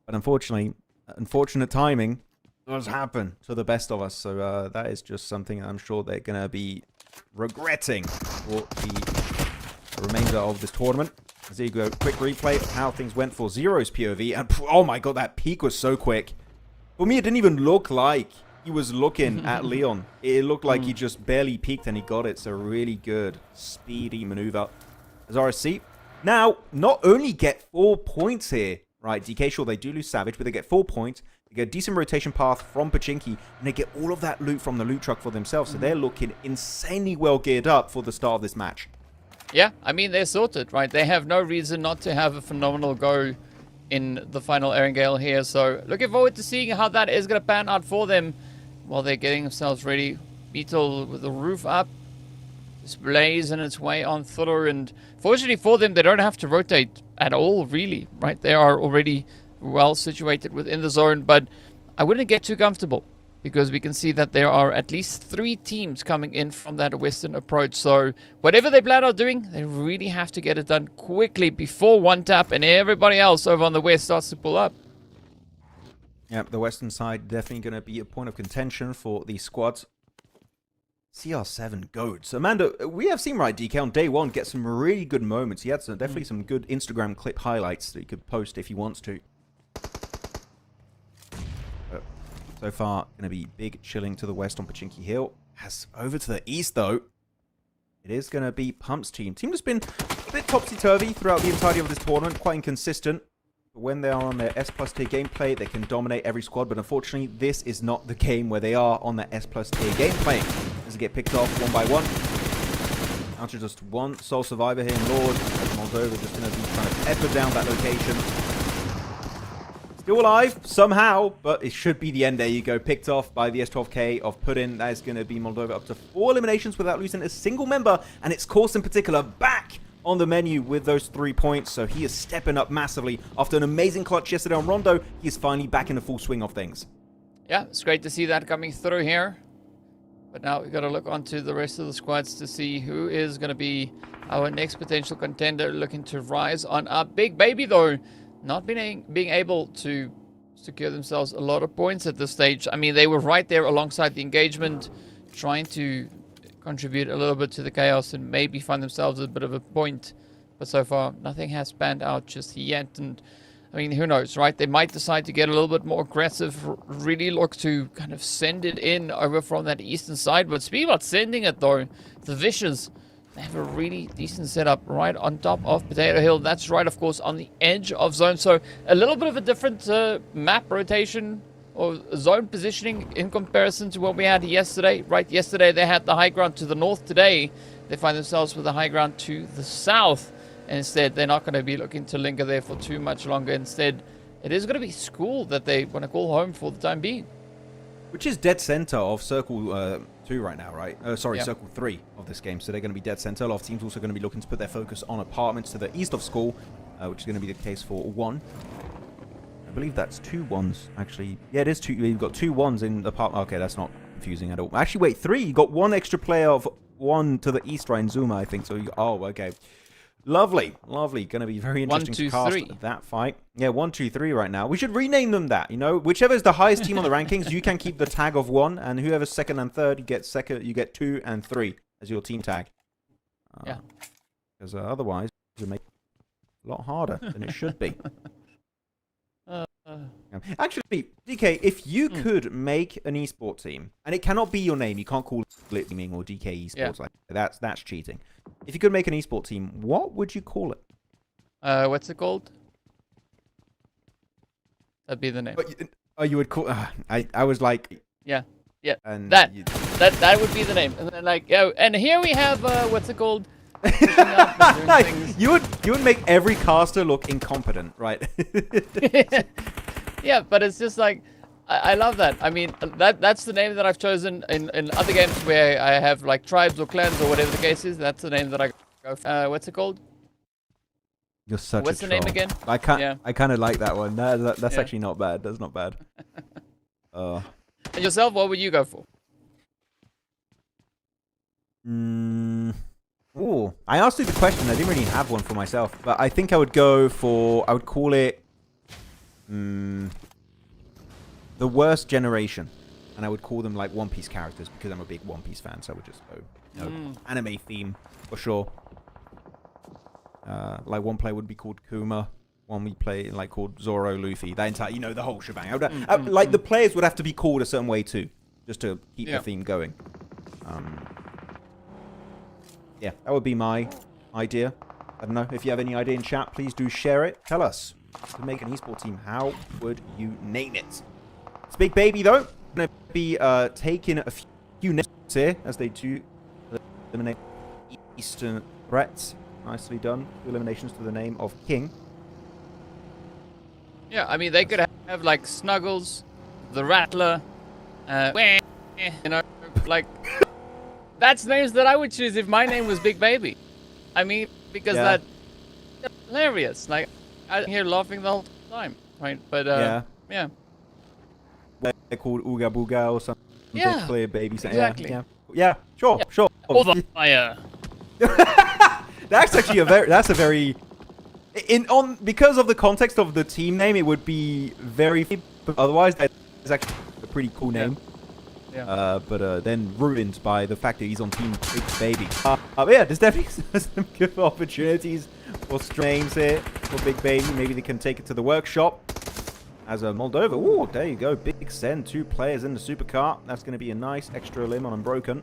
But unfortunately, unfortunate timing does happen to the best of us. So that is just something I'm sure they're going to be regretting for the remainder of this tournament. As you go, quick replay of how things went for Zero's POV. And oh my god, that peek was so quick. For me, it didn't even look like he was looking at Leon. It looked like he just barely peeked and he got it. So really good, speedy maneuver. As RSC now not only get 4 points here, right? DK, sure, they do lose Savage, but they get 4 points. They get a decent rotation path from Pachinki, and they get all of that loot from the loot truck for themselves. So they're looking insanely well geared up for the start of this match. Yeah, I mean, they're sorted, right? They have no reason not to have a phenomenal go in the final Erangel here. So looking forward to seeing how that is going to pan out for them while they're getting themselves ready. Beetle with the roof up. This blazing its way on through. And fortunately for them, they don't have to rotate at all, really, right? They are already well situated within the zone. But I wouldn't get too comfortable, because we can see that there are at least 3 teams coming in from that western approach. So whatever they plan on doing, they really have to get it done quickly before one tap and everybody else over on the west starts to pull up. Yep, the western side definitely going to be a point of contention for the squads. CR7 goats. Amanda, we have seen, right, DK, on day one get some really good moments. He had definitely some good Instagram clip highlights that he could post if he wants to. So far, going to be big chilling to the west on Pachinki Hill. As over to the east, though, it is going to be Pump's team. Team has been a bit topsy-turvy throughout the entirety of this tournament, quite inconsistent. But when they are on their S+ tier gameplay, they can dominate every squad. But unfortunately, this is not the game where they are on their S+ tier gameplay. As they get picked off one by one. Down to just one sole survivor here in Lord. As Moldova just going to be trying to pepper down that location. Still alive, somehow, but it should be the end. There you go, picked off by the S12K of Puddin. That is going to be Moldova up to 4 eliminations without losing a single member. And it's Course in particular back on the menu with those 3 points. So he is stepping up massively. After an amazing clutch yesterday on Rondo, he is finally back in the full swing of things. Yeah, it's great to see that coming through here. But now we've got to look onto the rest of the squads to see who is going to be our next potential contender looking to rise on up. Big Baby, though, not being able to secure themselves a lot of points at this stage. I mean, they were right there alongside the engagement, trying to contribute a little bit to the chaos and maybe find themselves a bit of a point. But so far, nothing has panned out just yet. And, I mean, who knows, right? They might decide to get a little bit more aggressive, really look to kind of send it in over from that eastern side. But speaking about sending it, though, the Vicious, they have a really decent setup right on top of Potato Hill. That's right, of course, on the edge of zone. So a little bit of a different map rotation or zone positioning in comparison to what we had yesterday. Right, yesterday they had the high ground to the north. Today they find themselves with the high ground to the south. And instead, they're not going to be looking to linger there for too much longer. Instead, it is going to be school that they want to call home for the time being. Which is dead center of Circle 2 right now, right? Sorry, Yeah. Circle 3 of this game. So they're going to be dead center. A lot of teams also going to be looking to put their focus on apartments to the east of school, which is going to be the case for 1. I believe that's 2 1s, actually. Yeah, it is 2. You've got 2 1s in the apartment. Okay, that's not confusing at all. Actually, wait, 3. You got 1 extra player of 1 to the east, right, in Zuma, I think. So, oh, okay. Lovely, lovely. Going to be very interesting 1, 2, to cast 3. that fight. Yeah, 1, 2, 3 right now. We should rename them that. You know, whichever is the highest team on the rankings, you can keep the tag of 1, and whoever's second and third, you get 2 and 3 as your team tag. Yeah. Because otherwise, it would make it a lot harder than it should be. Actually, DK, if you could make an esports team, and it cannot be your name, you can't call it gaming or DK esports, like that's cheating. If you could make an esports team, what would you call it? What's it called? That'd be the name. Oh, you would call? I was like, Yeah. and That would be the name. And then like, oh, and here we have what's it called? Pushing up and doing things. you would make every caster look incompetent, right? Yeah, but it's just like I love that. I mean, that's the name that I've chosen in other games where I have like tribes or clans or whatever the case is. That's the name that I go for. What's it called? You're such What's a the name troll. again? I can't. Yeah. I kind of like that one. That's Yeah. actually not bad. That's not bad. And yourself, what would you go for? Oh, I asked you the question. I didn't really have one for myself, but I think I would go for. I would call it the worst generation, and I would call them like One Piece characters because I'm a big One Piece fan. So I would just go, anime theme for sure. Like one player would be called Kuma. One we play like called Zoro, Luffy. That entire, the whole shebang. Like the players would have to be called a certain way too, just to keep the theme going. Yeah, that would be my idea. I don't know if you have any idea in chat. Please do share it. Tell us to make an esports team. How would you name it? It's Big Baby though. Going to be taking a few names here as they do eliminate Eastern threats. Nicely done. 2 eliminations to the name of King. Yeah, I mean they could have like Snuggles, the Rattler, like that's names that I would choose if my name was Big Baby. I mean, because that's hilarious. Like I'm here laughing the whole time, right? But yeah. They're called Ooga Booga or something. Yeah, Clear Baby. exactly. Yeah, sure. Over fire. That's actually because of the context of the team name, it would be very, but otherwise that is actually a pretty cool name. Yeah. But then ruined by the fact that he's on Team Big Baby. Yeah, there's definitely some good opportunities for names here for Big Baby. Maybe they can take it to the workshop as a Moldova. Oh, there you go. Big Send, 2 players in the supercar. That's going to be a nice extra limb on Unbroken.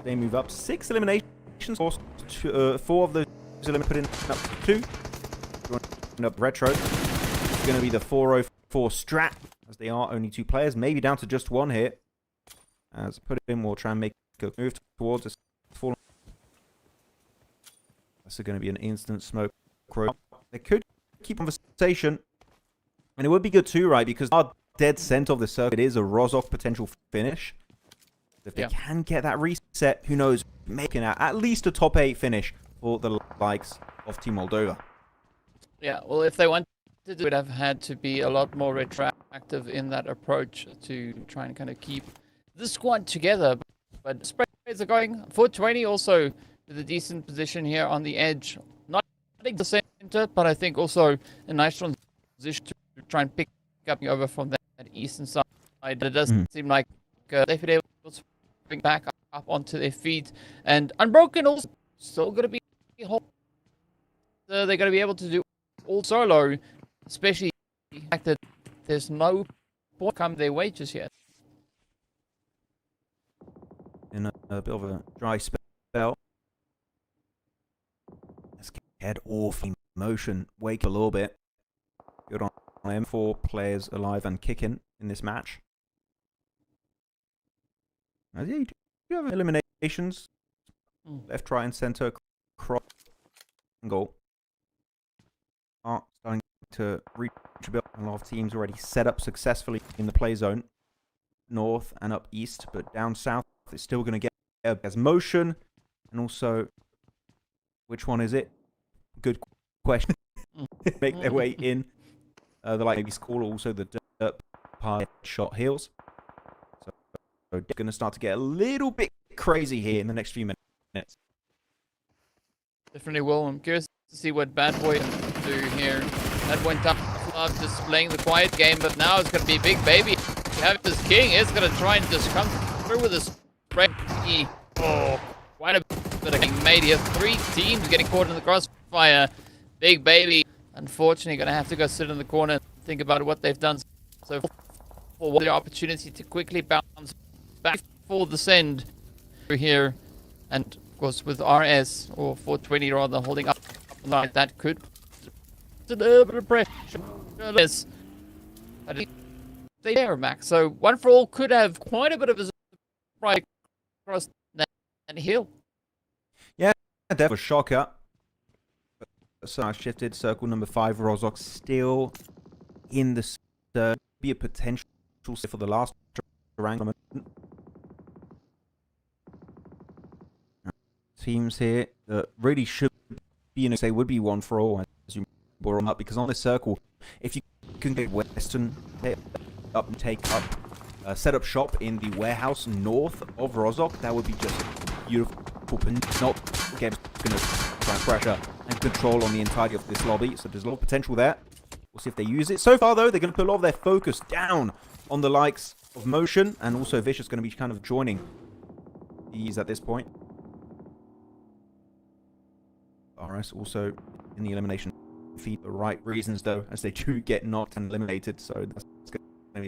They move up 6 eliminations. 4 of those put in up 2. Up Retro. It's going to be the 404 strat, as they are only 2 players. Maybe down to just 1 here. As put it in, we'll try and make a move towards this. That's going to be an instant smoke. They could keep conversation. And it would be good too, right? Because our dead center of the circuit is a Rozok potential finish. If they can get that reset, who knows, making at least a top 8 finish for the likes of Team Moldova. Yeah, well, if they wanted to, it would have had to be a lot more retroactive in that approach to try and kind of keep the squad together. But spreads are going 420 also with a decent position here on the edge. Not the center, but I think also a nice transition to try and pick up over from that eastern side. It doesn't seem like they've been able to bring back up onto their feet. And Unbroken also still going to be they're going to be able to do all solo, especially the fact that there's no point come their way just yet. In a bit of a dry spell. Let's get off motion. Wake a little bit. Good on him. 4 players alive and kicking. in this match. Yeah, you do have eliminations. Left, right, and center. Cross and goal. Are starting to reach a bit. A lot of teams already set up successfully in the play zone. North and up east, but down south it's still going to get as motion. And also, which one is it? Good question. Make their way in. The like maybe school, also the dirt pie shot heals. So they're going to start to get a little bit crazy here in the next few minutes. Definitely will. I'm curious to see what Bad Boy can do here. That went up, displaying the quiet game, but now it's going to be Big Baby. You have this King is going to try and just come through with a spray. Oh, quite a bit of getting made here. 3 teams getting caught in the crossfire. Big Baby, unfortunately, going to have to go sit in the corner and think about what they've done. So, for the opportunity to quickly bounce back for the send through here. And, of course, with RS, or 420 rather, holding up like that could a little bit of pressure. Yes. They there, Max. So, One for All could have quite a bit of a surprise across that hill. Yeah, that was a shocker. So I shifted circle number 5. Rozok still in the be a potential for the last rank. Teams here that really should be, you know, say would be One for All as you brought them up, because on this circle, if you can get Western up and take up, set up shop in the warehouse north of Rozok, that would be just beautiful. But not again, going to try and pressure and control on the entirety of this lobby. So there's a lot of potential there. We'll see if they use it. So far, though, they're going to put a lot of their focus down on the likes of Motion, and also Vicious going to be kind of joining these at this point. RS also in the elimination feed the right reasons, though, as they do get knocked and eliminated. So that's going to be.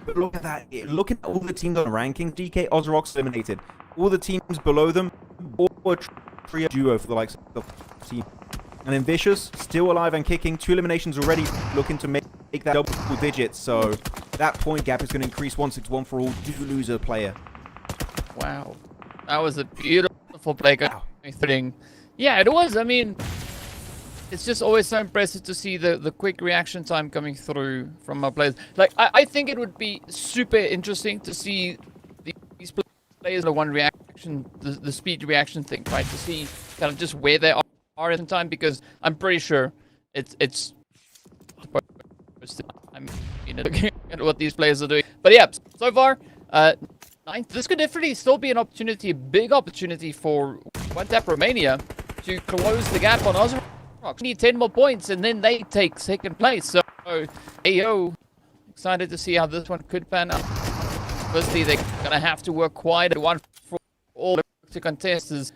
But look at that. Look at all the teams on the rankings. DK Ozrock's eliminated. All the teams below them, or trio duo for the likes of the team. And then Vicious, still alive and kicking. 2 eliminations already, looking to make that double digits. So that point gap is going to increase once it's One for All. Do lose a player. Wow. That was a beautiful play going. Yeah, it was. I mean, it's just always so impressive to see the quick reaction time coming through from our players. Like, I think it would be super interesting to see these players the one reaction, the speed reaction thing, right? To see kind of just where they are in time, because I'm pretty sure it's I mean, looking at what these players are doing. But yeah, so far, 9th. This could definitely still be an opportunity, a big opportunity for One Tap Romania to close the gap on Ozrock. Need 10 more points, and then they take 2nd place. So, AO, excited to see how this one could pan out. Firstly, they're going to have to work quite a One for All to contest, as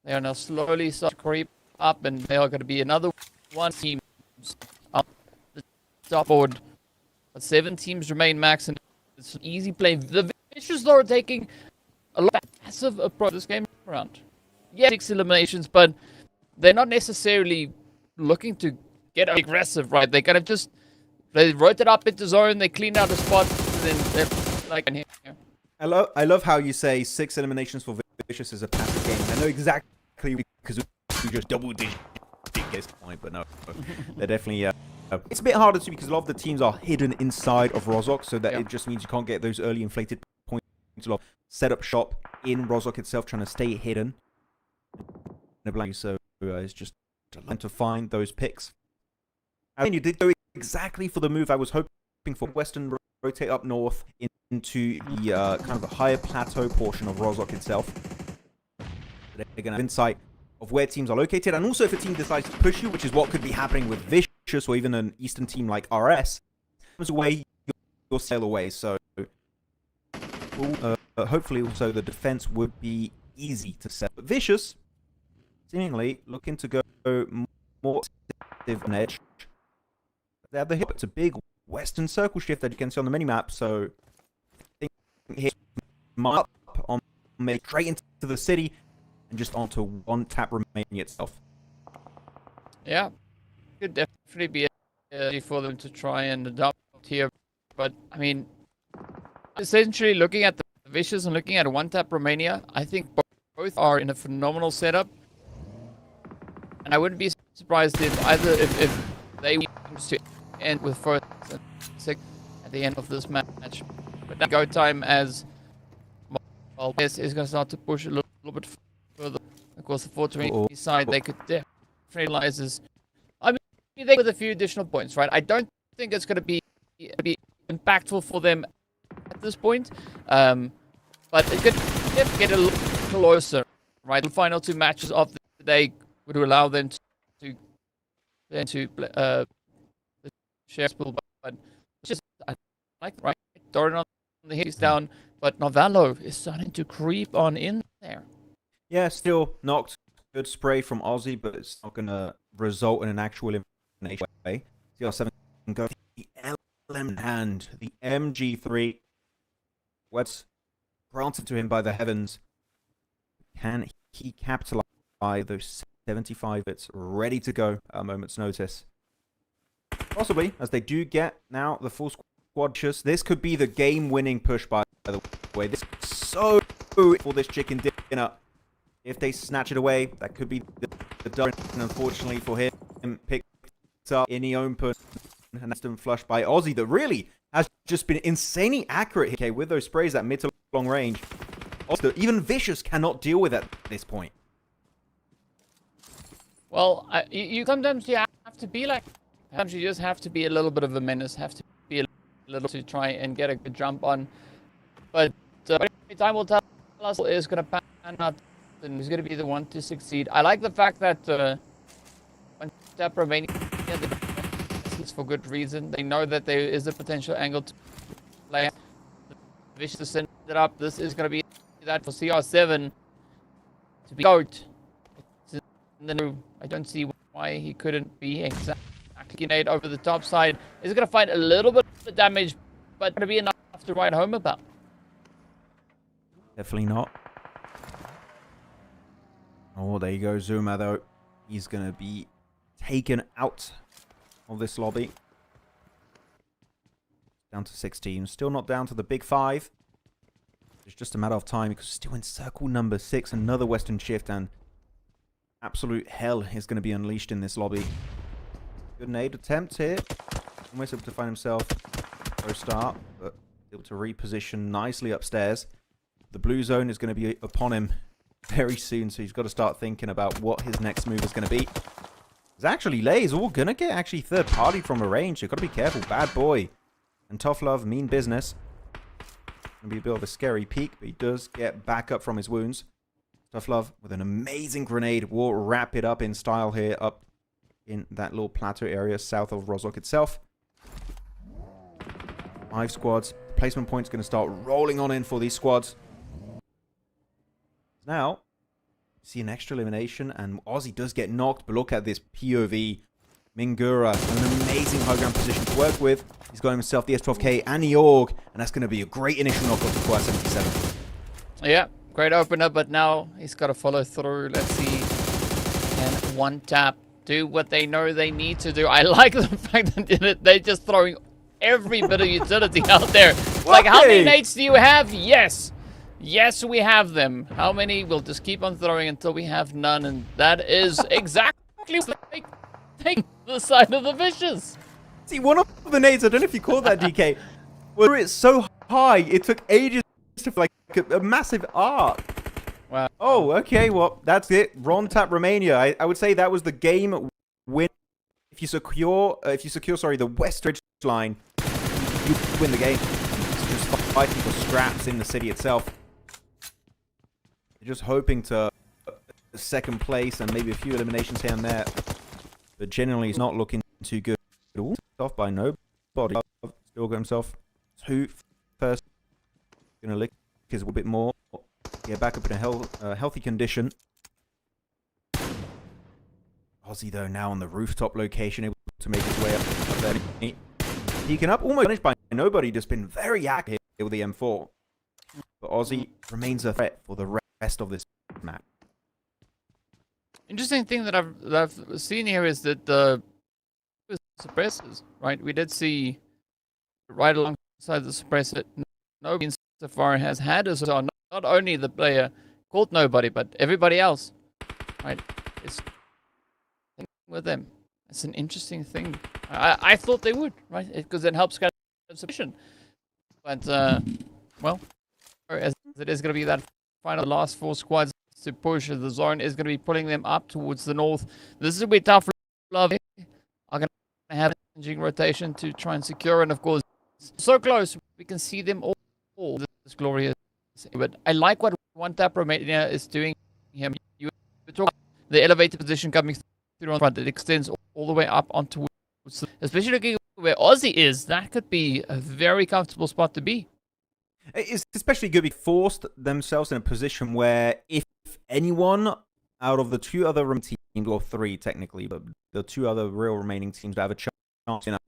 they are now slowly starting to creep up, and they are going to be another 1 team up the top board. But 7 teams remain, Max, and it's an easy play. The Vicious, though, are taking a lot of massive approach this game around. Yeah, 6 eliminations, but they're not necessarily looking to get aggressive, right? They kind of just, they rotate up into zone, they clean out the spot, and then they're like in here. I love how you say 6 eliminations for Vicious is a passive game. I know exactly, because we just double digit this point, but no, they're definitely. It's a bit harder to, because a lot of the teams are hidden inside of Rozok, so that it just means you can't get those early inflated points. A lot set up shop in Rozok itself, trying to stay hidden. So it's just to find those picks. And you did go exactly for the move I was hoping for. Western rotate up north into the kind of the higher plateau portion of Rozok itself. They're going to have insight of where teams are located, and also if a team decides to push you, which is what could be happening with Vicious or even an Eastern team like RS, comes away, you'll sail away. So hopefully also the defense would be easy to set. But Vicious, seemingly looking to go more on edge. They have the hip. It's a big Western circle shift that you can see on the minimap. So I think here, up on make straight into the city and just onto One Tap Romania itself. Yeah, could definitely be a for them to try and adopt here. But I mean, essentially looking at the Vicious and looking at One Tap Romania, I think both are in a phenomenal setup. And I wouldn't be surprised if either if they seems to end with first and second at the end of this match. But now go time as well, is going to start to push a little bit further. Of course, the 420 side they could definitely realize is, I mean, they with a few additional points, right? I don't think it's going to be impactful for them at this point, but it could definitely get a little closer, right? The final two matches of the day would allow them to share pool, but it's just I like right. Doran on the hits down, but Novello is starting to creep on in there. Yeah, still knocked. Good spray from Aussie, but it's not going to result in an actual elimination. CR7 can go the LM hand, the MG3. What's granted to him by the heavens? Can he capitalize those 75 bits ready to go at a moment's notice? Possibly, as they do get now the full squad. This could be the game-winning push, by the way. This is so for this chicken dinner. If they snatch it away, that could be the done. And unfortunately for him, picked up in the open and that's been flushed by Aussie. That really has just been insanely accurate here with those sprays at mid to long range. Also, even Vicious cannot deal with it at this point. Well, you sometimes you have to be like. Sometimes you just have to be a little bit of a menace. Have to be a little to try and get a good jump on. But time will tell us is going to pan out. And he's going to be the one to succeed. I like the fact that One Tap Romania is for good reason. They know that there is a potential angle to play. Vicious to send it up. This is going to be that for CR7 to be out. I don't see why he couldn't be exactly made over the top side. He's going to find a little bit of damage, but going to be enough to write home about. Definitely not. Oh, there you go, Zuma, though. He's going to be taken out of this lobby. Down to 16. Still not down to the big 5. It's just a matter of time because still in circle number 6. Another Western shift and absolute hell is going to be unleashed in this lobby. Good nade attempt here. Almost able to find himself low start, but able to reposition nicely upstairs. The blue zone is going to be upon him very soon, so he's got to start thinking about what his next move is going to be. Because actually, Lay is all going to get actually third party from a range. You've got to be careful. Bad boy. And Tough Love, mean business. Going to be a bit of a scary peek, but he does get back up from his wounds. Tough Love with an amazing grenade will wrap it up in style here up in that little plateau area south of Rozhok itself. 5 squads. Placement point's going to start rolling on in for these squads. Now, see an extra elimination, and Aussie does get knocked, but look at this POV. Mingura, an amazing high ground position to work with. He's got himself the S12K and the AUG, and that's going to be a great initial knock off the Quad 77. Yeah, great opener, but now he's got to follow through. Let's see. And One Tap do what they know they need to do. I like the fact that they're just throwing every bit of utility out there. Like, how many nades do you have? Yes. Yes, we have them. How many? We'll just keep on throwing until we have none, and that is exactly what they take the side of the Vicious. See, one of the nades, I don't know if you call that, DK, where it's so high, it took ages to like a massive arc. Wow. Oh, okay, well, that's it. Ron Tap Romania. I would say that was the game win. If you secure, the west ridge line, you win the game. It's just fighting for scraps in the city itself. Just hoping to second place and maybe a few eliminations here and there, but generally it's not looking too good. Ooh, off by nobody. Still got himself 2 first. Gonna lick his a bit more. Get back up in a healthy condition. Aussie though now on the rooftop location, able to make his way up there. Peeking up, almost finished by nobody. Just been very active with the M4, but Aussie remains a threat for the rest of this map. Interesting thing that I've seen here is that the suppressors, right? We did see right along inside the suppressor. Nobody so far has had us. So not only the player called Nobody, but everybody else. Right? It's with them. It's an interesting thing. I thought they would, right? Because it helps kind of submission. But well, as it is going to be that final last 4 squads to push, the zone is going to be pulling them up towards the north. This is a bit tough. Love are going to have a changing rotation to try and secure, and of course, so close we can see them all. This glorious. But I like what One Tap Romania is doing here. You talk the elevated position coming through on front. It extends all the way up onto, especially looking where Aussie is. That could be a very comfortable spot to be. It's especially good because forced themselves in a position where if anyone out of the 2 other teams, or 3 technically, but the 2 other real remaining teams that have a chance,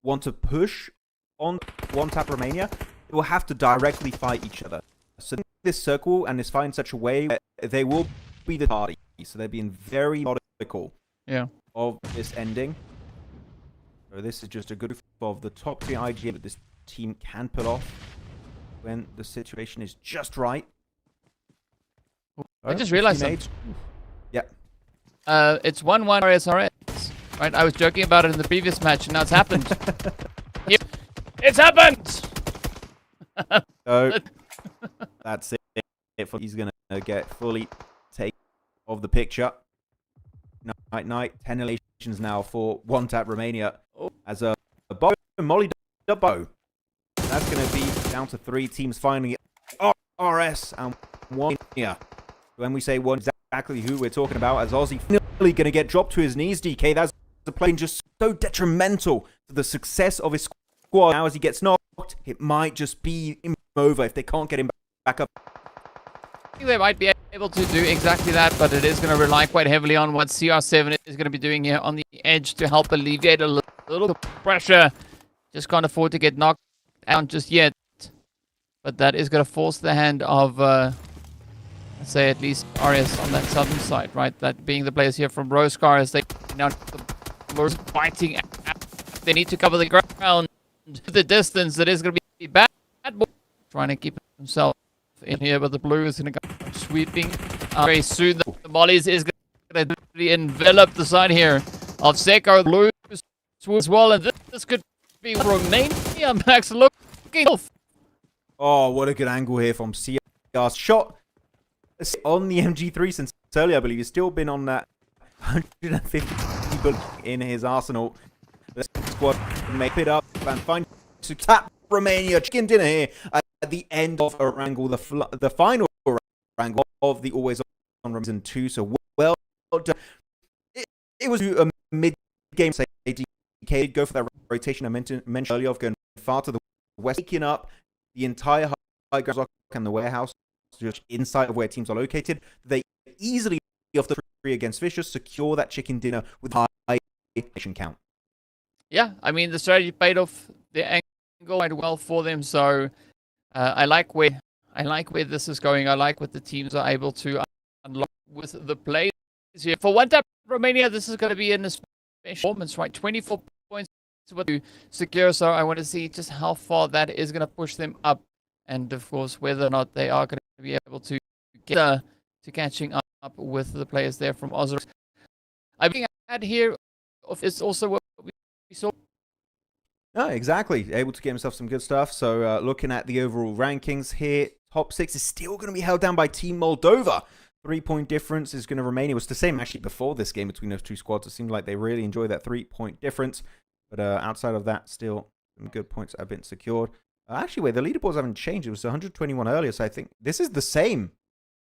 want to push on One Tap Romania, they will have to directly fight each other. So this circle and this fight in such a way where they will be the party. So they're being very methodical of this ending. So this is just a good of the top 3 IG that this team can pull off when the situation is just right. I just realized something. Yeah. It's 1-1 RSRS. Right? I was joking about it in the previous match, and now it's happened. Yep. It's happened! So, that's it. He's going to get fully take of the picture. Night. 10 eliminations now for One Tap Romania as a bow. Molly bow. That's going to be down to 3 teams finally. RS and 1 here. When we say one, exactly who we're talking about, as Aussie finally going to get dropped to his knees, DK. That's the play just so detrimental to the success of his squad. Now as he gets knocked, it might just be over if they can't get him back up. I think they might be able to do exactly that, but it is going to rely quite heavily on what CR7 is going to be doing here on the edge to help alleviate a little pressure. Just can't afford to get knocked out just yet. But that is going to force the hand of, let's say, at least RS on that southern side, right? That being the players here from Roscar as they now fighting. They need to cover the ground. The distance, that is going to be bad. Trying to keep himself in here, but the blue is going to go sweeping. Very soon, the mollies is going to envelop the side here of Seko. Blue as well, and this could be Romania. Max looking. Oh, what a good angle here from CR's shot on the MG3 since earlier, I believe. He's still been on that 150 bullet in his arsenal. The squad make it up and find to tap Romania chicken dinner here at the end of a wrangle, the final wrangle of the Always On Season 2. So well done. It was a mid-game say DK go for that rotation I mentioned earlier of going far to the west, taking up the entire high ground and the warehouse just inside of where teams are located. They easily off the 3 against Vicious secure that chicken dinner with high nation count. Yeah, I mean the strategy paid off. The angle quite well for them. So I like where this is going. I like what the teams are able to unlock with the plays here. For One Tap Romania, this is going to be in a special performance, right? 24 points to secure. So I want to see just how far that is going to push them up, and of course whether or not they are going to be able to get to catching up with the players there from Ozark. I think I had here is also what we saw. No, exactly. Able to get himself some good stuff. So looking at the overall rankings here, top 6 is still going to be held down by Team Moldova. 3-point difference is going to remain. It was the same actually before this game between those 2 squads. It seemed like they really enjoyed that 3-point difference. But outside of that, still some good points have been secured. Actually, wait, the leaderboards haven't changed. It was 121 earlier, so I think this is the same.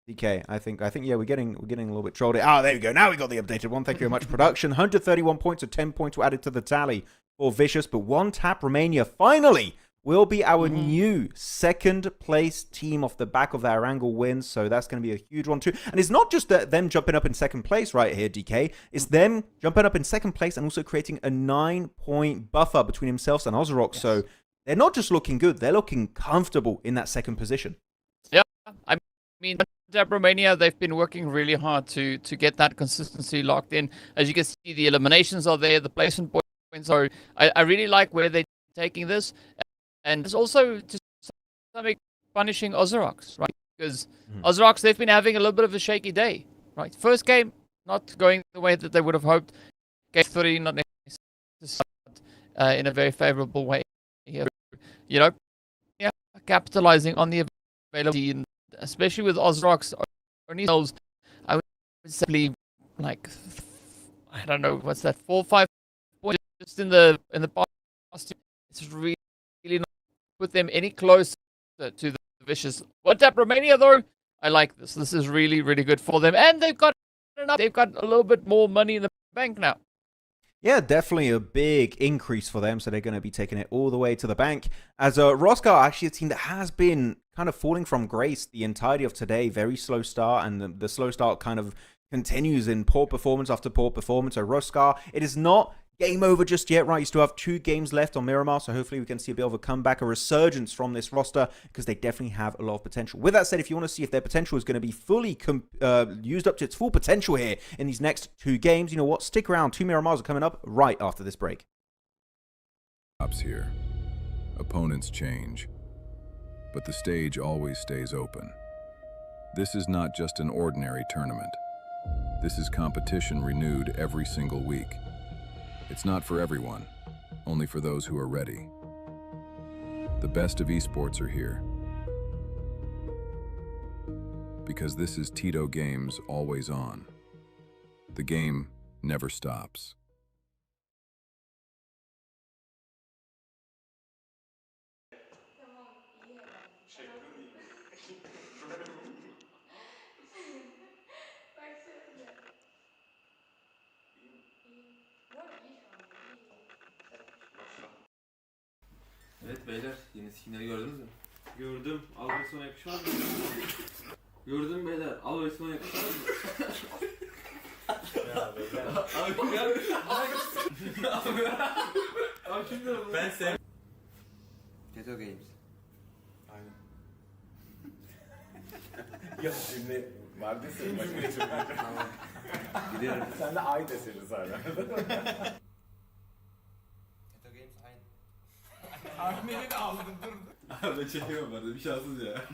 DK, I think yeah, we're getting a little bit trolled. There we go. Now we got the updated one. Thank you very much, production. 131 points, so 10 points were added to the tally for Vicious. But One Tap Romania finally will be our new 2nd place team off the back of their angle wins. So that's going to be a huge one too. And it's not just them jumping up in 2nd place right here, DK. It's them jumping up in 2nd place and also creating a 9-point buffer between themselves and Ozarok. Yes. So they're not just looking good, they're looking comfortable in that 2nd position. Yeah, I mean, Romania, they've been working really hard to get that consistency locked in. As you can see, the eliminations are there, the placement points are. I really like where they're taking this. and there's also to some extent punishing Ozrox, right? Because Ozrox, they've been having a little bit of a shaky day, right? First game, not going the way that they would have hoped. Game 3, not necessarily in a very favorable way here. You know, yeah, capitalizing on the availability, and especially with Ozrox only sells, I would say, like, I don't know, what's that, 4 or 5 points just in the past. It's really not put them any closer to the vicious. What up, Romania though? I like this. This is really, really good for them, and they've got a little bit more money in the bank now. Yeah, definitely a big increase for them, so they're going to be taking it all the way to the bank. As Roscar, actually a team that has been kind of falling from grace the entirety of today. Very slow start, and the slow start kind of continues in poor performance after poor performance. So Roscar, it is not game over just yet, right? You still have 2 games left on Miramar, so hopefully we can see a bit of a comeback, a resurgence from this roster, because they definitely have a lot of potential. With that said, if you want to see if their potential is going to be fully used up to its full potential here in these next 2 games, you know what? Stick around. 2 Miramars are coming up right after this break. Stops here. Opponents change, but the stage always stays open. This is not just an ordinary tournament. This is competition renewed every single week. It's not for everyone, only for those who are ready. The best of esports are here. Because this is TETO Games always on. The game never stops. Tamam, iyi herhalde. Bak şöyle. İyi. Bu arada iyi şu anda. İyi. Evet beyler, yeni skinleri gördünüz mü? Gördüm. Al ve sona yakışmaz mı? Gördüm beyler. Al ve sona yakışmaz mı? Ya beyler. Abi ya. Abi şimdi Ben sev... TETO Games. Aynen. Ya şimdi vardı senin başka geçirmek. Tamam. Biliyorum. Sen de ay deseniz hala. TETO Games aynı. Ahmet'i de aldın dur. Abi çekiyorum ben de bir şanssız ya.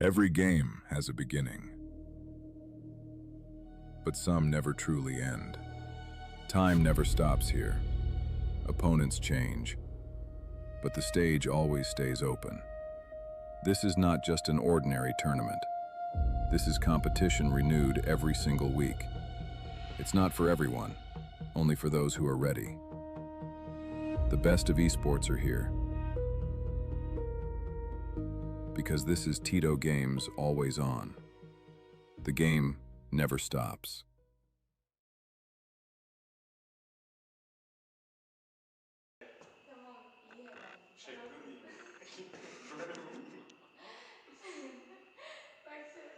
Every game has a beginning, but some never truly end. Time never stops here. Opponents change, but the stage always stays open. This is not just an ordinary tournament. This is competition renewed every single week. It's not for everyone, only for those who are ready. The best of esports are here. Because this is TETO Games always on. The game never stops. Tamam, iyi herhalde. Bak şöyle. İyi. Bu arada iyi şu anda. İyi. Tamam, iyi. Bak şöyle.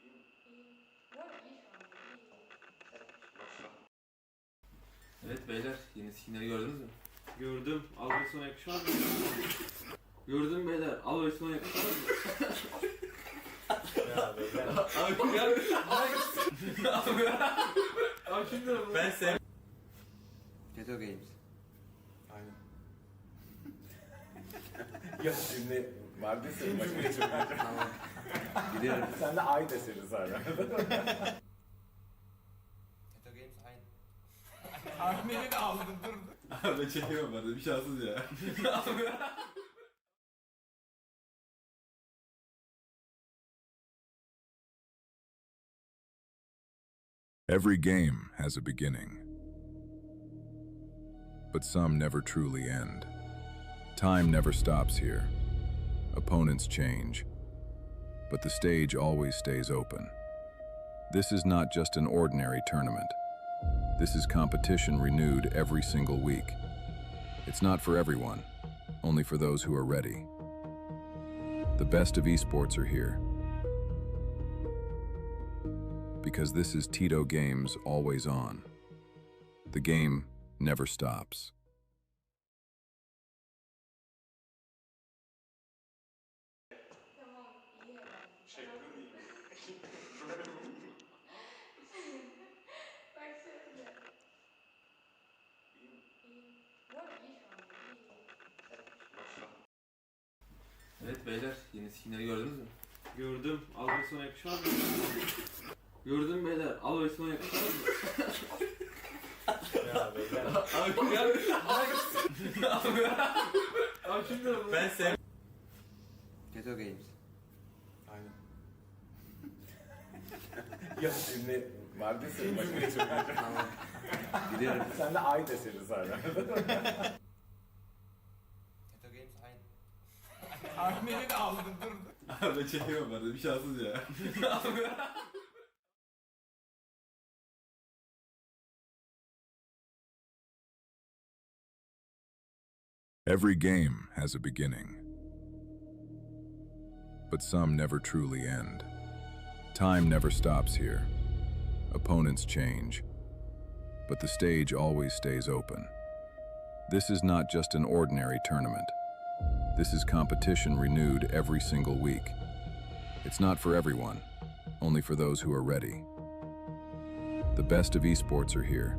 İyi. İyi. Bu arada iyi şu anda. İyi. İyi. Bu arada iyi şu anda. İyi. Tamam, iyi herhalde. Evet beyler, yeni skinleri gördünüz mü? Gördüm. Al ve sona yakışmaz mı? Gördüm beyler. Al ve sona yakışmaz mı? Ya beyler. Abi ya. Abi şimdi Ben sev... TETO Games. Aynen. Ya şimdi vardı senin başka geçirmek. Tamam. Biliyorum. Sen de ay deseniz hala. TETO Games aynı. Ahmet'i de aldın dur. Abi çekiyorum ben de bir şanssız ya. Every game has a beginning, but some never truly end. Time never stops here. Opponents change, but the stage always stays open. This is not just an ordinary tournament. This is competition renewed every single week. It's not for everyone, only for those who are ready. The best of esports are here. Because this is TETO Games always on. The game never stops. Tamam, iyi herhalde. Evet beyler, yeni skinleri gördünüz mü? Gördüm. Al ve sona yakışmaz mı? Gördüm beyler. Al ve sona yakışmaz mı? Ya beyler. Abi gel. Abi şimdi Ben sev... TETO Games. Aynen. Ya şimdi vardı senin başına geçirmeyeceğim. Tamam. Gidiyorum. Sen de ay deseniz hala. TETO Games aynı. Anneni de aldın dur. Abi ben çekemem ben de bir şanssız ya. Every game has a beginning, but some never truly end. Time never stops here. Opponents change, but the stage always stays open. This is not just an ordinary tournament. This is competition renewed every single week. It's not for everyone, only for those who are ready. The best of esports are here.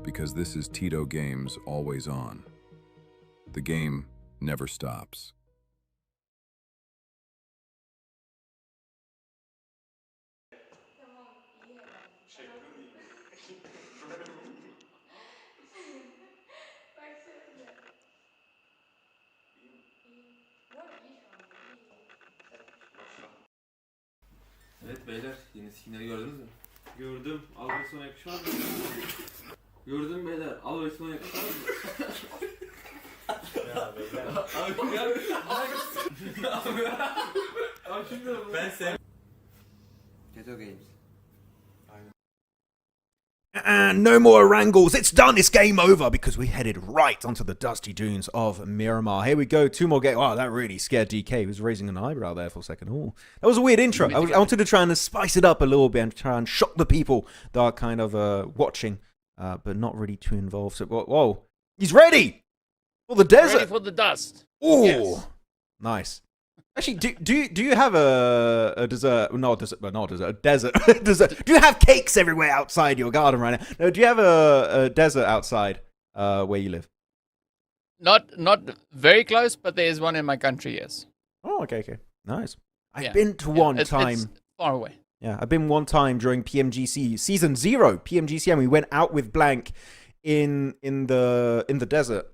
Because this is TETO Games always on. The game never stops. Tamam, iyi herhalde. Baksana. İyi. Bu arada iyi şu an. İyi. Evet beyler, yeni skinleri gördünüz mü? Gördüm. Al ve sona yakışmaz mı? Gördüm beyler. Al ve sona yakışmaz mı? Ya beyler. Abi gel. Abi şimdi Ben sev... TETO Games. No more wrangles. It's done. It's game over because we headed right onto the dusty dunes of Miramar. Here we go. 2 more games. Wow, that really scared DK. He was raising an eyebrow there for a second. Oh, that was a weird intro. I wanted to try and spice it up a little bit and try and shock the people that are kind of watching, but not really too involved. So, whoa. He's ready for the desert. Ready for the dust. Oh, Yes. Nice. Actually, do you have a dessert? No, desert. A desert. Dessert. Do you have cakes everywhere outside your garden right now? No. Do you have a desert outside where you live? Not very close, but there is one in my country. Yes. Oh, okay. Nice. I've Yeah. been to Yeah, one it's time. far away. Yeah, I've been one time during PMGC season 0 PMGC, and we went out with Blank in the desert.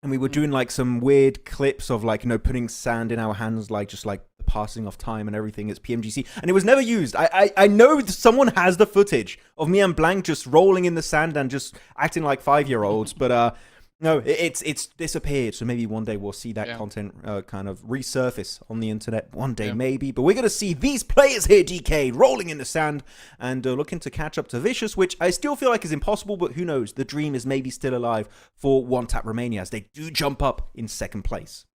And we were doing like some weird clips of like, putting sand in our hands, like just like passing off time and everything. It's PMGC. And it was never used. I know someone has the footage of me and Blank just rolling in the sand and just acting like 5-year-olds. But no, it's disappeared. So maybe one day we'll see that content kind of resurface on the internet. One day maybe. But we're going to see these players here, DK, rolling in the sand and looking to catch up to Vicious, which I still feel like is impossible. But who knows? The dream is maybe still alive for One Tap Romania as they do jump up in 2nd place.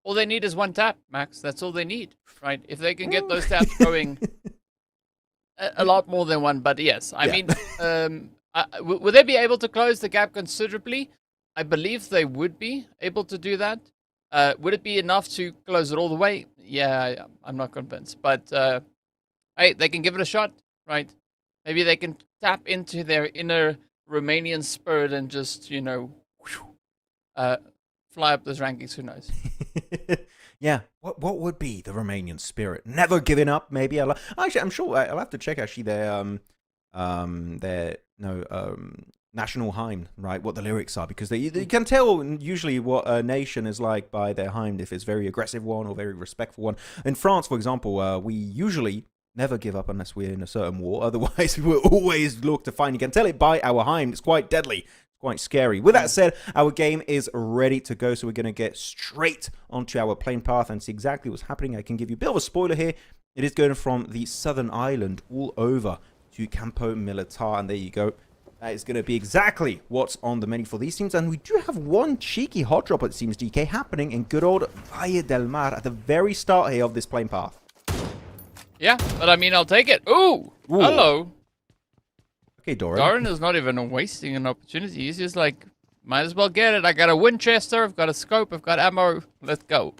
All they need is 1 tap, Max. That's all they need, right? If they can get those taps going, a lot more than 1. But yes, I mean, would they be able to close the gap considerably? I believe they would be able to do that. Would it be enough to close it all the way? Yeah, I'm not convinced. But hey, they can give it a shot, right? Maybe they can tap into their inner Romanian spirit and just, fly up those rankings. Who knows? Yeah, what would be the Romanian spirit? Never giving up, maybe. Actually, I'm sure I'll have to check actually their national hymn, right? What the lyrics are, because you can tell usually what a nation is like by their hymn, if it's very aggressive one or very respectful one. In France, for example, we usually never give up unless we're in a certain war. Otherwise, we'll always look to find. You can tell it by our hymn. It's quite deadly. Quite scary. With that said, our game is ready to go, so we're going to get straight onto our plane path and see exactly what's happening. I can give you a bit of a spoiler here. It is going from the southern island all over to Campo Militar, and there you go. That is going to be exactly what's on the menu for these teams, and we do have one cheeky hot drop, it seems, DK, happening in good old Valle del Mar at the very start here of this plane path. Yeah, but I mean, I'll take it. Ooh. Hello. Okay, Doran. Doran is not even wasting an opportunity. He's just like, might as well get it. I got a Winchester, I've got a scope, I've got ammo. Let's go.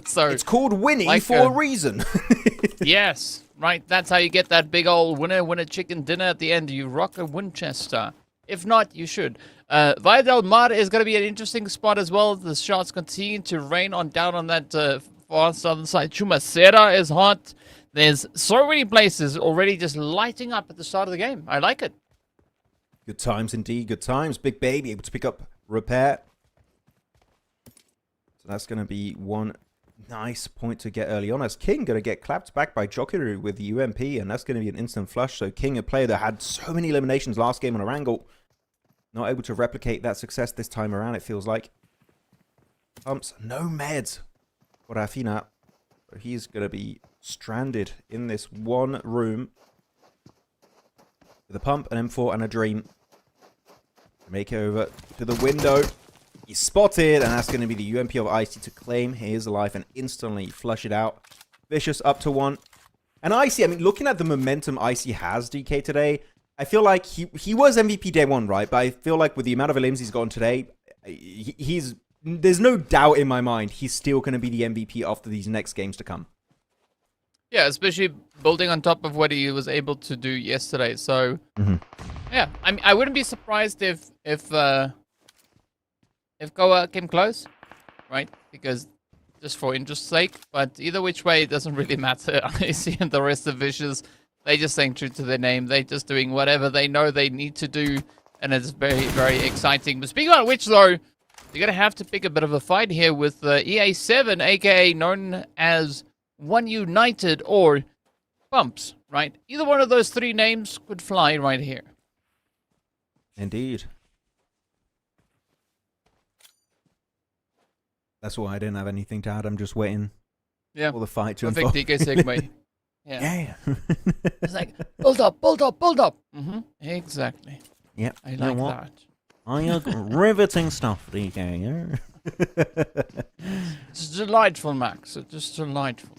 So it's called winning like for a reason. Yes, right. That's how you get that big old winner chicken dinner at the end. You rock a Winchester. If not, you should. Via Del Mar is going to be an interesting spot as well. The shots continue to rain on down on that far southern side. Chumacera is hot. There's so many places already just lighting up at the start of the game. I like it. Good times indeed, good times. Big Baby able to pick up repair. So that's going to be one nice point to get early on, as King going to get clapped back by Jokiru with the UMP, and that's going to be an instant flush. So King, a player that had so many eliminations last game on Erangel, not able to replicate that success this time around, it feels like. Pumps, no meds for Rafina. So he's going to be stranded in this one room with a pump, an M4, and a dream. Make it over to the window. He's spotted, and that's going to be the UMP of Icy to claim his life and instantly flush it out. Vicious up to 1. And Icy, I mean, looking at the momentum Icy has, DK, today, I feel like he was MVP day 1, right? But I feel like with the amount of elims he's gotten today, there's no doubt in my mind he's still going to be the MVP after these next games to come. Yeah, especially building on top of what he was able to do yesterday. So, yeah, I mean, I wouldn't be surprised if Goa came close, right? Because just for interest's sake. But either which way, it doesn't really matter. I see the rest of Vicious, they just staying true to their name. They just doing whatever they know they need to do, and it's very, very exciting. But speaking about which, though, you're gonna have to pick a bit of a fight here with EA7, aka known as One United or Pumps, right? Either one of those 3 names could fly right here. Indeed. That's why I didn't have anything to add. I'm just waiting for the fight to unfold. Perfect DK segue. Yeah. Yeah. It's like, build up, build up, build up. Exactly. Yep. I like that. Riveting stuff, DK. It's delightful, Max. It's just delightful.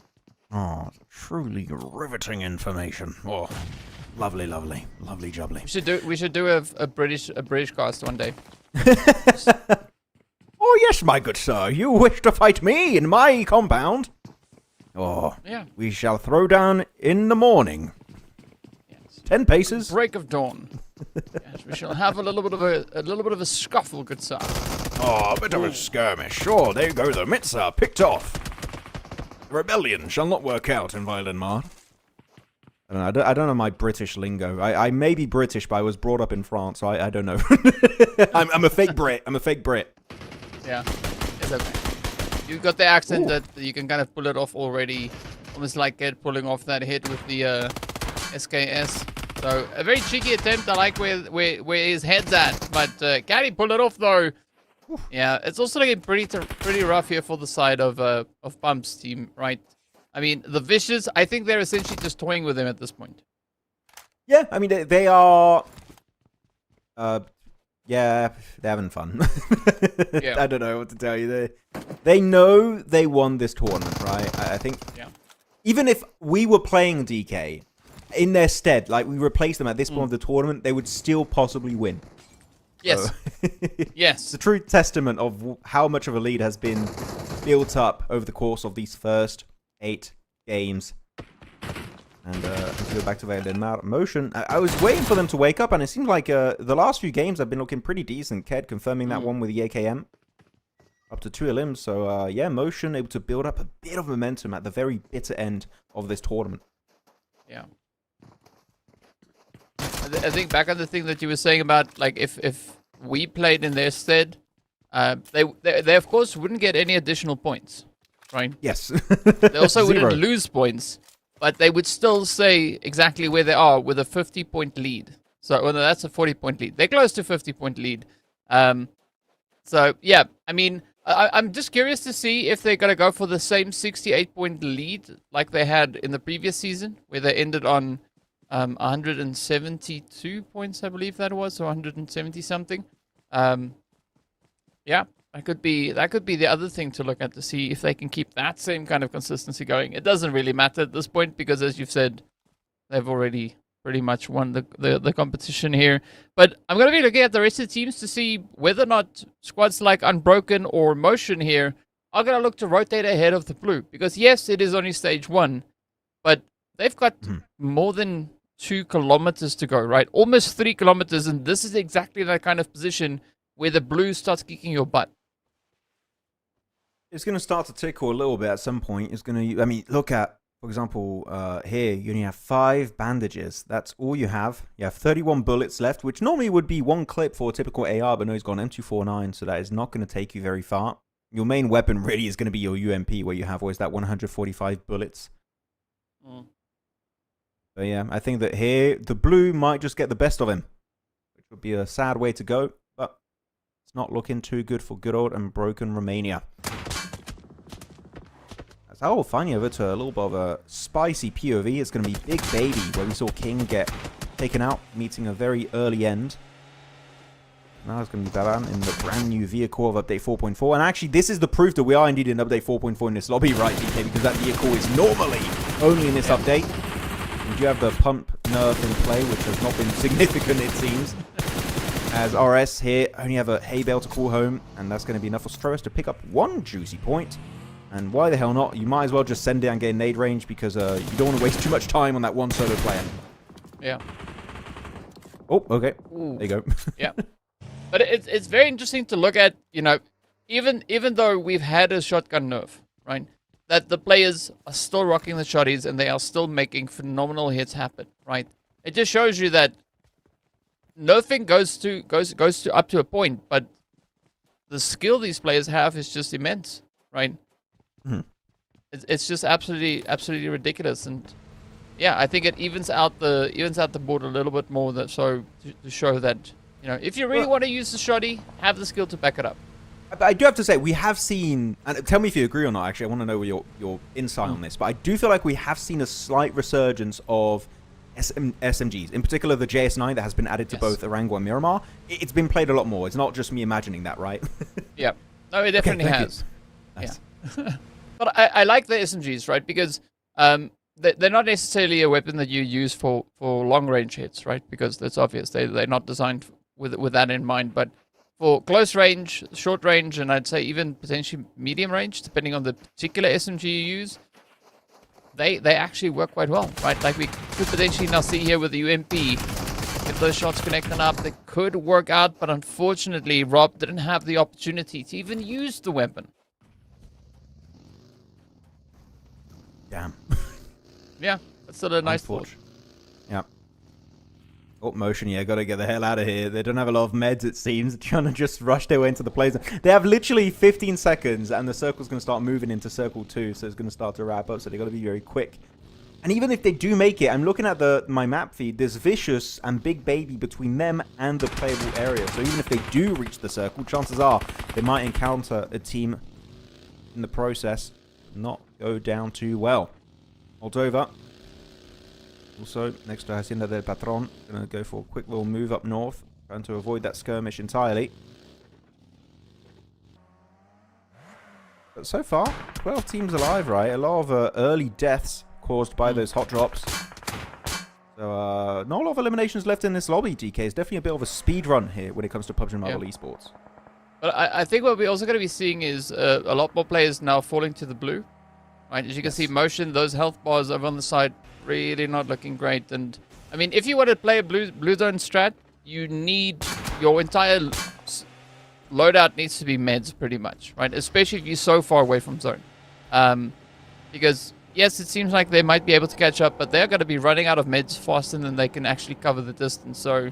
Oh, truly riveting information. Oh, lovely, lovely, lovely jubbly. We should do a British cast one day. Oh yes, my good sir. You wish to fight me in my compound? Oh, yeah. We shall throw down in the morning. Yes. 10 paces. Break of dawn. Yes, we shall have a little bit of a scuffle, good sir. Oh, a bit of a skirmish. Sure, there you go. The mitts are picked off. The rebellion shall not work out in Violin Mar. I don't know my British lingo. I may be British, but I was brought up in France, so I don't know. I'm a fake Brit. I'm a fake Brit. Yeah, it's okay. You've got the accent that you can kind of pull it off already. Almost like Ed pulling off that hit with the SKS. So, a very cheeky attempt. I like where his head's at. But can he pull it off, though? Yeah, it's also looking pretty rough here for the side of Pump's team, right? I mean, the Vicious, I think they're essentially just toying with him at this point. Yeah, I mean, they are... yeah, they're having fun. Yeah. I don't know what to tell you. They know they won this tournament, right? I think even if we were playing DK in their stead, like we replaced them at this point of the tournament, they would still possibly win. Yes. So, yes. It's a true testament of how much of a lead has been built up over the course of these first 8 games. And let's go back to Violin Motion. I was waiting for them to wake up, and it seemed like the last few games have been looking pretty decent. Ked confirming that one with the AKM. Up to 2 elims. So, yeah, Motion able to build up a bit of momentum at the very bitter end of this tournament. Yeah. I think back on the thing that you were saying about, like, if we played in their stead, they of course wouldn't get any additional points, right? Yes. They also wouldn't lose points. But they would still stay exactly where they are with a 50-point lead. So, well, no, that's a 40-point lead. They're close to 50-point lead. So, yeah, I mean, I'm just curious to see if they're going to go for the same 68-point lead like they had in the previous season, where they ended on 172 points, I believe that was, or 170-something. Yeah. That could be the other thing to look at to see if they can keep that same kind of consistency going. It doesn't really matter at this point because, as you've said, they've already pretty much won the competition here. But I'm going to be looking at the rest of the teams to see whether or not squads like Unbroken or Motion here are going to look to rotate ahead of the blue. Because, yes, it is only stage 1, but they've got more than 2 kilometers to go, right? Almost 3 kilometers, and this is exactly that kind of position where the blue starts kicking your butt. It's going to start to tickle a little bit at some point. It's going to, I mean, look at, for example, here, you only have 5 bandages. That's all you have. You have 31 bullets left, which normally would be 1 clip for a typical AR, but no, he's got an M249, so that is not going to take you very far. Your main weapon really is going to be your UMP, where you have always that 145 bullets. But yeah, I think that here, the blue might just get the best of him, which would be a sad way to go, but it's not looking too good for good old and broken Romania. That's how we'll find you over to a little bit of a spicy POV. It's going to be Big Baby, where we saw King get taken out, meeting a very early end. Now it's going to be Baban in the brand new vehicle of Update 4.4. And actually, this is the proof that we are indeed in Update 4.4 in this lobby, right, DK? Because that vehicle is normally only in this update. We do have the pump nerf in play, which has not been significant, it seems. As RS here only have a hay bale to call home. And that's going to be enough for Strohus to pick up 1 juicy point. And why the hell not? You might as well just send it and get nade range, because you don't want to waste too much time on that one solo player. Yeah. Oh, okay. Ooh. There you go. Yeah. But it's very interesting to look at, you know, even though we've had a shotgun nerf, right? That the players are still rocking the shotties and they are still making phenomenal hits happen, right? It just shows you that nerfing goes to up to a point, but the skill these players have is just immense, right? Mm-hmm. It's just absolutely ridiculous, and yeah, I think it evens out the board a little bit more, that to show that, you know, if you really want to use the shoddy, have the skill to back it up. But I do have to say, we have seen, and tell me if you agree or not, actually, I want to know your insight on this, but I do feel like we have seen a slight resurgence of SMGs, in particular the JS9 that has been added to both Arango and Miramar. It's been played a lot more. It's not just me imagining that, right? Yeah. No, it definitely has. Nice. Yeah. But I like the SMGs, right? Because they're not necessarily a weapon that you use for long range hits, right? Because that's obvious. They're not designed with that in mind. But for close range, short range, and I'd say even potentially medium range, depending on the particular SMG you use, they actually work quite well, right? Like we could potentially now see here with the UMP, if those shots connecting up, they could work out. But unfortunately, Rob didn't have the opportunity to even use the weapon. Damn. Yeah, that's still a nice thought. Yeah. Oh, motion, yeah, gotta get the hell out of here. They don't have a lot of meds, it seems. They're trying to just rush their way into the plays. They have literally 15 seconds, and the circle's going to start moving into circle 2, so it's going to start to wrap up, so they got to be very quick. And even if they do make it, I'm looking at my map feed, there's Vicious and Big Baby between them and the playable area. So even if they do reach the circle, chances are they might encounter a team in the process, not go down too well. Moldova. Also, next to Hacienda del Patron, going to go for a quick little move up north, trying to avoid that skirmish entirely. But so far, 12 teams alive, right? A lot of early deaths caused by those hot drops. So, not a lot of eliminations left in this lobby, DK. It's definitely a bit of a speed run here when it comes to PUBG Mobile Esports. But I think what we're also going to be seeing is a lot more players now falling to the blue. Right, as you can see, motion, those health bars over on the side, really not looking great. And I mean, if you want to play a blue zone strat, you need your entire loadout needs to be meds, pretty much, right? Especially if you're so far away from zone, because yes, it seems like they might be able to catch up, but they're going to be running out of meds faster than they can actually cover the distance. So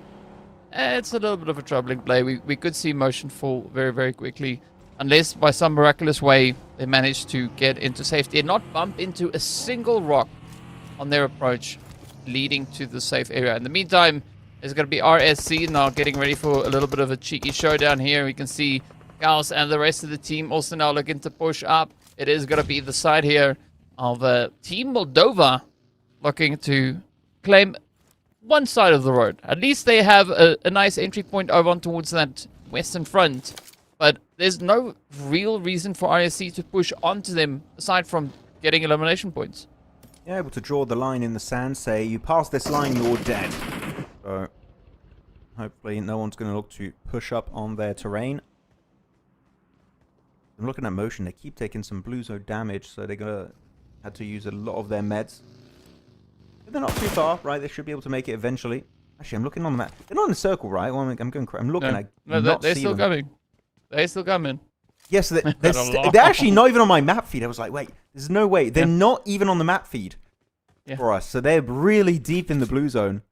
it's a little bit of a troubling play. We could see motion fall very, very quickly. Unless by some miraculous way they manage to get into safety and not bump into a single rock on their approach leading to the safe area. In the meantime, there's going to be RSC now getting ready for a little bit of a cheeky showdown here. We can see Gauss and the rest of the team also now looking to push up. It is going to be the side here of Team Moldova looking to claim one side of the road. At least they have a nice entry point over on towards that western front. But there's no real reason for RSC to push onto them aside from getting elimination points. Yeah, able to draw the line in the sand, say, you pass this line, you're dead. So, hopefully no one's going to look to push up on their terrain. I'm looking at motion, they keep taking some blue zone damage, so they're going to have to use a lot of their meds. They're not too far, right? They should be able to make it eventually. Actually, I'm looking on the map. They're not in a circle, right? Well, I'm going. I'm looking. No, I no, not they're see still them. coming. They're still coming. Yes, they're long. they're actually not even on my map feed. I was like, wait, there's no way. They're Yeah. not even on the map feed for us. So they're really deep in the blue zone.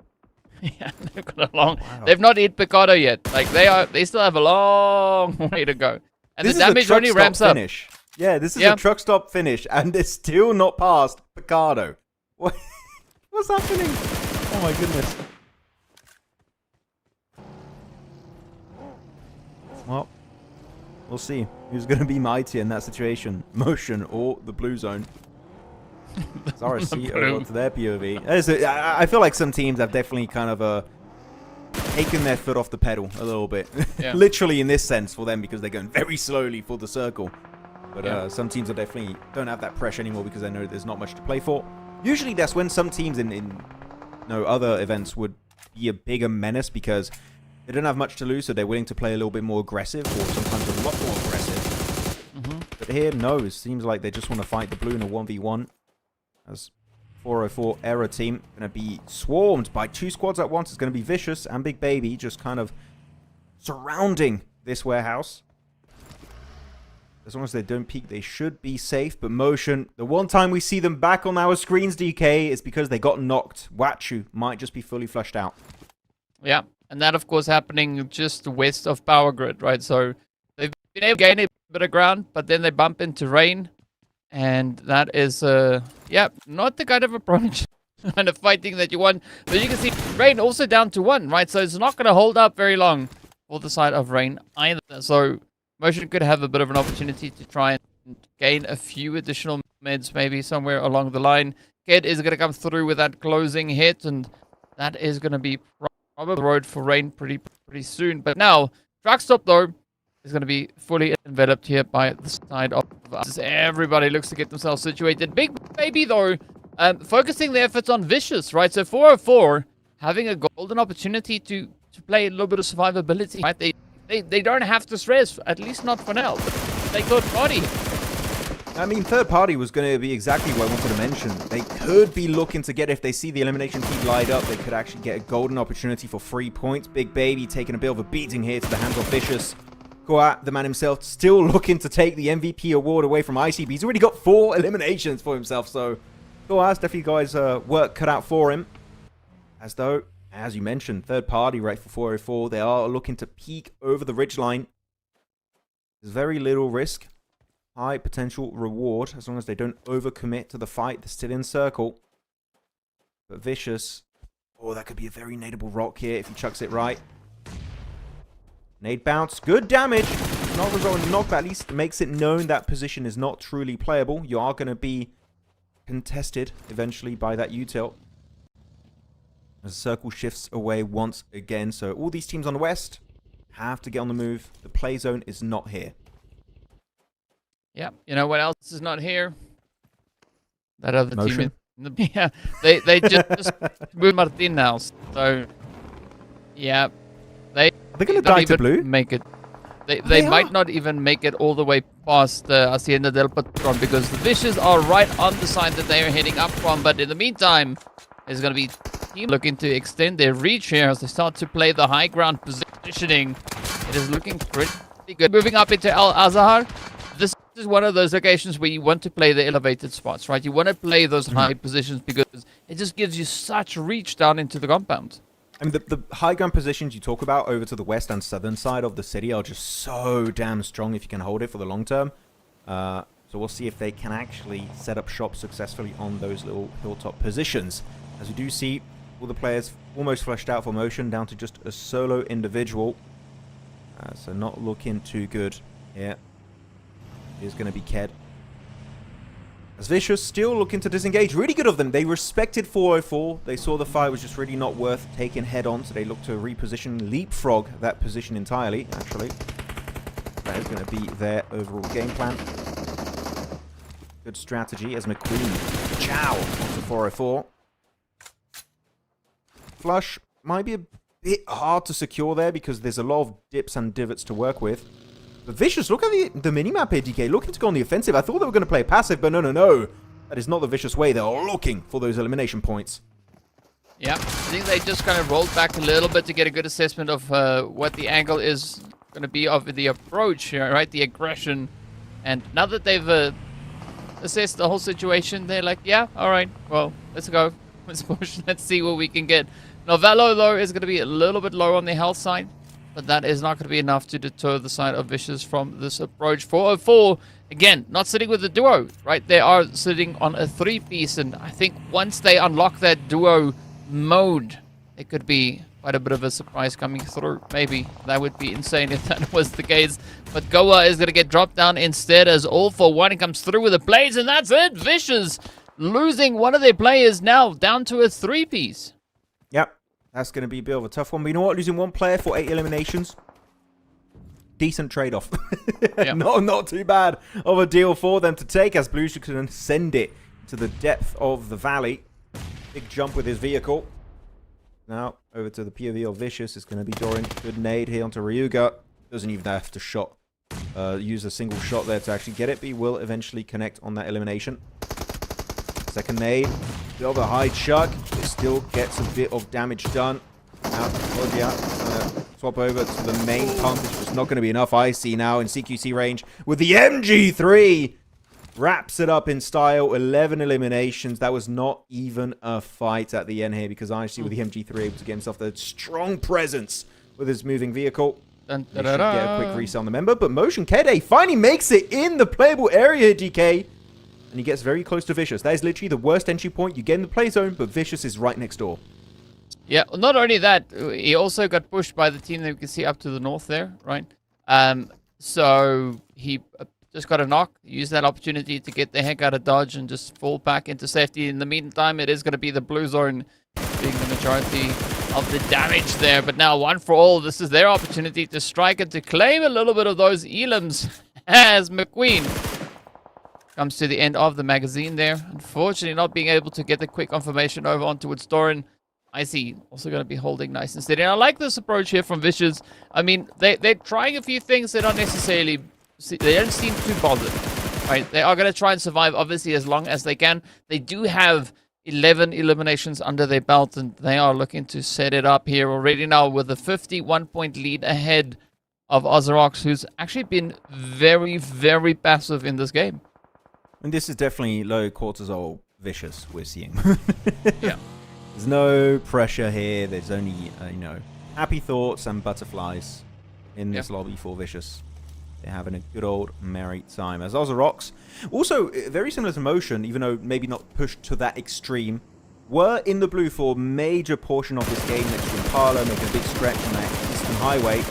Yeah, they've got a long. Wow. They've not hit Picado yet. Like they still have a long way to go. And This the is a damage truck only stop ramps up. finish. Yeah, this is Yeah. a truck stop finish, and they're still not past Picado. What? What's happening? Oh my goodness. Well, we'll see who's going to be mighty in that situation. Motion or the blue zone. It's RSC over to their POV. I feel like some teams have definitely kind of taken their foot off the pedal a little bit. Yeah. Literally in this sense for them because they're going very slowly for the circle. But Yeah. some teams are definitely don't have that pressure anymore because they know there's not much to play for. Usually that's when some teams in other events would be a bigger menace because they don't have much to lose, so they're willing to play a little bit more aggressive or sometimes a lot more aggressive. But here, no, it seems like they just want to fight the blue in a 1v1. As 404 Error team going to be swarmed by 2 squads at once. It's going to be Vicious and Big Baby just kind of surrounding this warehouse. As long as they don't peek, they should be safe. But Motion, the one time we see them back on our screens, DK, is because they got knocked. Wachu might just be fully flushed out. Yeah, and that of course happening just west of Power Grid, right? So they've been able to gain a bit of ground, but then they bump into rain, and that is not the kind of approach, kind of fighting that you want. But you can see rain also down to 1, right? So it's not going to hold up very long for the side of rain either. So Motion could have a bit of an opportunity to try and gain a few additional meds, maybe somewhere along the line. Ked is going to come through with that closing hit, and that is going to be probably the road for rain pretty soon. But now, truck stop though is going to be fully enveloped here by the side of us. Everybody looks to get themselves situated. Big Baby though, focusing the efforts on Vicious, right? So 404 having a golden opportunity to play a little bit of survivability, right? They don't have to stress, at least not for now. They third party. I mean, third party was going to be exactly what I wanted to mention. They could be looking to get, if they see the elimination feed light up, they could actually get a golden opportunity for 3 points. Big Baby taking a bit of a beating here to the hands of Vicious. Koat, the man himself, still looking to take the MVP award away from ICB. He's already got 4 eliminations for himself, so Koat's definitely got his work cut out for him. As though, as you mentioned, third party right for 404, they are looking to peek over the ridgeline. There's very little risk. High potential reward as long as they don't overcommit to the fight. They're still in circle. But Vicious, oh, that could be a very nadeable rock here if he chucks it right. Nade bounce, good damage. Not result in a knock, but at least makes it known that position is not truly playable. You are going to be contested eventually by that util. As the circle shifts away once again. So all these teams on the west have to get on the move. The play zone is not here. Yeah, you know what else is not here? That other Motion. team. Yeah, they just moved Martin now. So yeah, They're going to don't die to even blue. make it. They They might are. not even make it all the way past the Hacienda del Patron because the Vicious are right on the side that they are heading up from. But in the meantime, there's going to be team looking to extend their reach here as they start to play the high ground positioning. It is looking pretty good. Moving up into Al Azhar. This is one of those occasions where you want to play the elevated spots, right? You want to play those high positions because it just gives you such reach down into the compound. I mean, the high ground positions you talk about over to the west and southern side of the city are just so damn strong if you can hold it for the long term. So we'll see if they can actually set up shop successfully on those little hilltop positions. As we do see, all the players almost flushed out for Motion, down to just a solo individual. So not looking too good here. Is going to be Ked. As Vicious still looking to disengage. Really good of them. They respected 404. They saw the fight was just really not worth taking head on, so they looked to reposition, leapfrog that position entirely, actually. That is going to be their overall game plan. Good strategy as McQueen chow onto 404. Flush might be a bit hard to secure there because there's a lot of dips and divots to work with. But Vicious, look at the minimap here, DK. Looking to go on the offensive. I thought they were going to play passive, but no. That is not the Vicious way. They are looking for those elimination points. Yeah, I think they just kind of rolled back a little bit to get a good assessment of what the angle is going to be of the approach here, right? The aggression. And now that they've assessed the whole situation, they're like, yeah, all right, well, let's go. Let's push. Let's see what we can get. Novello, though, is going to be a little bit low on the health side, but that is not going to be enough to deter the side of Vicious from this approach. 404, again, not sitting with the duo, right? They are sitting on a 3-piece, and I think once they unlock that duo mode, it could be quite a bit of a surprise coming through. Maybe that would be insane if that was the case. But Goa is going to get dropped down instead as All for One comes through with a blaze, and that's it. Vicious losing one of their players now down to a 3-piece. Yep, that's going to be a bit of a tough one. But you know what? Losing one player for 8 eliminations, decent trade-off. Yep. Not too bad of a deal for them to take, as Blues can send it to the depth of the valley. Big jump with his vehicle. Now, over to the POV of Vicious. It's going to be Doran. Good nade here onto Ryuga. Doesn't even have to use a single shot there to actually get it, but he will eventually connect on that elimination. Second nade. Bit of a high chuck. It still gets a bit of damage done. Now, Claudia swap over to the main pump. It's just not going to be enough. I see now in CQC range with the MG3. Wraps it up in style. 11 eliminations. That was not even a fight at the end here, because I see with the MG3 able to get himself the strong presence with his moving vehicle. Dun, They should get a quick reset on the member, but Motion Kede finally makes it in the playable area here, DK. And he gets very close to Vicious. That is literally the worst entry point. You get in the play zone, but Vicious is right next door. Yeah, well, not only that, he also got pushed by the team that we can see up to the north there, right? So he just got a knock, used that opportunity to get the heck out of Dodge and just fall back into safety. In the meantime, it is going to be the blue zone being the majority of the damage there. But now, one for all, this is their opportunity to strike and to claim a little bit of those elims as McQueen comes to the end of the magazine there. Unfortunately, not being able to get the quick confirmation over onto its Doran. I see, also going to be holding nice and steady. And I like this approach here from Vicious. I mean, they're trying a few things. They're not necessarily... They don't seem too bothered, right? They are going to try and survive, obviously, as long as they can. They do have 11 eliminations under their belt, and they are looking to set it up here already now with a 51-point lead ahead of Ozrox, who's actually been very, very passive in this game. And this is definitely low cortisol Vicious we're seeing. Yeah. There's no pressure here. There's only, happy thoughts and butterflies in this lobby for Vicious. They're having a good old merry time. As Ozrox, also very similar to Motion, even though maybe not pushed to that extreme, were in the blue for a major portion of this game next to Impala, making a big stretch on that eastern highway.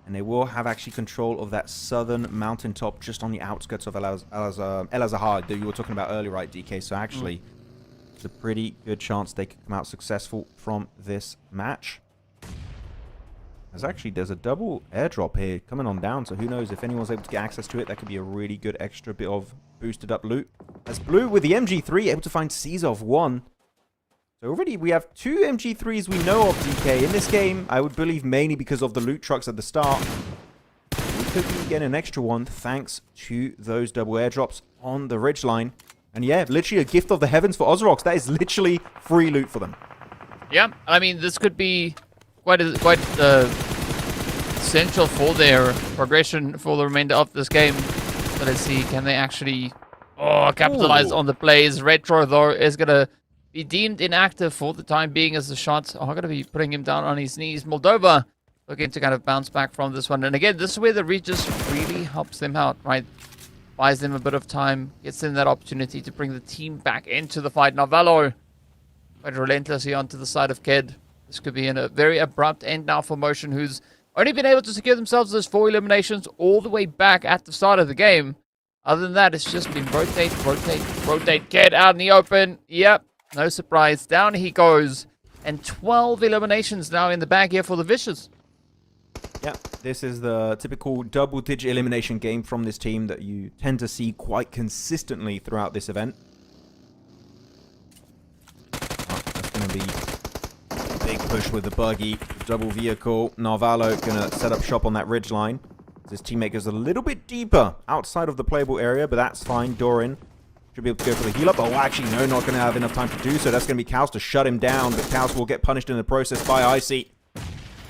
And they will have actually control of that southern mountaintop just on the outskirts of El Azahar that you were talking about earlier, right, DK? So actually, it's a pretty good chance they could come out successful from this match. There's a double airdrop here coming on down, so who knows if anyone's able to get access to it. That could be a really good extra bit of boosted up loot. As Blue with the MG3 able to find Czov 1. So already we have 2 MG3s we know of, DK. In this game, I would believe mainly because of the loot trucks at the start. We could be getting an extra one thanks to those double airdrops on the ridgeline. And yeah, literally a gift of the heavens for Ozrox. That is literally free loot for them. Yeah, I mean, this could be quite essential for their progression for the remainder of this game. So let's see, can they actually capitalize on the plays? Retro, though, is going to be deemed inactive for the time being, as the shots are going to be putting him down on his knees. Moldova looking to kind of bounce back from this one. And again, this is where the Regis really helps them out, right? Buys them a bit of time, gets them that opportunity to bring the team back into the fight. Navallo quite relentlessly onto the side of Ked. This could be in a very abrupt end now for Motion, who's only been able to secure themselves those 4 eliminations all the way back at the start of the game. Other than that, it's just been rotate, rotate, rotate. Ked out in the open. Yep, no surprise. Down he goes. And 12 eliminations now in the bag here for the Vicious. Yeah, this is the typical double-digit elimination game from this team that you tend to see quite consistently throughout this event. That's going to be a big push with the buggy, double vehicle. Narvalo going to set up shop on that ridgeline. His teammate goes a little bit deeper outside of the playable area, but that's fine. Doran Should be able to go for the heal up. Oh, actually, no, not going to have enough time to do so. That's going to be Kaus to shut him down, but Kaus will get punished in the process by Icy.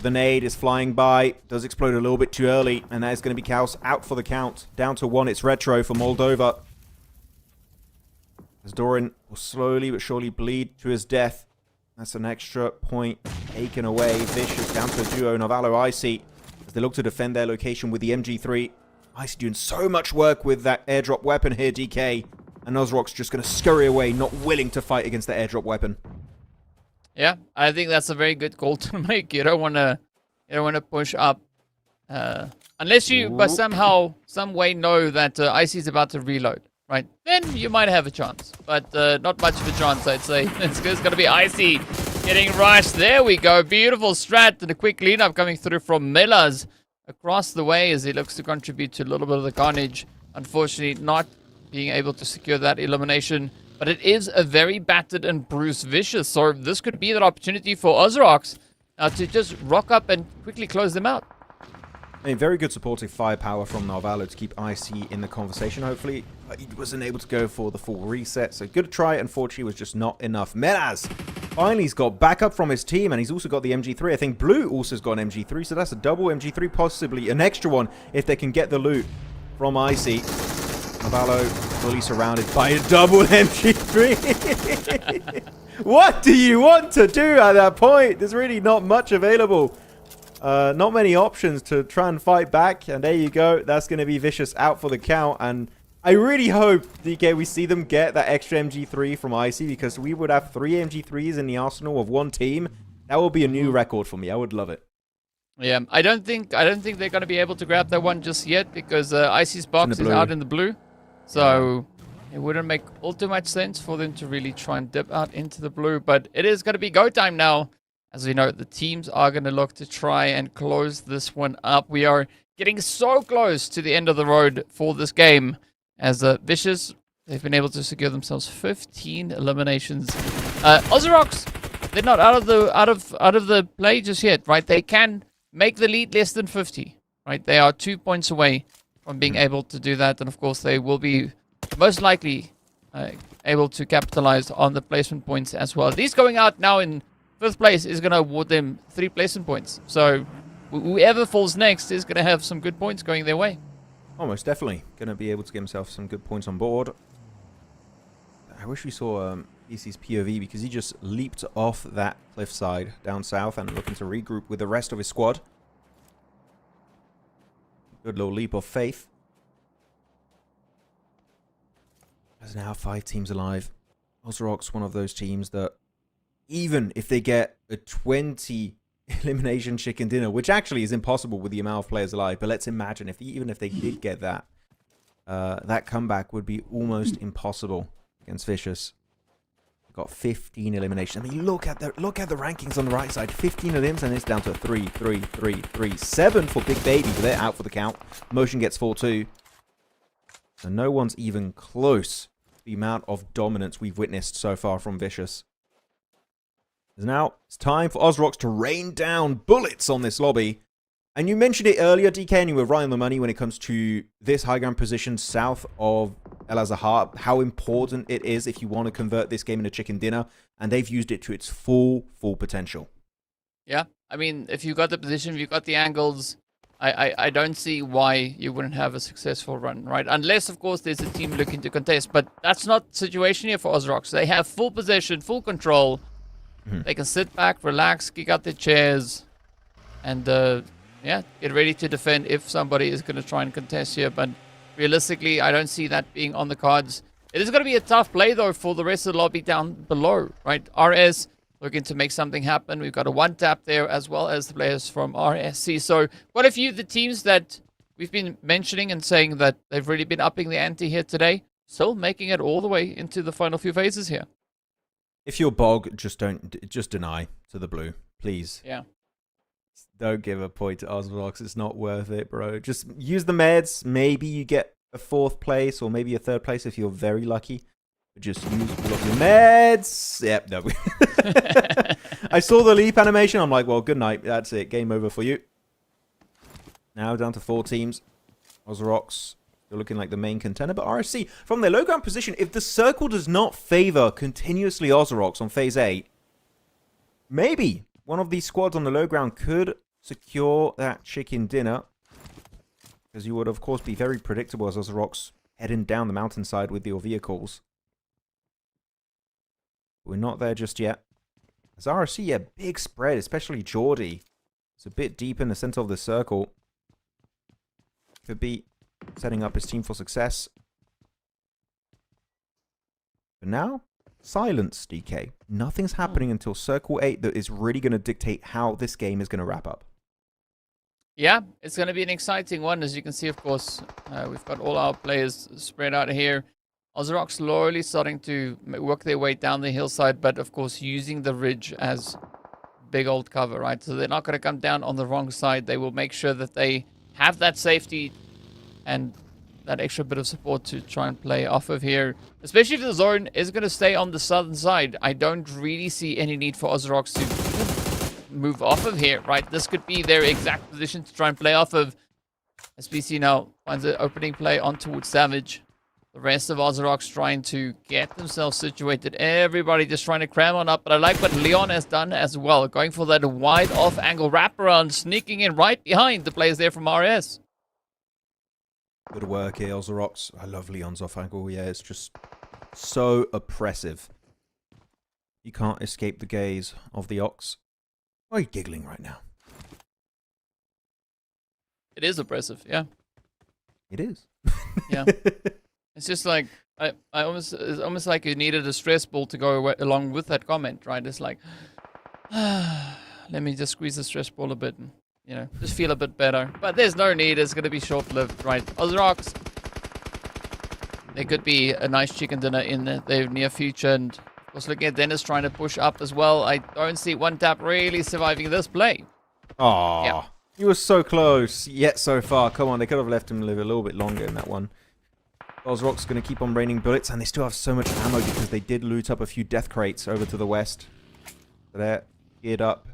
The nade is flying by, does explode a little bit too early, and that is going to be Kaus out for the count. Down to 1, it's retro for Moldova. As Doran will slowly but surely bleed to his death. That's an extra point taken away. Vicious down to a duo, Novalo, Icy, as they look to defend their location with the MG3. Icy doing so much work with that airdrop weapon here, DK. And Ozrok's just going to scurry away, not willing to fight against the airdrop weapon. Yeah, I think that's a very good call to make. You don't want to push up, unless you, by somehow, some way know that Icy's about to reload, right? Then you might have a chance, but not much of a chance, I'd say. It's going to be Icy getting rushed. There we go, beautiful strat and a quick lead up coming through from Millers across the way as he looks to contribute to a little bit of the carnage. Unfortunately, not being able to secure that elimination. But it is a very battered and bruised Vicious, so this could be that opportunity for Ozrox to just rock up and quickly close them out. I mean, very good supportive firepower from Narvalo to keep Icy in the conversation, hopefully. But he wasn't able to go for the full reset, so good try. Unfortunately, was just not enough. Meraz finally has got backup from his team, and he's also got the MG3. I think Blue also has got an MG3, so that's a double MG3, possibly an extra one if they can get the loot from Icy. Narvalo fully surrounded by a double MG3. What do you want to do at that point? There's really not much available. Not many options to try and fight back. And there you go. That's going to be Vicious out for the count. And I really hope, DK, we see them get that extra MG3 from Icy, because we would have 3 MG3s in the arsenal of one team. That will be a new record for me. I would love it. Yeah, I don't think they're going to be able to grab that one just yet, because Icy's box is out in the blue. So it wouldn't make all too much sense for them to really try and dip out into the blue. But it is going to be go time now. As we know, the teams are going to look to try and close this one up. We are getting so close to the end of the road for this game. As Vicious, they've been able to secure themselves 15 eliminations. Ozrox, they're not out of the play just yet, right? They can make the lead less than 50, right? They are 2 points away from being able to do that, and of course they will be most likely able to capitalize on the placement points as well. These going out now in 5th place is going to award them 3 placement points, so whoever falls next is going to have some good points going their way. Almost definitely going to be able to get himself some good points on board. I wish we saw EC's POV, because he just leaped off that cliffside down south and looking to regroup with the rest of his squad. Good little leap of faith. There's now 5 teams alive. Ozrock's one of those teams that, even if they get a 20 elimination chicken dinner, which actually is impossible with the amount of players alive, but let's imagine even if they did get that, that comeback would be almost impossible against Vicious. Got 15 eliminations. I mean, look at the rankings on the right side. 15 elims, and it's down to 3, 3, 3, 3, 7 for Big Baby, but they're out for the count. Motion gets 4 too. So no one's even close to the amount of dominance we've witnessed so far from Vicious. Now it's time for Ozrox to rain down bullets on this lobby. And you mentioned it earlier, DK, and you were right on the money when it comes to this high ground position south of El Azahar, how important it is if you want to convert this game into chicken dinner, and they've used it to its full potential. Yeah, I mean, if you've got the position, if you've got the angles, I don't see why you wouldn't have a successful run, right? Unless, of course, there's a team looking to contest, but that's not the situation here for Ozrox. They have full possession, full control. They can sit back, relax, kick out their chairs, and yeah, get ready to defend if somebody is going to try and contest here. But realistically, I don't see that being on the cards. It is going to be a tough play, though, for the rest of the lobby down below, right? RS looking to make something happen. We've got a 1-tap there, as well as the players from RSC. So quite a few of the teams that we've been mentioning and saying that they've really been upping the ante here today, still making it all the way into the final few phases here. If you're Bog, just deny to the blue, please. Yeah. Don't give a point to Ozrox. It's not worth it, bro. Just use the meds. Maybe you get a 4th place or maybe a 3rd place if you're very lucky. But just use all of your meds. Yep, no. I saw the leap animation. I'm like, well, good night. That's it. Game over for you. Now down to 4 teams. Ozrox They're looking like the main contender. But RSC, from their low ground position, if the circle does not favor continuously Ozrox on phase 8, maybe one of these squads on the low ground could secure that chicken dinner. Because you would, of course, be very predictable as Ozrox heading down the mountainside with your vehicles. We're not there just yet. As RSC, yeah, big spread, especially Geordie. It's a bit deep in the center of the circle. Could be setting up his team for success. But now, silence, DK. Nothing's happening until Circle 8 that is really going to dictate how this game is going to wrap up. Yeah, it's going to be an exciting one. As you can see, of course, we've got all our players spread out here. Ozrock slowly starting to work their way down the hillside, but of course using the ridge as big old cover, right? So they're not going to come down on the wrong side. They will make sure that they have that safety and that extra bit of support to try and play off of here. Especially if the zone is going to stay on the southern side. I don't really see any need for Ozrocks to move off of here, right? This could be their exact position to try and play off of. SBC now finds an opening play on towards Savage. The rest of Ozrocks trying to get themselves situated. Everybody just trying to cram on up. But I like what Leon has done as well. Going for that wide off angle wraparound. Sneaking in right behind the players there from RS. Good work here, Ozrocks. I love Leon's off angle. Yeah, it's just so oppressive. You can't escape the gaze of the Ox. Why are you giggling right now? It is oppressive, yeah. It is. Yeah. It's just like, it's almost like you needed a stress ball to go along with that comment, right? It's like, let me just squeeze the stress ball a bit and, you know, just feel a bit better. But there's no need. It's going to be short-lived, right? Ozrocks, there could be a nice chicken dinner in the near future. And of course, looking at Dennis trying to push up as well. I don't see One Tap really surviving this play. Aww. Yeah. You were so close, yet so far. Come on, they could have left him live a little bit longer in that one. Ozrock's going to keep on raining bullets, and they still have so much ammo because they did loot up a few death crates over to the west. So they're geared up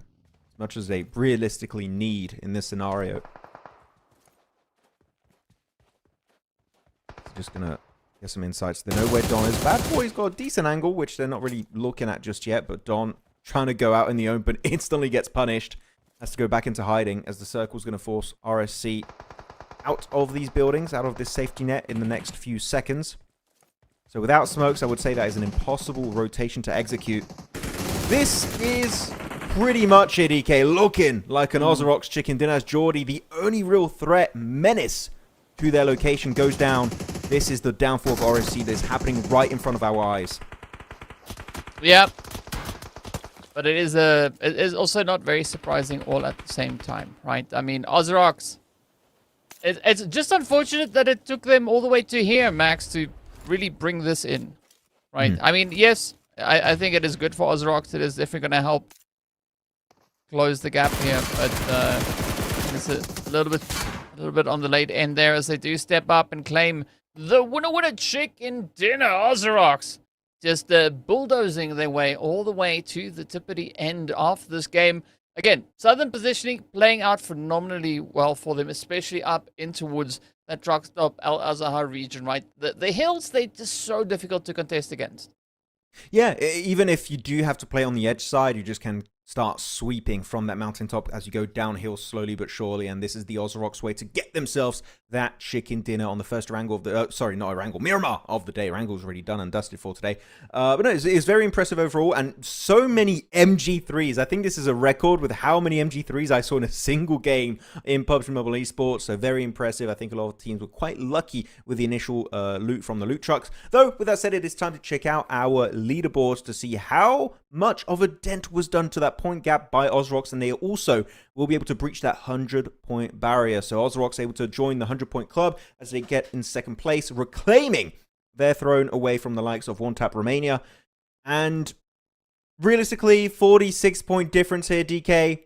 as much as they realistically need in this scenario. Just going to get some insights. They know where Don is. Bad Boy's got a decent angle, which they're not really looking at just yet, but Don trying to go out in the open instantly gets punished. Has to go back into hiding as the circle's going to force RSC out of these buildings, out of this safety net in the next few seconds. So without smokes, I would say that is an impossible rotation to execute. This is pretty much it, EK. Looking like an Ozrocks chicken dinner as Geordie, the only real threat, menace to their location, goes down. This is the downfall of RSC that is happening right in front of our eyes. Yep. But it is also not very surprising all at the same time, right? I mean, Ozrocks, it's just unfortunate that it took them all the way to here, Max, to really bring this in, right? I mean, yes, I think it is good for Ozrocks. It is definitely going to help close the gap here, but it's a little bit on the late end there as they do step up and claim the winner chicken dinner. Ozrocks just bulldozing their way all the way to the tippity end of this game. Again, southern positioning playing out phenomenally well for them, especially up in towards that truck stop Al Azahar region, right? The hills, they're just so difficult to contest against. Yeah, even if you do have to play on the edge side, you just can start sweeping from that mountaintop as you go downhill slowly but surely. And this is the Ozrocks way to get themselves that chicken dinner on the first wrangle of the... sorry, not a wrangle, Miramar of the day. Wrangle's already done and dusted for today. But no, it's very impressive overall. And so many MG3s. I think this is a record with how many MG3s I saw in a single game in PUBG Mobile Esports. So very impressive. I think a lot of teams were quite lucky with the initial loot from the loot trucks. Though, with that said, it is time to check out our leaderboards to see how much of a dent was done to that point gap by Ozrocks, and they also will be able to breach that 100-point barrier. So Ozrocks able to join the 100-point club as they get in second place, reclaiming their throne away from the likes of One Tap Romania. And realistically, 46-point difference here, DK.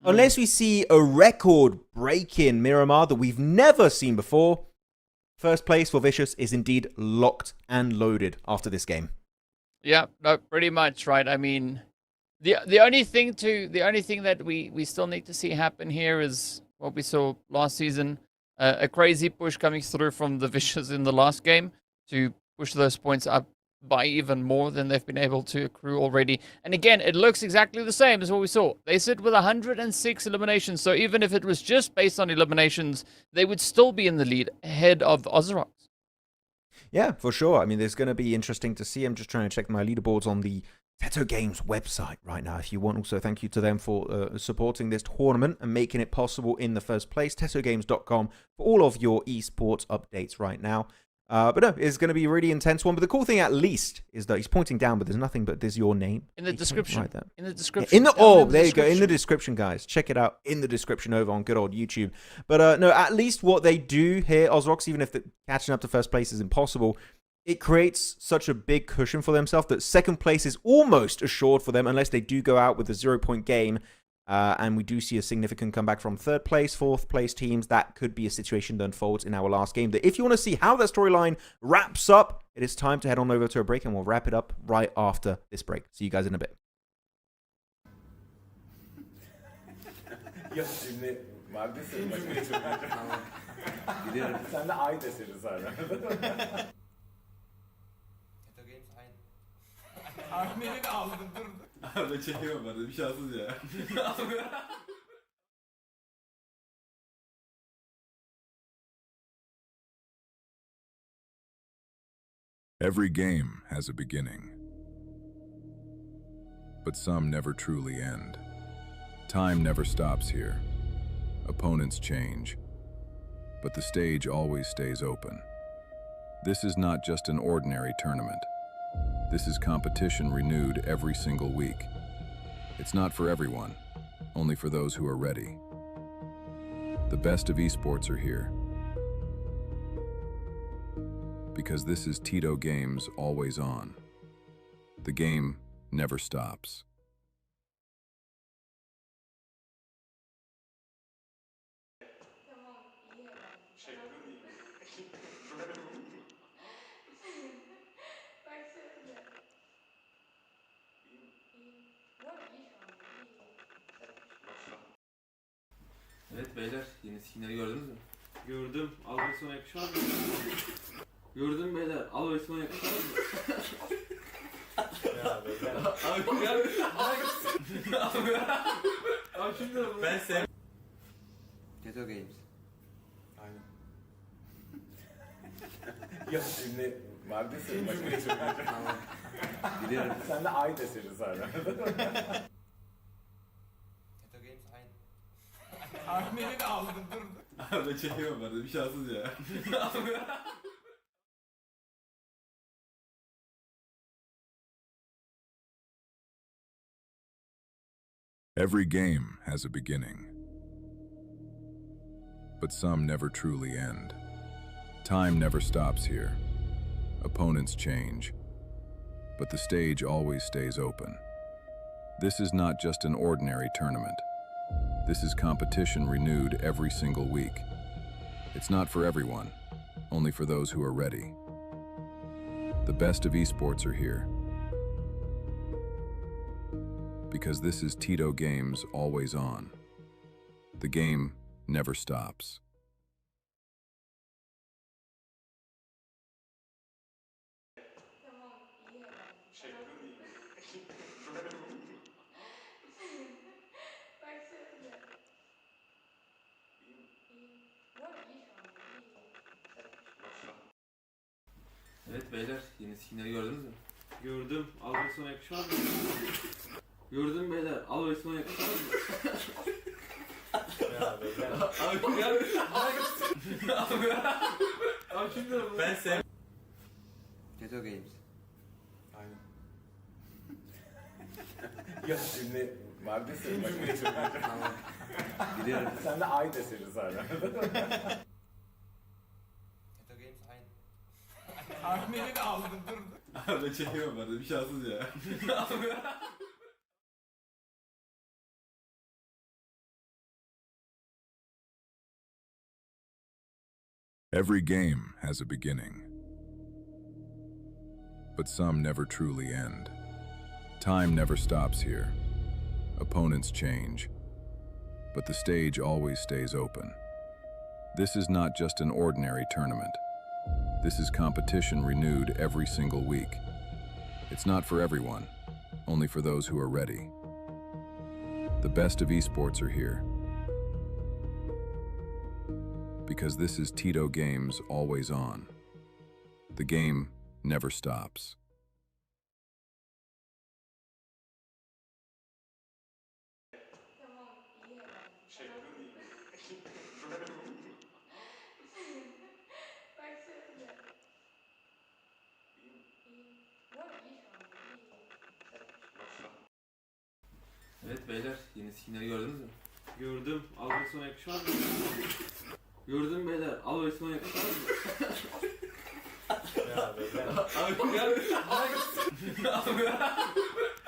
Unless we see a record-breaking Miramar that we've never seen before, first place for Vicious is indeed locked and loaded after this game. Yeah, no, pretty much, right? I mean, the only thing that we still need to see happen here is what we saw last season. A crazy push coming through from the Vicious in the last game to push those points up by even more than they've been able to accrue already. And again, it looks exactly the same as what we saw. They sit with 106 eliminations, so even if it was just based on eliminations, they would still be in the lead ahead of Ozrox. Yeah, for sure. I mean, there's going to be interesting to see. I'm just trying to check my leaderboards on the TETO Games website right now, if you want. Also, thank you to them for supporting this tournament and making it possible in the first place. TETOgames.com for all of your esports updates right now. But no, it's going to be a really intense one. But the cool thing, at least, is that he's pointing down, but there's nothing but there's your name. In the description. Right there. In the description. Yeah, there you go. In the description, guys. Check it out in the description over on good old YouTube. But no, at least what they do here, Ozrox, even if catching up to first place is impossible, it creates such a big cushion for themselves that second place is almost assured for them unless they do go out with a 0-point game. And we do see a significant comeback from third place, fourth place teams. That could be a situation that unfolds in our last game. That if you want to see how that storyline wraps up, it is time to head on over to a break, and we'll wrap it up right after this break. See you guys in a bit. Ya şimdi neredesin? Başka bir çok Tamam. Gidiyorum. Sen de ay deseni sonra. TETO Games aynı. Tahmini de aldım dur. Ben çekiyorum ben de bir şanssız ya. Every game has a beginning, but some never truly end. Time never stops here. Opponents change, but the stage always stays open. This is not just an ordinary tournament. This is competition renewed every single week. It's not for everyone, only for those who are ready. The best of esports are here, because this is TETO Games always on. The game never stops. Tamam, iyi herhalde. Baksana. İyi. Bu arada iyi şu an. İyi. Evet beyler, yeni skinleri gördünüz mü? Gördüm. Al ve sona yakışmaz mı? Gördüm beyler. Al ve sona yakışmaz mı? Ya beyler. Abi ya. Abi şimdi Ben sev... TETO Games. Aynen. Ya şimdi neredesin? Başka bir çok Tamam. Gidiyorum. Sen de ay deseni sonra. TETO Games aynı. Tahmini de aldım dur. Ben çekiyorum ben de bir şanssız ya. Every game has a beginning, but some never truly end. Time never stops here. Opponents change, but the stage always stays open. This is not just an ordinary tournament. This is competition renewed every single week. It's not for everyone, only for those who are ready. The best of esports are here, because this is TETO Games always on. The game never stops. Tamam, iyi herhalde. Baksana. İyi. Bu arada iyi şu an. İyi. Evet beyler, yeni skinleri gördünüz mü? Gördüm. Al ve sona yakışmaz mı? Gördüm beyler. Al ve sona yakışmaz mı? Ya beyler. Abi ya. Abi şimdi Ben sev... TETO Games. Aynen. Ya şimdi neredesin? Başka bir çok Tamam. Gidiyorum. Sen de ay deseni sonra. TETO Games aynı. Tahmini de aldım dur. Ben çekiyorum ben de bir şanssız ya. Every game has a beginning, but some never truly end. Time never stops here. Opponents change, but the stage always stays open. This is not just an ordinary tournament. This is competition renewed every single week. It's not for everyone, only for those who are ready. The best of esports are here. Because this is TETO Games always on. The game never stops. Tamam, iyi herhalde. Bak şöyle. İyi. Bu arada iyi şu an. İyi. Evet beyler, yeni skinleri gördünüz mü? Gördüm. Al ve sona yakışmaz mı? Gördüm beyler. Al ve sona yakışmaz mı? Ya beyler. Abi gel.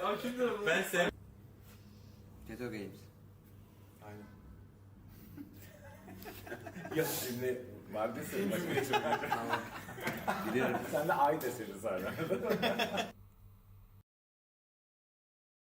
Abi şimdi Ben sev... TETO Games. Aynen. Ya şimdi vardı senin başka bir şey. Tamam. Biliyorum. Sen de ay deseniz hala.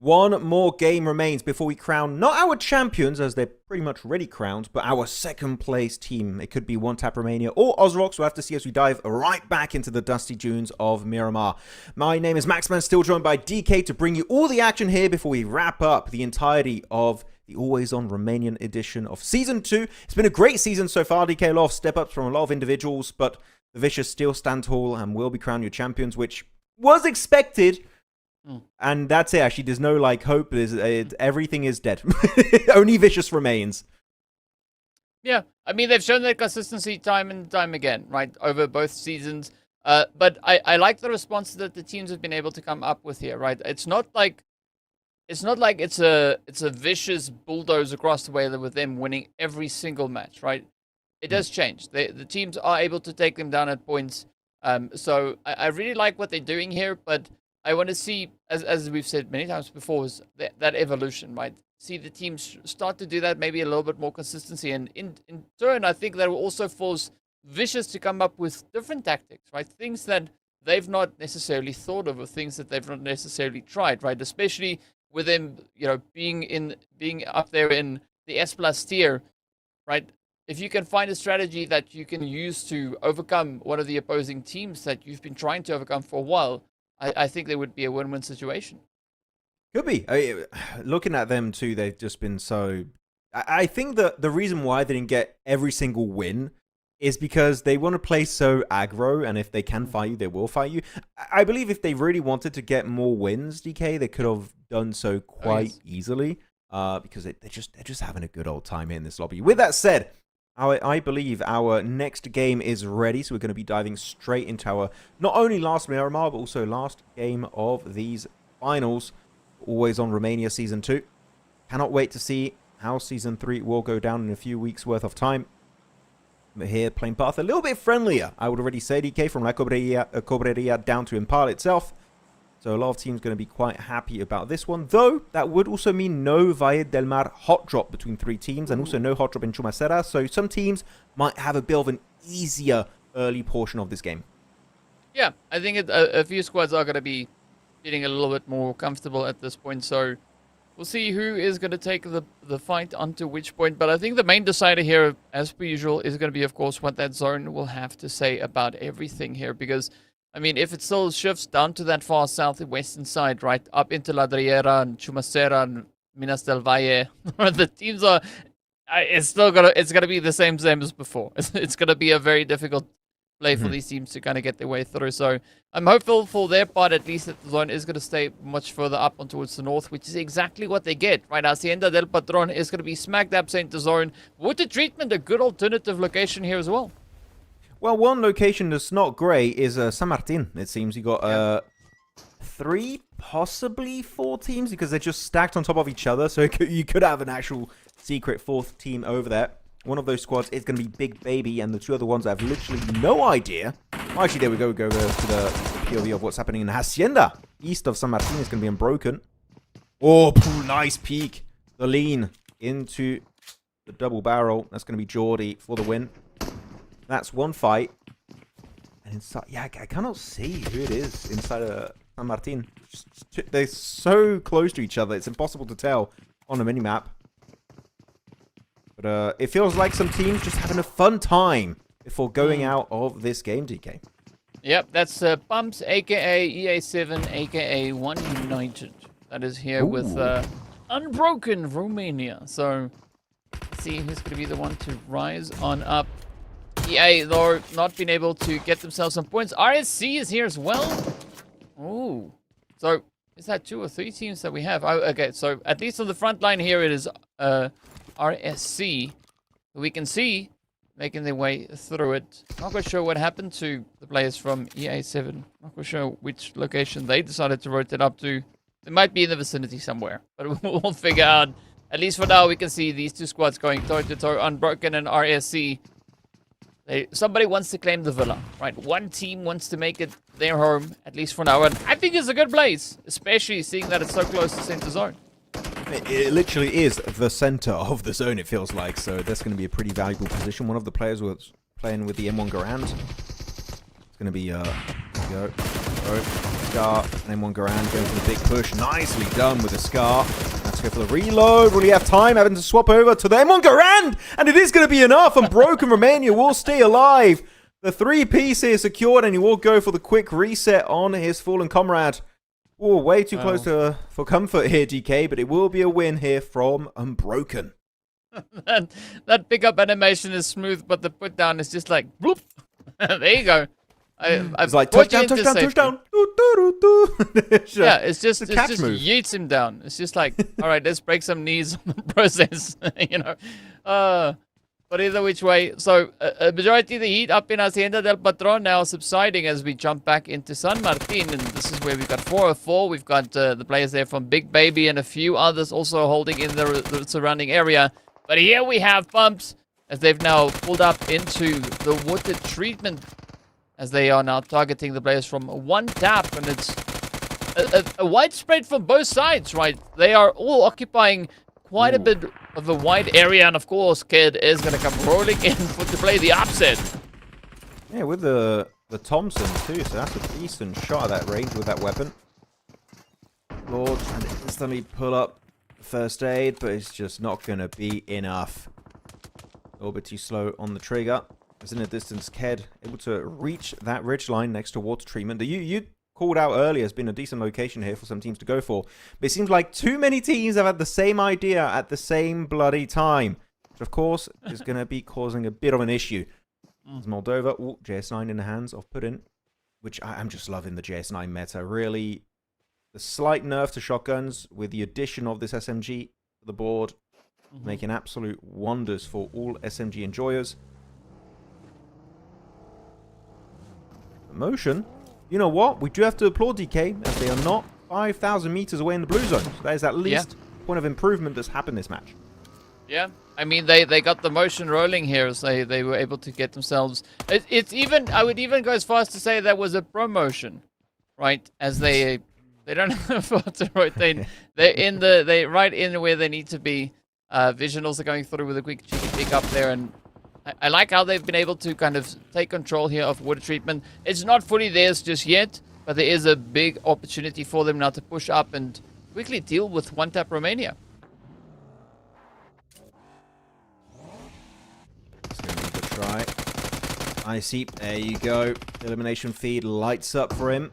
One more game remains before we crown not our champions, as they're pretty much already crowned, but our second place team. It could be One Tap Romania or Ozrox. We'll have to see as we dive right back into the dusty dunes of Miramar. My name is Maxman, still joined by DK to bring you all the action here before we wrap up the entirety of the always on Romanian edition of Season 2. It's been a great season so far, DK. A lot of step-ups from a lot of individuals, but the Vicious still stand tall and will be crowned your champions, which was expected. And that's it, actually. There's no, like, hope. Everything is dead. Only Vicious remains. Yeah, I mean, they've shown their consistency time and time again, right, over both seasons. But I like the response that the teams have been able to come up with here, right? It's not like it's a vicious bulldoze across the way with them winning every single match, right? It does change. The teams are able to take them down at points. So I really like what they're doing here, but I want to see, as we've said many times before, is that evolution, right? See the teams start to do that, maybe a little bit more consistency. And in turn, I think that will also force Vicious to come up with different tactics, right? Things that they've not necessarily thought of, or things that they've not necessarily tried, right? Especially with them, being up there in the S+ tier, right? If you can find a strategy that you can use to overcome one of the opposing teams that you've been trying to overcome for a while, I think there would be a win-win situation. Could be. Looking at them too, they've just been so... I think that the reason why they didn't get every single win is because they want to play so aggro, and if they can fight you, they will fight you. I believe if they really wanted to get more wins, DK, they could have done so quite easily, because they're just having a good old time here in this lobby. With that said, I believe our next game is ready, so we're going to be diving straight into our not only last Miramar, but also last game of these finals, always on Romania Season 2. Cannot wait to see how Season 3 will go down in a few weeks' worth of time. But here, playing path a little bit friendlier, I would already say, DK, from La Cobreria down to Impala itself. So a lot of teams going to be quite happy about this one. Though, that would also mean no Valle del Mar hot drop between three teams, and also no hot drop in Chumacera. So some teams might have a bit of an easier early portion of this game. Yeah, I think a few squads are going to be feeling a little bit more comfortable at this point. So we'll see who is going to take the fight onto which point. But I think the main decider here, as per usual, is going to be, of course, what that zone will have to say about everything here. Because, I mean, if it still shifts down to that far southwestern side, right, up into La Driera and Chumacera and Minas del Valle, the teams are... It's gonna be the same as before. It's gonna be a very difficult play for these teams to kind of get their way through. So I'm hopeful for their part, at least, that the zone is going to stay much further up on towards the north, which is exactly what they get, right? Hacienda del Patron is going to be smack dab center zone. Water treatment, a good alternative location here as well. Well, one location that's not great is San Martin, it seems. You got 3, possibly 4 teams, because they're just stacked on top of each other. So you could have an actual secret 4th team over there. One of those squads is going to be Big Baby, and the 2 other ones have literally no idea. Well, actually, there we go. Go to the POV of what's happening in Hacienda. East of San Martin is going to be unbroken. Oh, nice peek. The lean into the double barrel. That's going to be Geordie for the win. That's one fight. And inside, yeah, I cannot see who it is inside San Martin. They're so close to each other. It's impossible to tell on the minimap. But it feels like some teams just having a fun time before going out of this game, DK. Yep, that's Pumps, aka EA7, aka One United. That is here with Unbroken Romania. So, let's see who's going to be the one to rise on up. EA, though, not been able to get themselves some points. RSC is here as well. Oh, so is that 2 or 3 teams that we have? Oh, okay, so at least on the front line here, it is RSC. We can see making their way through it. Not quite sure what happened to the players from EA7. Not quite sure which location they decided to rotate up to. They might be in the vicinity somewhere, but we'll figure out. At least for now, we can see these 2 squads going toe-to-toe, Unbroken and RSC. Somebody wants to claim the villa, right? One team wants to make it their home, at least for now. And I think it's a good place, especially seeing that it's so close to center zone. It literally is the center of the zone, it feels like. So that's going to be a pretty valuable position. One of the players was playing with the M1 Garand. It's going to be, Scar and M1 Garand going for the big push. Nicely done with the Scar. Let's go for the reload. Will he have time? Having to swap over to the M1 Garand. And it is going to be enough. And Broken Romania will stay alive. The 3-piece here secured. And he will go for the quick reset on his fallen comrade. Oh, way too close for comfort here, DK. But it will be a win here from Unbroken. that pickup animation is smooth, but the put down is just like, bloop. There you go. It's like touchdown. Yeah, it's just move. yeets him down. It's just like, all right, let's break some knees on the process, you know. But either which way, so a majority of the heat up in Hacienda del Patron now subsiding as we jump back into San Martin, and this is where we've got 404. We've got the players there from Big Baby and a few others also holding in the surrounding area. But here we have Pumps as they've now pulled up into the water treatment, as they are now targeting the players from one tap, and it's a widespread from both sides, right? They are all occupying quite a bit of a wide area, and of course, Kid is going to come rolling in to play the upset. Yeah, with the Thompson too, so that's a decent shot at that range with that weapon. Lord trying to instantly pull up first aid, but it's just not going to be enough. A little bit too slow on the trigger. As in a distance, Ked able to reach that ridgeline next to water treatment. The you called out earlier has been a decent location here for some teams to go for. But it seems like too many teams have had the same idea at the same bloody time. Which, of course, is going to be causing a bit of an issue. As Moldova, JS9 in the hands of Putin. Which I'm just loving the JS9 meta. Really, the slight nerf to shotguns with the addition of this SMG to the board. Making absolute wonders for all SMG enjoyers. Motion, you know what? We do have to applaud DK as they are not 5,000 meters away in the blue zone. So that is at least point of improvement that's happened this match. Yeah, I mean they got the motion rolling here, as they were able to get themselves. It's even, I would even go as far as to say that was a promotion, right? As they don't afford to rotate. They're right in where they need to be. Visionals are going through with a quick cheeky pick up there, and I like how they've been able to kind of take control here of water treatment. It's not fully theirs just yet, but there is a big opportunity for them now to push up and quickly deal with one-tap Romania. It's going to be a good try. Icy, there you go. Elimination feed lights up for him.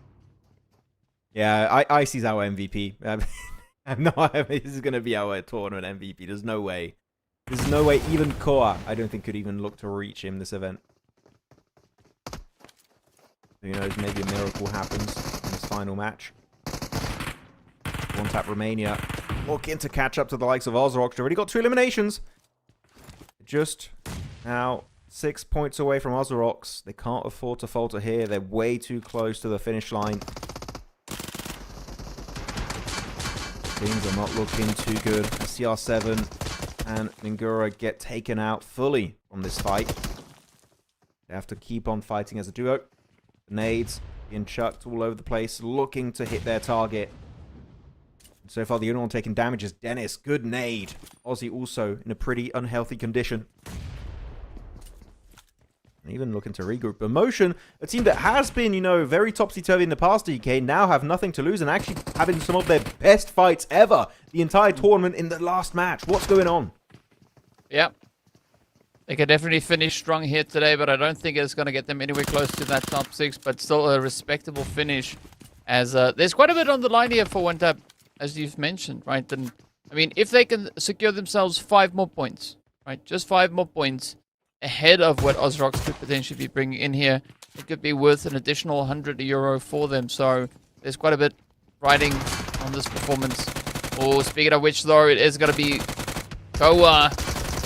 Yeah, Icy's our MVP. This is going to be our tournament MVP. There's no way. There's no way even Koa, I don't think, could even look to reach him this event. Who knows, maybe a miracle happens in this final match. One tap Romania. Looking to catch up to the likes of Ozrox. Already got 2 eliminations. Just now 6 points away from Ozrox. They can't afford to falter here. They're way too close to the finish line. Things are not looking too good. CR7 and Mingura get taken out fully from this fight. They have to keep on fighting as a duo. Nades being chucked all over the place, looking to hit their target. So far, the only one taking damage is Dennis. Good nade. Aussie also in a pretty unhealthy condition. Even looking to regroup. Emotion, a team that has been, you know, very topsy-turvy in the past, DK, now have nothing to lose and actually having some of their best fights ever the entire tournament in the last match. What's going on? Yeah. They can definitely finish strong here today, but I don't think it's going to get them anywhere close to that top 6, but still a respectable finish. As there's quite a bit on the line here for one tap, as you've mentioned, right? And I mean, if they can secure themselves 5 more points, right? Just 5 more points ahead of what Ozrox could potentially be bringing in here, it could be worth an additional €100 for them. So there's quite a bit riding on this performance. Oh, speaking of which, though, it is going to be Koa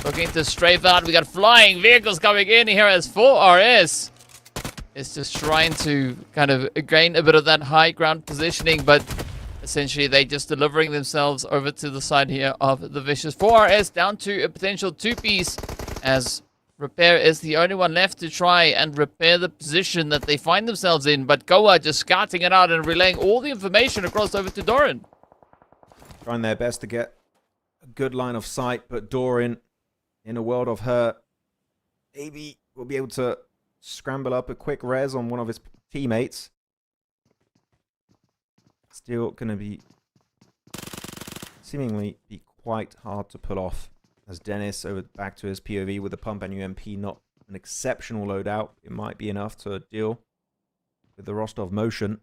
looking to strafe out. We got flying vehicles coming in here as 4RS. It's just trying to kind of gain a bit of that high ground positioning, but essentially they just delivering themselves over to the side here of the Vicious. 4RS down to a potential 2-piece, as Repair is the only one left to try and repair the position that they find themselves in, but Koa just scouting it out and relaying all the information across over to Doran. Trying their best to get a good line of sight, but Doran, in a world of hurt, maybe will be able to scramble up a quick res on one of his teammates. Still going to be seemingly be quite hard to pull off, as Dennis over back to his POV with the pump and UMP, not an exceptional loadout. It might be enough to deal with the Rostov motion,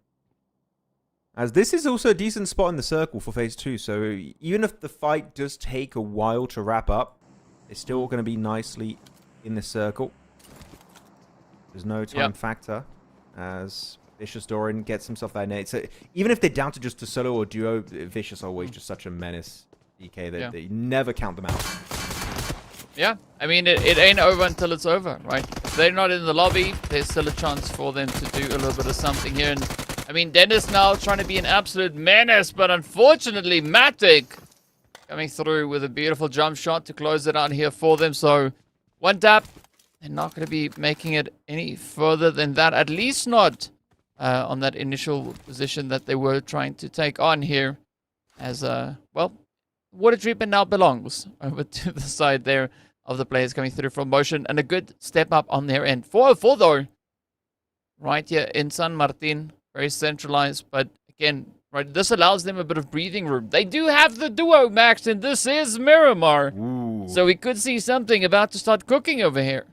as this is also a decent spot in the circle for phase 2. So even if the fight does take a while to wrap up, it's still going to be nicely in the circle. There's no time factor, as Vicious Doran gets himself that nade. So even if they're down to just a solo or duo, Vicious are always just such a menace. DK, they never count them out. Yeah, I mean, it ain't over until it's over, right? If they're not in the lobby, there's still a chance for them to do a little bit of something here. And I mean, Dennis now trying to be an absolute menace, but unfortunately, Matic coming through with a beautiful jump shot to close it out here for them. So one tap, they're not going to be making it any further than that, at least not on that initial position that they were trying to take on here. As, well, water treatment now belongs over to the side there of the players coming through from motion, and a good step up on their end. 404 though, right here in San Martin, very centralized, but again, right, this allows them a bit of breathing room. They do have the duo max, and this is Miramar. Ooh. So we could see something about to start cooking over here.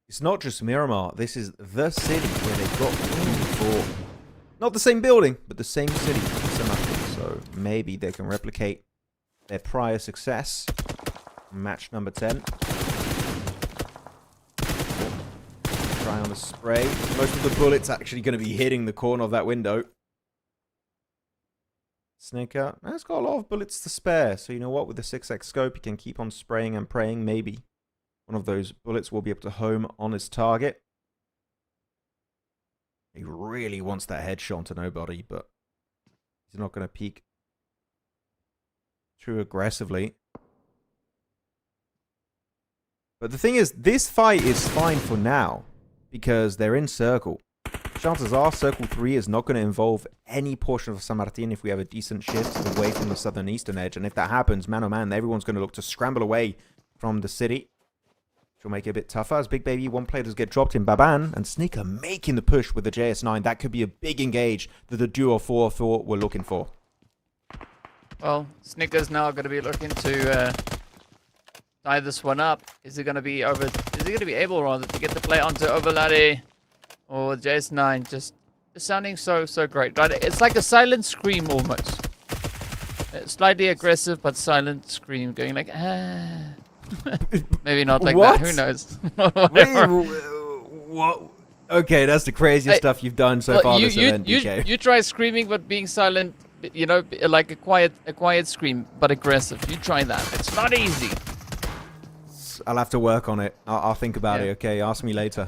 It's not just Miramar. This is the city where they got for not the same building, but the same city. So maybe they can replicate their prior success. Match number 10. Try on the spray. Most of the bullets actually going to be hitting the corner of that window. Snicker. It's got a lot of bullets to spare. So you know what? With the 6x scope, you can keep on spraying and praying. Maybe one of those bullets will be able to home on his target. He really wants that headshot to nobody, but he's not going to peek too aggressively. But the thing is, this fight is fine for now, because they're in circle. Chances are circle 3 is not going to involve any portion of San Martin if we have a decent shift away from the southern eastern edge. And if that happens, man oh man, everyone's going to look to scramble away from the city, which will make it a bit tougher. As Big Baby, one player does get dropped in Baban, and Sneaker making the push with the JS9. That could be a big engage that the duo 4-4 were looking for. Well, Snicker's now going to be looking to tie this one up. Is he going to be over? Is he going to be able, rather, to get the play onto Overlade or JS9? Just sounding so great, right? It's like a silent scream almost. Slightly aggressive, but silent scream, going like ah. Maybe not like What? that. Who knows? What? Okay, that's the craziest stuff you've done so far this event, DK. You try screaming, but being silent. You know, like a quiet scream, but aggressive. You try that. It's not easy. I'll have to work on it. I'll think about it, okay? Ask me later.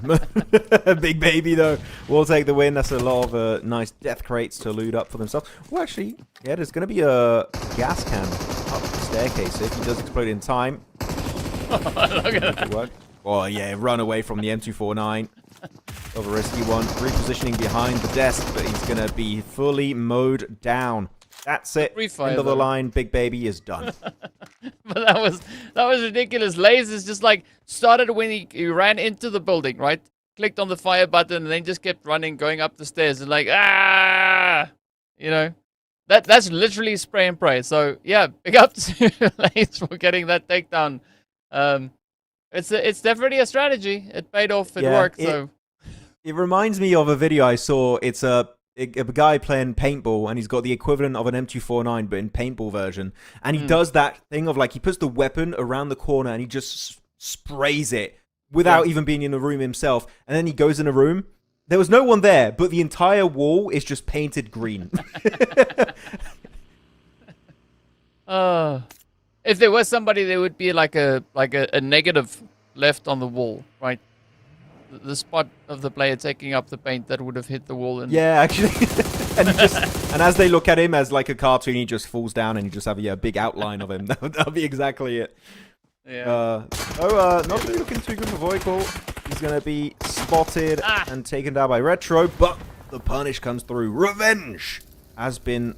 Big Baby, though, will take the win. That's a lot of nice death crates to loot up for themselves. Well, actually, yeah, there's going to be a gas can up the staircase. If he does explode in time. Look at that. Oh, yeah, run away from the M249. Of a risky one. Repositioning behind the desk, but he's going to be fully mowed down. That's it. End of the line. Big Baby is done. But that was ridiculous. Lasers just like started when he ran into the building, right? Clicked on the fire button and then just kept running, going up the stairs and like you know, that's literally spray and pray. So yeah, big up to Laser for getting that takedown. It's definitely a strategy. It paid off. It Yeah, worked. it- So It reminds me of a video I saw. It's a guy playing paintball, and he's got the equivalent of an M249, but in paintball version. And he does that thing of like he puts the weapon around the corner and he just sprays it without even being in the room himself. And then he goes in a room. There was no one there, but the entire wall is just painted green. if there was somebody, there would be like a negative left on the wall, right? The spot of the player taking up the paint that would have hit the wall. And Yeah, actually. and as they look at him as like a cartoon, he just falls down and you just have a big outline of him. That'll be exactly it. Yeah. Not really looking too good for Voicle. He's going to be spotted and taken down by Retro, but the punish comes through. Revenge has been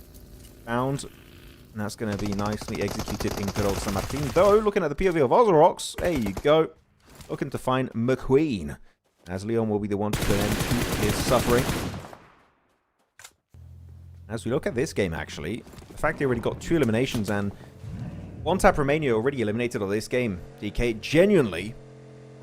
found, and that's going to be nicely executed in good old San Martin. Though, looking at the POV of Ozorox, there you go. Looking to find McQueen, as Leon will be the one to put an end to his suffering. As we look at this game, actually, the fact they already got 2 eliminations and One Tap Romania already eliminated on this game. DK, genuinely,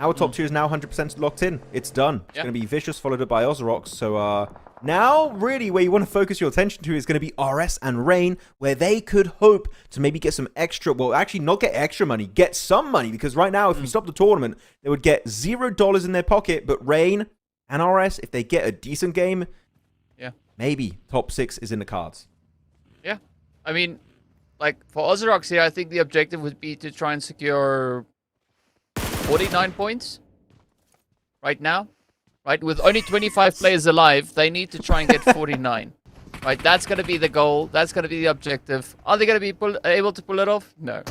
our top 2 is now 100% locked in. It's done. It's going to be Vicious, followed up by Ozorox. So, now, really, where you want to focus your attention to is going to be RS and Rain, where they could hope to maybe get some extra, well, actually not get extra money, get some money, because right now, if we stop the tournament, they would get $0 in their pocket, but Rain and RS, if they get a decent game, maybe top 6 is in the cards. Yeah. I mean, like, for Ozorox here, I think the objective would be to try and secure 49 points right now. Right, with only 25 players alive, they need to try and get 49. Right, that's going to be the goal. That's going to be the objective. Are they going to be able to pull it off? No.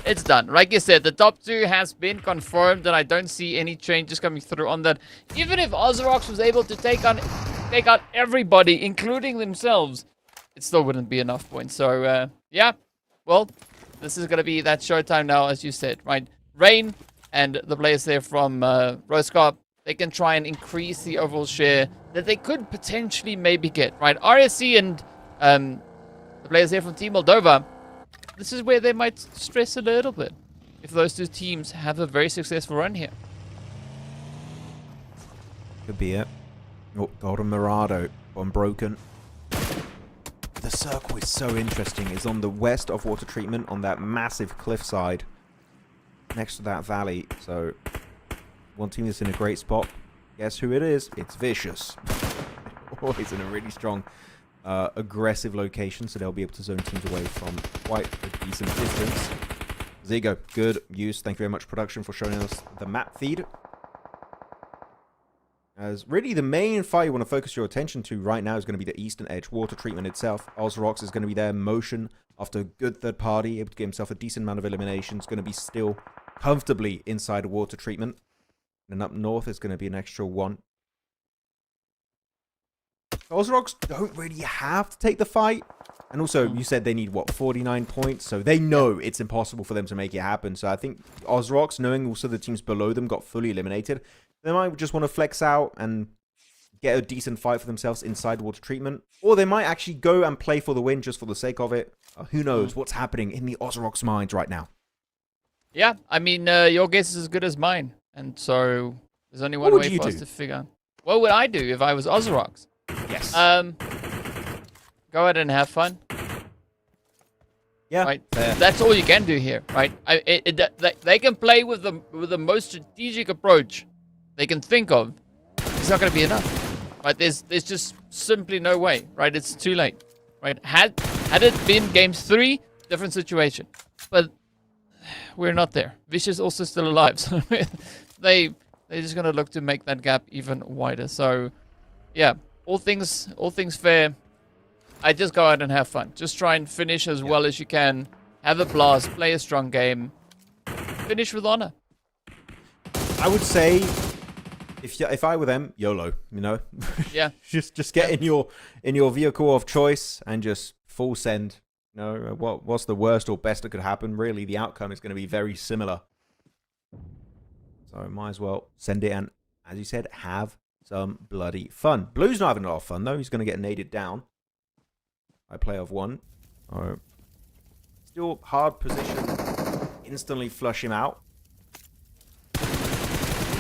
It's done. Like you said, the top 2 has been confirmed, and I don't see any changes coming through on that. Even if Ozorox was able to take out everybody, including themselves, it still wouldn't be enough points. So, yeah. Well, this is going to be that showtime now, as you said, right? Rain and the players there from Roscar, they can try and increase the overall share that they could potentially maybe get, right? RSC and the players here from Team Moldova, this is where they might stress a little bit if those 2 teams have a very successful run here. Could be it. Oh, Golden Mirado. Unbroken. The circle is so interesting. It's on the west of water treatment on that massive cliffside next to that valley. So, one team is in a great spot. Guess who it is? It's Vicious. Always in a really strong, aggressive location, so they'll be able to zone teams away from quite a decent distance. Zigo, good use. Thank you very much, production, for showing us the map feed. As really the main fight you want to focus your attention to right now is going to be the Eastern Edge water treatment itself. Ozorox is going to be there in motion after a good third party, able to get himself a decent amount of eliminations. Going to be still comfortably inside the water treatment. And up north is going to be an extra 1. Ozorox don't really have to take the fight. And also, you said they need, what, 49 points? So they know it's impossible for them to make it happen. So I think Ozorox, knowing also the teams below them got fully eliminated, they might just want to flex out and get a decent fight for themselves inside water treatment. Or they might actually go and play for the win just for the sake of it. Who knows what's happening in the Ozorox minds right now. Yeah, I mean, your guess is as good as mine. And so there's only one way for us to figure out. What would I do if I was Ozorox? Yes. Go out and have fun. Yeah. Right. That's all you can do here, right? They can play with the most strategic approach they can think of. It's not going to be enough, right? There's just simply no way, right? It's too late, right? Had it been game 3, different situation, but we're not there. Vicious also still alive, so they're just going to look to make that gap even wider. So, yeah, all things fair. I just go out and have fun. Just try and finish as well as you can. Have a blast. Play a strong game. Finish with honor. I would say, if I were them, YOLO, you know? Yeah. just get in your vehicle of choice and just full send. You know, what's the worst or best that could happen? Really, the outcome is going to be very similar. So might as well send it and, as you said, have some bloody fun. Blue's not having a lot of fun, though. He's going to get naded down. I play of 1. Still hard position. Instantly flush him out.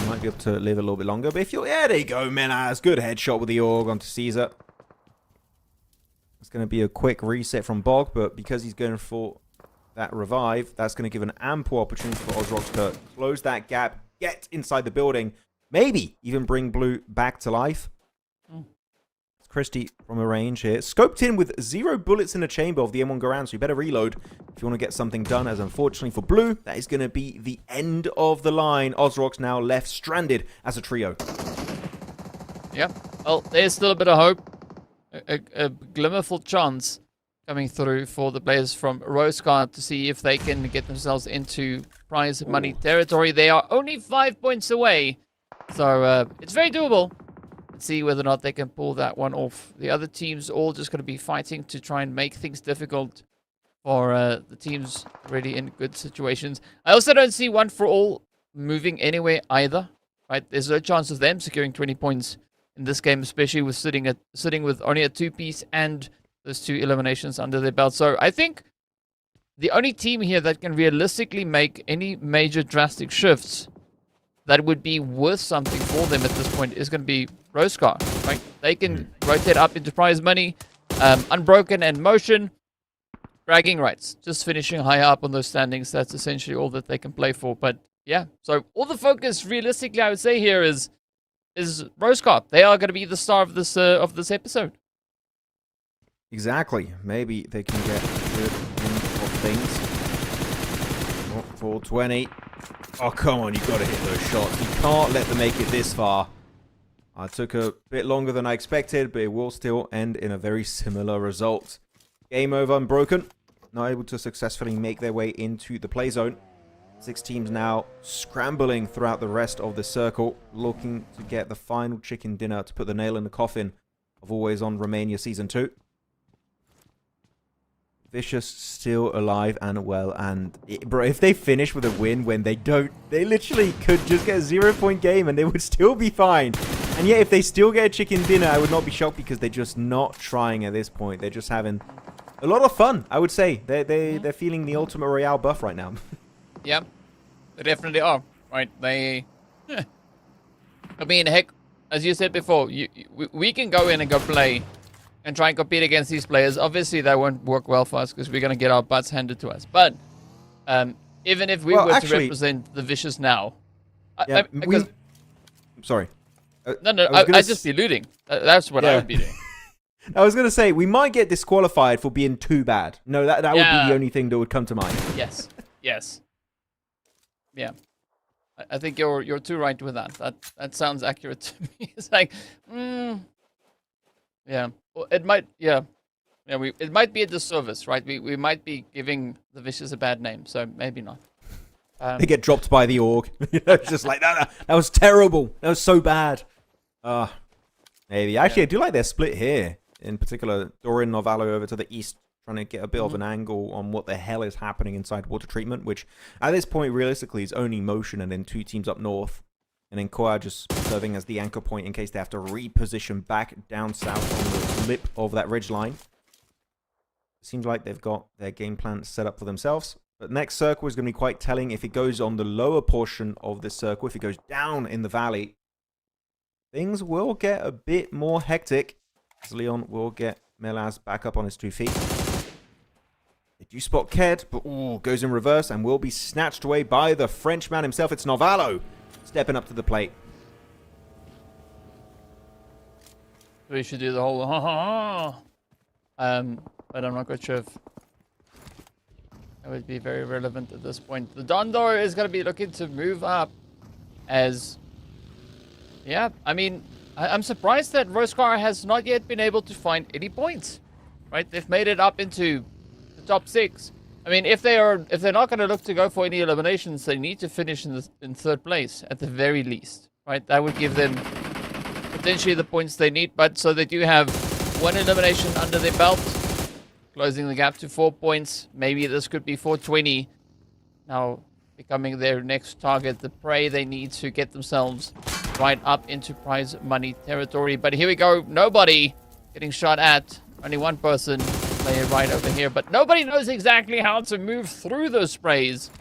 You might be able to live a little bit longer. But if you're... Yeah, there you go, Menas. Good headshot with the AUG onto Caesar. It's going to be a quick reset from Bog, but because he's going for that revive, that's going to give an ample opportunity for Ozrox to close that gap, get inside the building, maybe even bring Blue back to life. It's Christie from a range here. Scoped in with 0 bullets in the chamber of the M1 Garand, so you better reload if you want to get something done, as unfortunately for Blue, that is going to be the end of the line. Ozrox now left stranded as a trio. Yeah, well, there's still a bit of hope. A glimmerful chance coming through for the players from Rosecard to see if they can get themselves into prize money territory. They are only 5 points away, so it's very doable. Let's see whether or not they can pull that one off. The other teams all just going to be fighting to try and make things difficult for the teams already in good situations. I also don't see One for All moving anywhere either. Right? There's no chance of them securing 20 points in this game, especially with sitting with only a 2-piece and those 2 eliminations under their belt. So I think the only team here that can realistically make any major drastic shifts that would be worth something for them at this point is going to be Rosecard. Right? They can rotate up into prize money, Unbroken and Motion, bragging rights, just finishing high up on those standings. That's essentially all that they can play for. But yeah, so all the focus realistically, I would say here is Rosecard. They are going to be the star of this episode. Exactly. Maybe they can get good end of things. Oh, 420. Oh, come on. You've got to hit those shots. You can't let them make it this far. I took a bit longer than I expected, but it will still end in a very similar result. Game over. Unbroken. Not able to successfully make their way into the play zone. 6 teams now scrambling throughout the rest of the circle, looking to get the final chicken dinner to put the nail in the coffin of Always On Romania Season 2. Vicious still alive and well, and bro, if they finish with a win when they don't, they literally could just get a 0-point game and they would still be fine. And yet if they still get a chicken dinner, I would not be shocked, because they're just not trying at this point. They're just having a lot of fun, I would say. They're feeling the ultimate Royale buff right now. Yeah, they definitely are. Right, they... I mean, heck, as you said before, we can go in and go play and try and compete against these players. Obviously, that won't work well for us because we're going to get our butts handed to us. But even if we were to represent the Vicious now... Sorry. I'd just be looting. That's what I would be doing. I was going to say, we might get disqualified for being too bad. No, that would be the only thing that would come to mind. Yes. Yes. Yeah. I think you're too right with that. That sounds accurate to me. It's like, yeah. Well, it might, yeah. Yeah, it might be a disservice, right? We might be giving the Vicious a bad name, so maybe not. They get dropped by the org. It's just like, that was terrible. That was so bad. Maybe. Actually, I do like their split here. In particular, Dorian Novallo over to the east, trying to get a bit of an angle on what the hell is happening inside water treatment, which at this point, realistically, is only Motion and then 2 teams up north. And then Koa just serving as the anchor point in case they have to reposition back down south on the lip of that ridge line. Seems like they've got their game plan set up for themselves. But next circle is going to be quite telling. If it goes on the lower portion of this circle, if it goes down in the valley, things will get a bit more hectic, as Leon will get Melaz back up on his 2 feet. They do spot Ked, but goes in reverse and will be snatched away by the Frenchman himself. It's Novallo stepping up to the plate. We should do the whole but I'm not quite sure if that would be very relevant at this point. The Dondor is going to be looking to move up as... Yeah, I mean, I'm surprised that Roscar has not yet been able to find any points. Right? They've made it up into the top 6. I mean, if they're not going to look to go for any eliminations, they need to finish in 3rd place at the very least. Right? That would give them potentially the points they need. But so they do have 1 elimination under their belt, closing the gap to 4 points. Maybe this could be 420. Now becoming their next target, the prey they need to get themselves right up into prize money territory. But here we go. Nobody getting shot at. Only 1 person player right over here. But nobody knows exactly how to move through those sprays.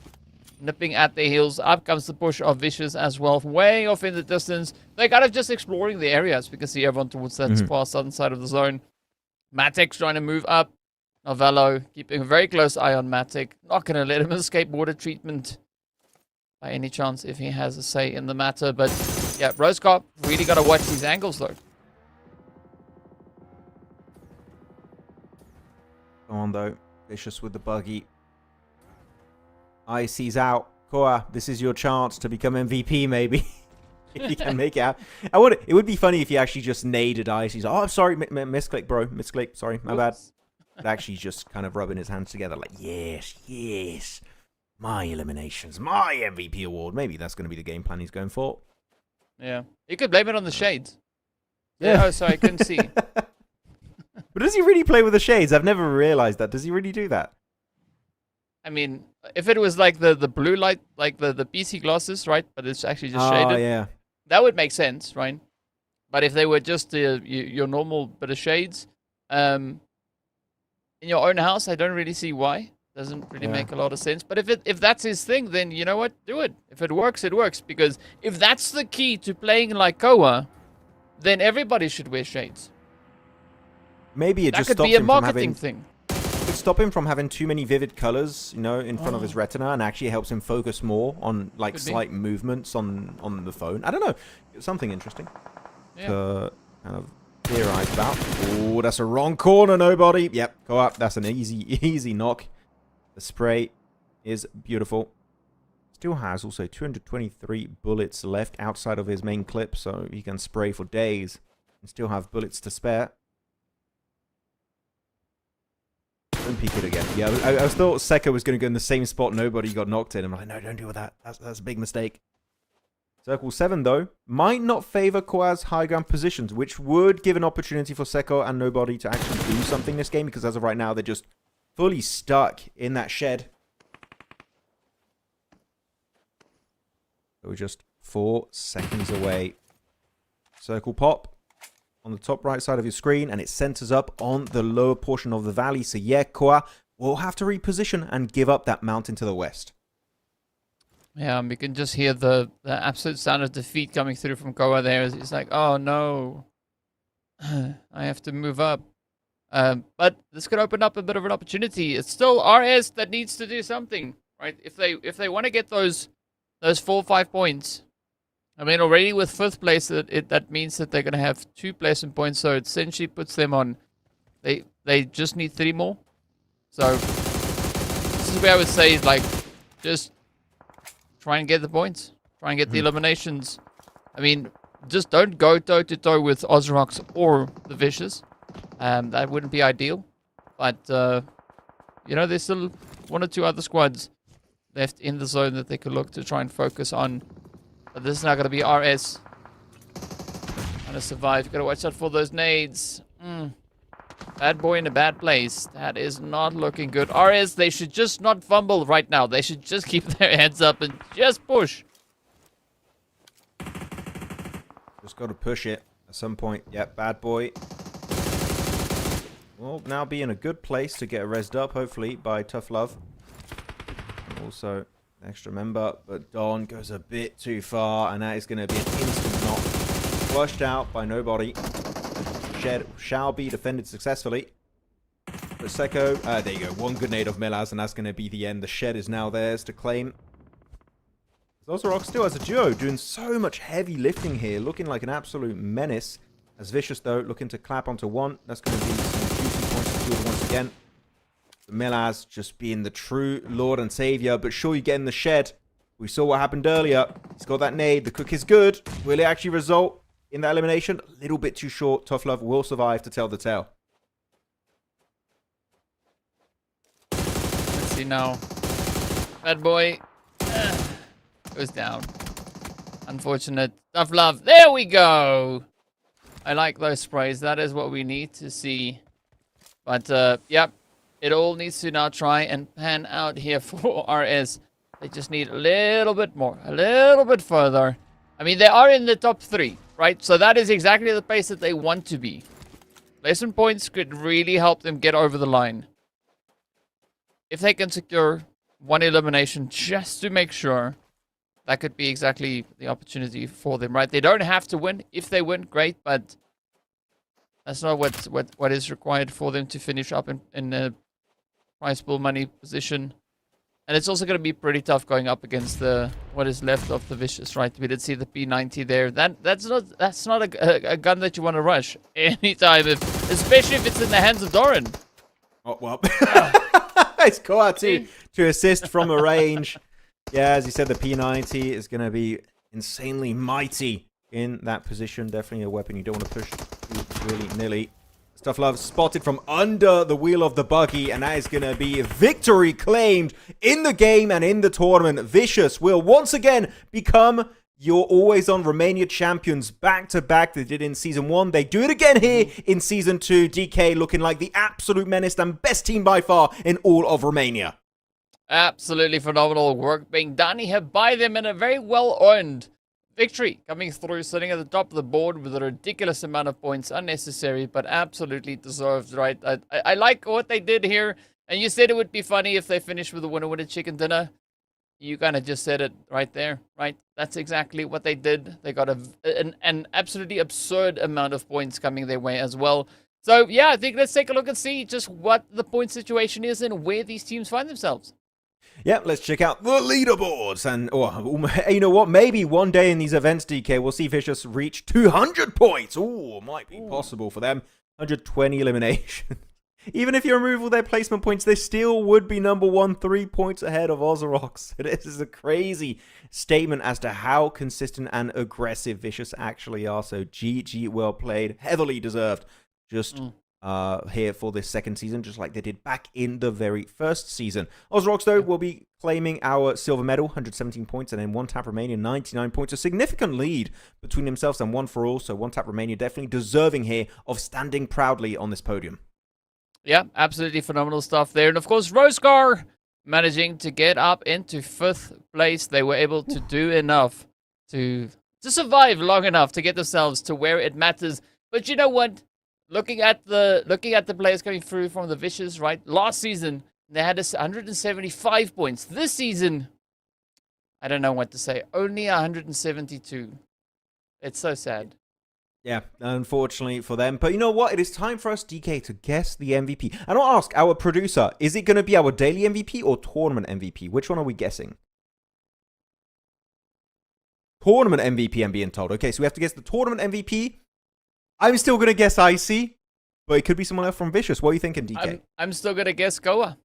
nipping at their heels. Up comes the push of Vicious as well, way off in the distance. They're kind of just exploring the area, as we can see everyone towards that far southern side of the zone. Matic's trying to move up. Novello keeping a very close eye on Matic. Not going to let him escape water treatment by any chance if he has a say in the matter. But yeah, Rosecop really got to watch these angles though. Go on though. Vicious with the buggy. Icy's out. Koa, this is your chance to become MVP maybe. If you can make it out. It would be funny if he actually just naded Icy's. Oh, I'm sorry. Misclick, bro. Misclick. Sorry. My bad. But actually just kind of rubbing his hands together like, yes, yes. My eliminations. My MVP award. Maybe that's going to be the game plan he's going for. Yeah. You could blame it on the shades. Yeah. Oh, sorry. I couldn't see. But does he really play with the shades? I've never realized that. Does he really do that? I mean, if it was like the blue light, like the PC glasses, right? But it's actually just shaded. Yeah. That would make sense, right? But if they were just your normal bit of shades, in your own house, I don't really see why. Doesn't really make a lot of sense. But if that's his thing, then you know what? Do it. If it works, it works. Because if that's the key to playing like Koa, then everybody should wear shades. Maybe it That just could stops be a him from marketing having... thing. It could stop him from having too many vivid colors, you know, in front of his retina, and actually helps him focus more on like slight movements on the phone. I don't know. It's something interesting to kind of theorize about. Oh, that's a wrong corner, nobody. Yep, go up. That's an easy knock. The spray is beautiful. Still has also 223 bullets left outside of his main clip, so he can spray for days and still have bullets to spare. Don't peek it again. Yeah, I thought Seko was going to go in the same spot. Nobody got knocked in. I'm like, no, don't do that. That's a big mistake. Circle 7, though, might not favor Koa's high ground positions, which would give an opportunity for Seko and Nobody to actually do something this game, because as of right now, they're just fully stuck in that shed. So we're just 4 seconds away. Circle pop on the top right side of your screen, and it centers up on the lower portion of the valley. So yeah, Koa will have to reposition and give up that mountain to the west. Yeah, we can just hear the absolute sound of defeat coming through from Koa there. It's like, oh no, I have to move up. But this could open up a bit of an opportunity. It's still RS that needs to do something, right? If they want to get those 4-5 points, I mean, already with 5th place, that means that they're going to have 2 placement points. So it essentially puts them on. They just need 3 more. So this is where I would say, like, just try and get the points. Try and get the eliminations. I mean, just don't go toe-to-toe with Ozrox or the Vicious. That wouldn't be ideal. But, you know, there's still 1 or 2 other squads left in the zone that they could look to try and focus on. But this is not going to be RS. Trying to survive. Got to watch out for those nades. Bad boy in a bad place. That is not looking good. RS, they should just not fumble right now. They should just keep their heads up and just push. Just got to push it at some point. Yep, bad boy. Will now be in a good place to get rezzed up, hopefully, by Tough Love. Also, extra member, but Don goes a bit too far, and that is going to be an instant knock. Flushed out by Nobody. Shed shall be defended successfully. But Seko, there you go, 1 grenade of Milaz, and that's going to be the end. The shed is now theirs to claim. Ozorok still has a duo, doing so much heavy lifting here, looking like an absolute menace. As Vicious, though, looking to clap onto 1. That's going to be some juicy points secured once again. Milaz just being the true Lord and Savior, but sure you get in the shed. We saw what happened earlier. He's got that nade. The cook is good. Will it actually result in that elimination? A little bit too short. Tough Love will survive to tell the tale. Let's see now. Bad boy goes down. Unfortunate. Tough Love. There we go. I like those sprays. That is what we need to see. But, yep. It all needs to now try and pan out here for RS. They just need a little bit more. A little bit further. I mean, they are in the top 3, right? So that is exactly the pace that they want to be. Placement points could really help them get over the line. If they can secure one elimination just to make sure. That could be exactly the opportunity for them, right? They don't have to win. If they win, great, but that's not what is required for them to finish up in a prize pool money position. And it's also going to be pretty tough going up against what is left of the Vicious, right? We did see the P90 there. That's not a gun that you want to rush anytime, especially if it's in the hands of Doran. Oh, well. It's Koa to assist from a range. Yeah, as you said, the P90 is going to be insanely mighty in that position. Definitely a weapon you don't want to push willy-nilly. Stuff Love spotted from under the wheel of the buggy, and that is going to be victory claimed in the game and in the tournament. Vicious will once again become your always-on Romania champions back-to-back. They did in Season 1. They do it again here in Season 2. DK looking like the absolute menace and best team by far in all of Romania. Absolutely phenomenal work being done here by them in a very well-earned victory coming through, sitting at the top of the board with a ridiculous amount of points, unnecessary, but absolutely deserved, right? I like what they did here, and you said it would be funny if they finished with a winner chicken dinner. You kind of just said it right there, right? That's exactly what they did. They got an absolutely absurd amount of points coming their way as well. So, yeah, I think let's take a look and see just what the point situation is and where these teams find themselves. Yeah, let's check out the leaderboards. And, you know what? Maybe one day in these events, DK, we'll see Vicious reach 200 points. Ooh, might be possible for them. 120 elimination. Even if you remove all their placement points, they still would be number 1, 3 points ahead of Ozrox. This is a crazy statement as to how consistent and aggressive Vicious actually are. So GG, well played, heavily deserved. Just here for this second season, just like they did back in the very first season. Ozrox, though, will be claiming our silver medal, 117 points, and then One Tap Romania, 99 points. A significant lead between themselves and One for All. So One Tap Romania definitely deserving here of standing proudly on this podium. Yeah, absolutely phenomenal stuff there. And of course, Rosegar managing to get up into 5th place. They were able to do enough to survive long enough to get themselves to where it matters. But you know what? Looking at the players coming through from the Vicious, right? Last season, they had 175 points. This season, I don't know what to say. Only 172. It's so sad. Yeah, unfortunately for them. But you know what? It is time for us, DK, to guess the MVP. And I'll ask our producer, is it going to be our daily MVP or tournament MVP? Which one are we guessing? Tournament MVP, I'm being told. Okay, so we have to guess the tournament MVP. I'm still going to guess Icy, but it could be someone else from Vicious. What are you thinking, DK? I'm still going to guess Koa.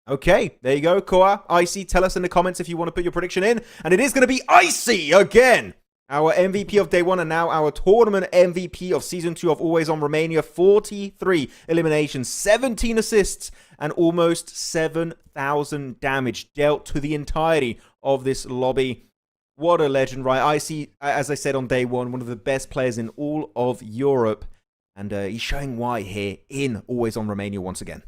Okay, there you go, Koa. Icy, tell us in the comments if you want to put your prediction in. And it is going to be Icy again. Our MVP of day 1 and now our tournament MVP of season 2 of Always on Romania. 43 eliminations, 17 assists, and almost 7,000 damage dealt to the entirety of this lobby. What a legend, right? Icy, as I said on day 1, one of the best players in all of Europe. And he's showing why here in Always on Romania once again.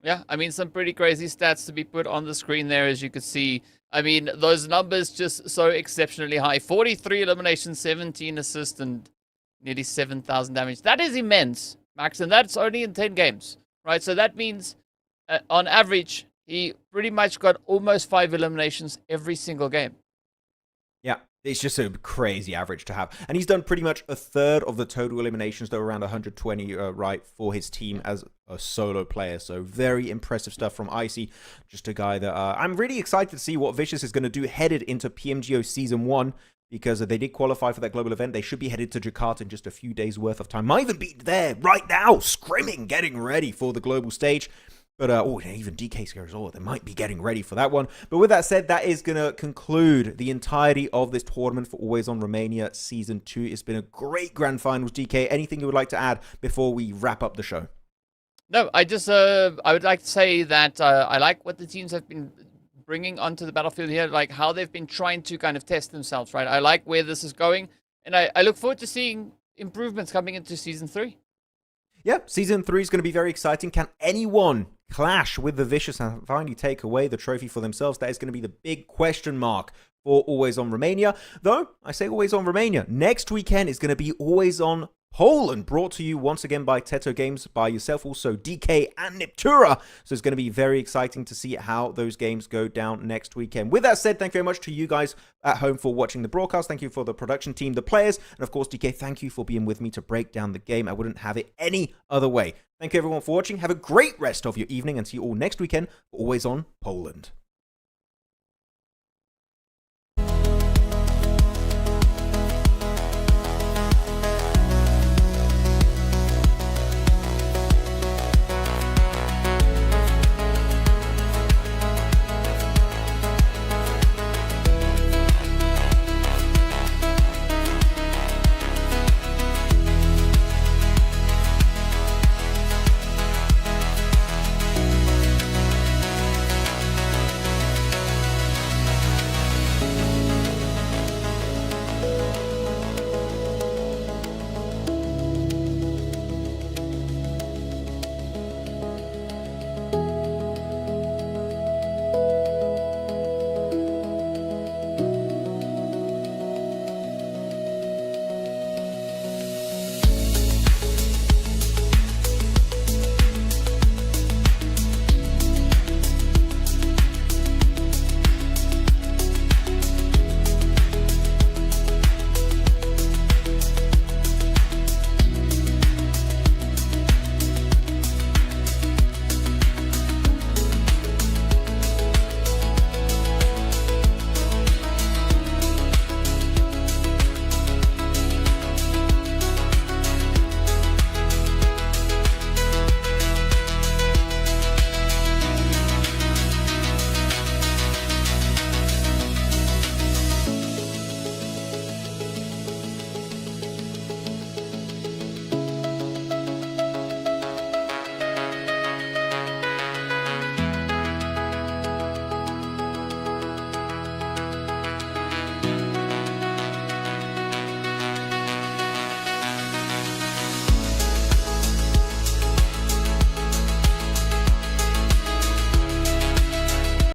Yeah, I mean, some pretty crazy stats to be put on the screen there, as you could see. I mean, those numbers just so exceptionally high. 43 eliminations, 17 assists, and nearly 7,000 damage. That is immense, Max, and that's only in 10 games, right? So that means, on average, he pretty much got almost 5 eliminations every single game. Yeah, it's just a crazy average to have. And he's done pretty much a third of the total eliminations, though around 120, right, for his team as a solo player. So very impressive stuff from Icy. Just a guy that I'm really excited to see what Vicious is going to do headed into PMGO Season 1. Because they did qualify for that global event. They should be headed to Jakarta in just a few days worth of time. Might even be there right now, scrimming, getting ready for the global stage. But, even DK Scares, they might be getting ready for that one. But with that said, that is going to conclude the entirety of this tournament for Always on Romania Season 2. It's been a great grand finals, DK. Anything you would like to add before we wrap up the show? No, I would like to say that I like what the teams have been bringing onto the battlefield here, like how they've been trying to kind of test themselves, right? I like where this is going, and I look forward to seeing improvements coming into Season 3. Yeah, Season 3 is going to be very exciting. Can anyone clash with the Vicious and finally take away the trophy for themselves? That is going to be the big question mark for Always on Romania. Though, I say Always on Romania. Next weekend is going to be Always on Poland, brought to you once again by TETO Games, by yourself also, DK and Niptura. So it's going to be very exciting to see how those games go down next weekend. With that said, thank you very much to you guys at home for watching the broadcast. Thank you for the production team, the players, and of course, DK, thank you for being with me to break down the game. I wouldn't have it any other way. Thank you everyone for watching. Have a great rest of your evening and see you all next weekend for Always On Poland.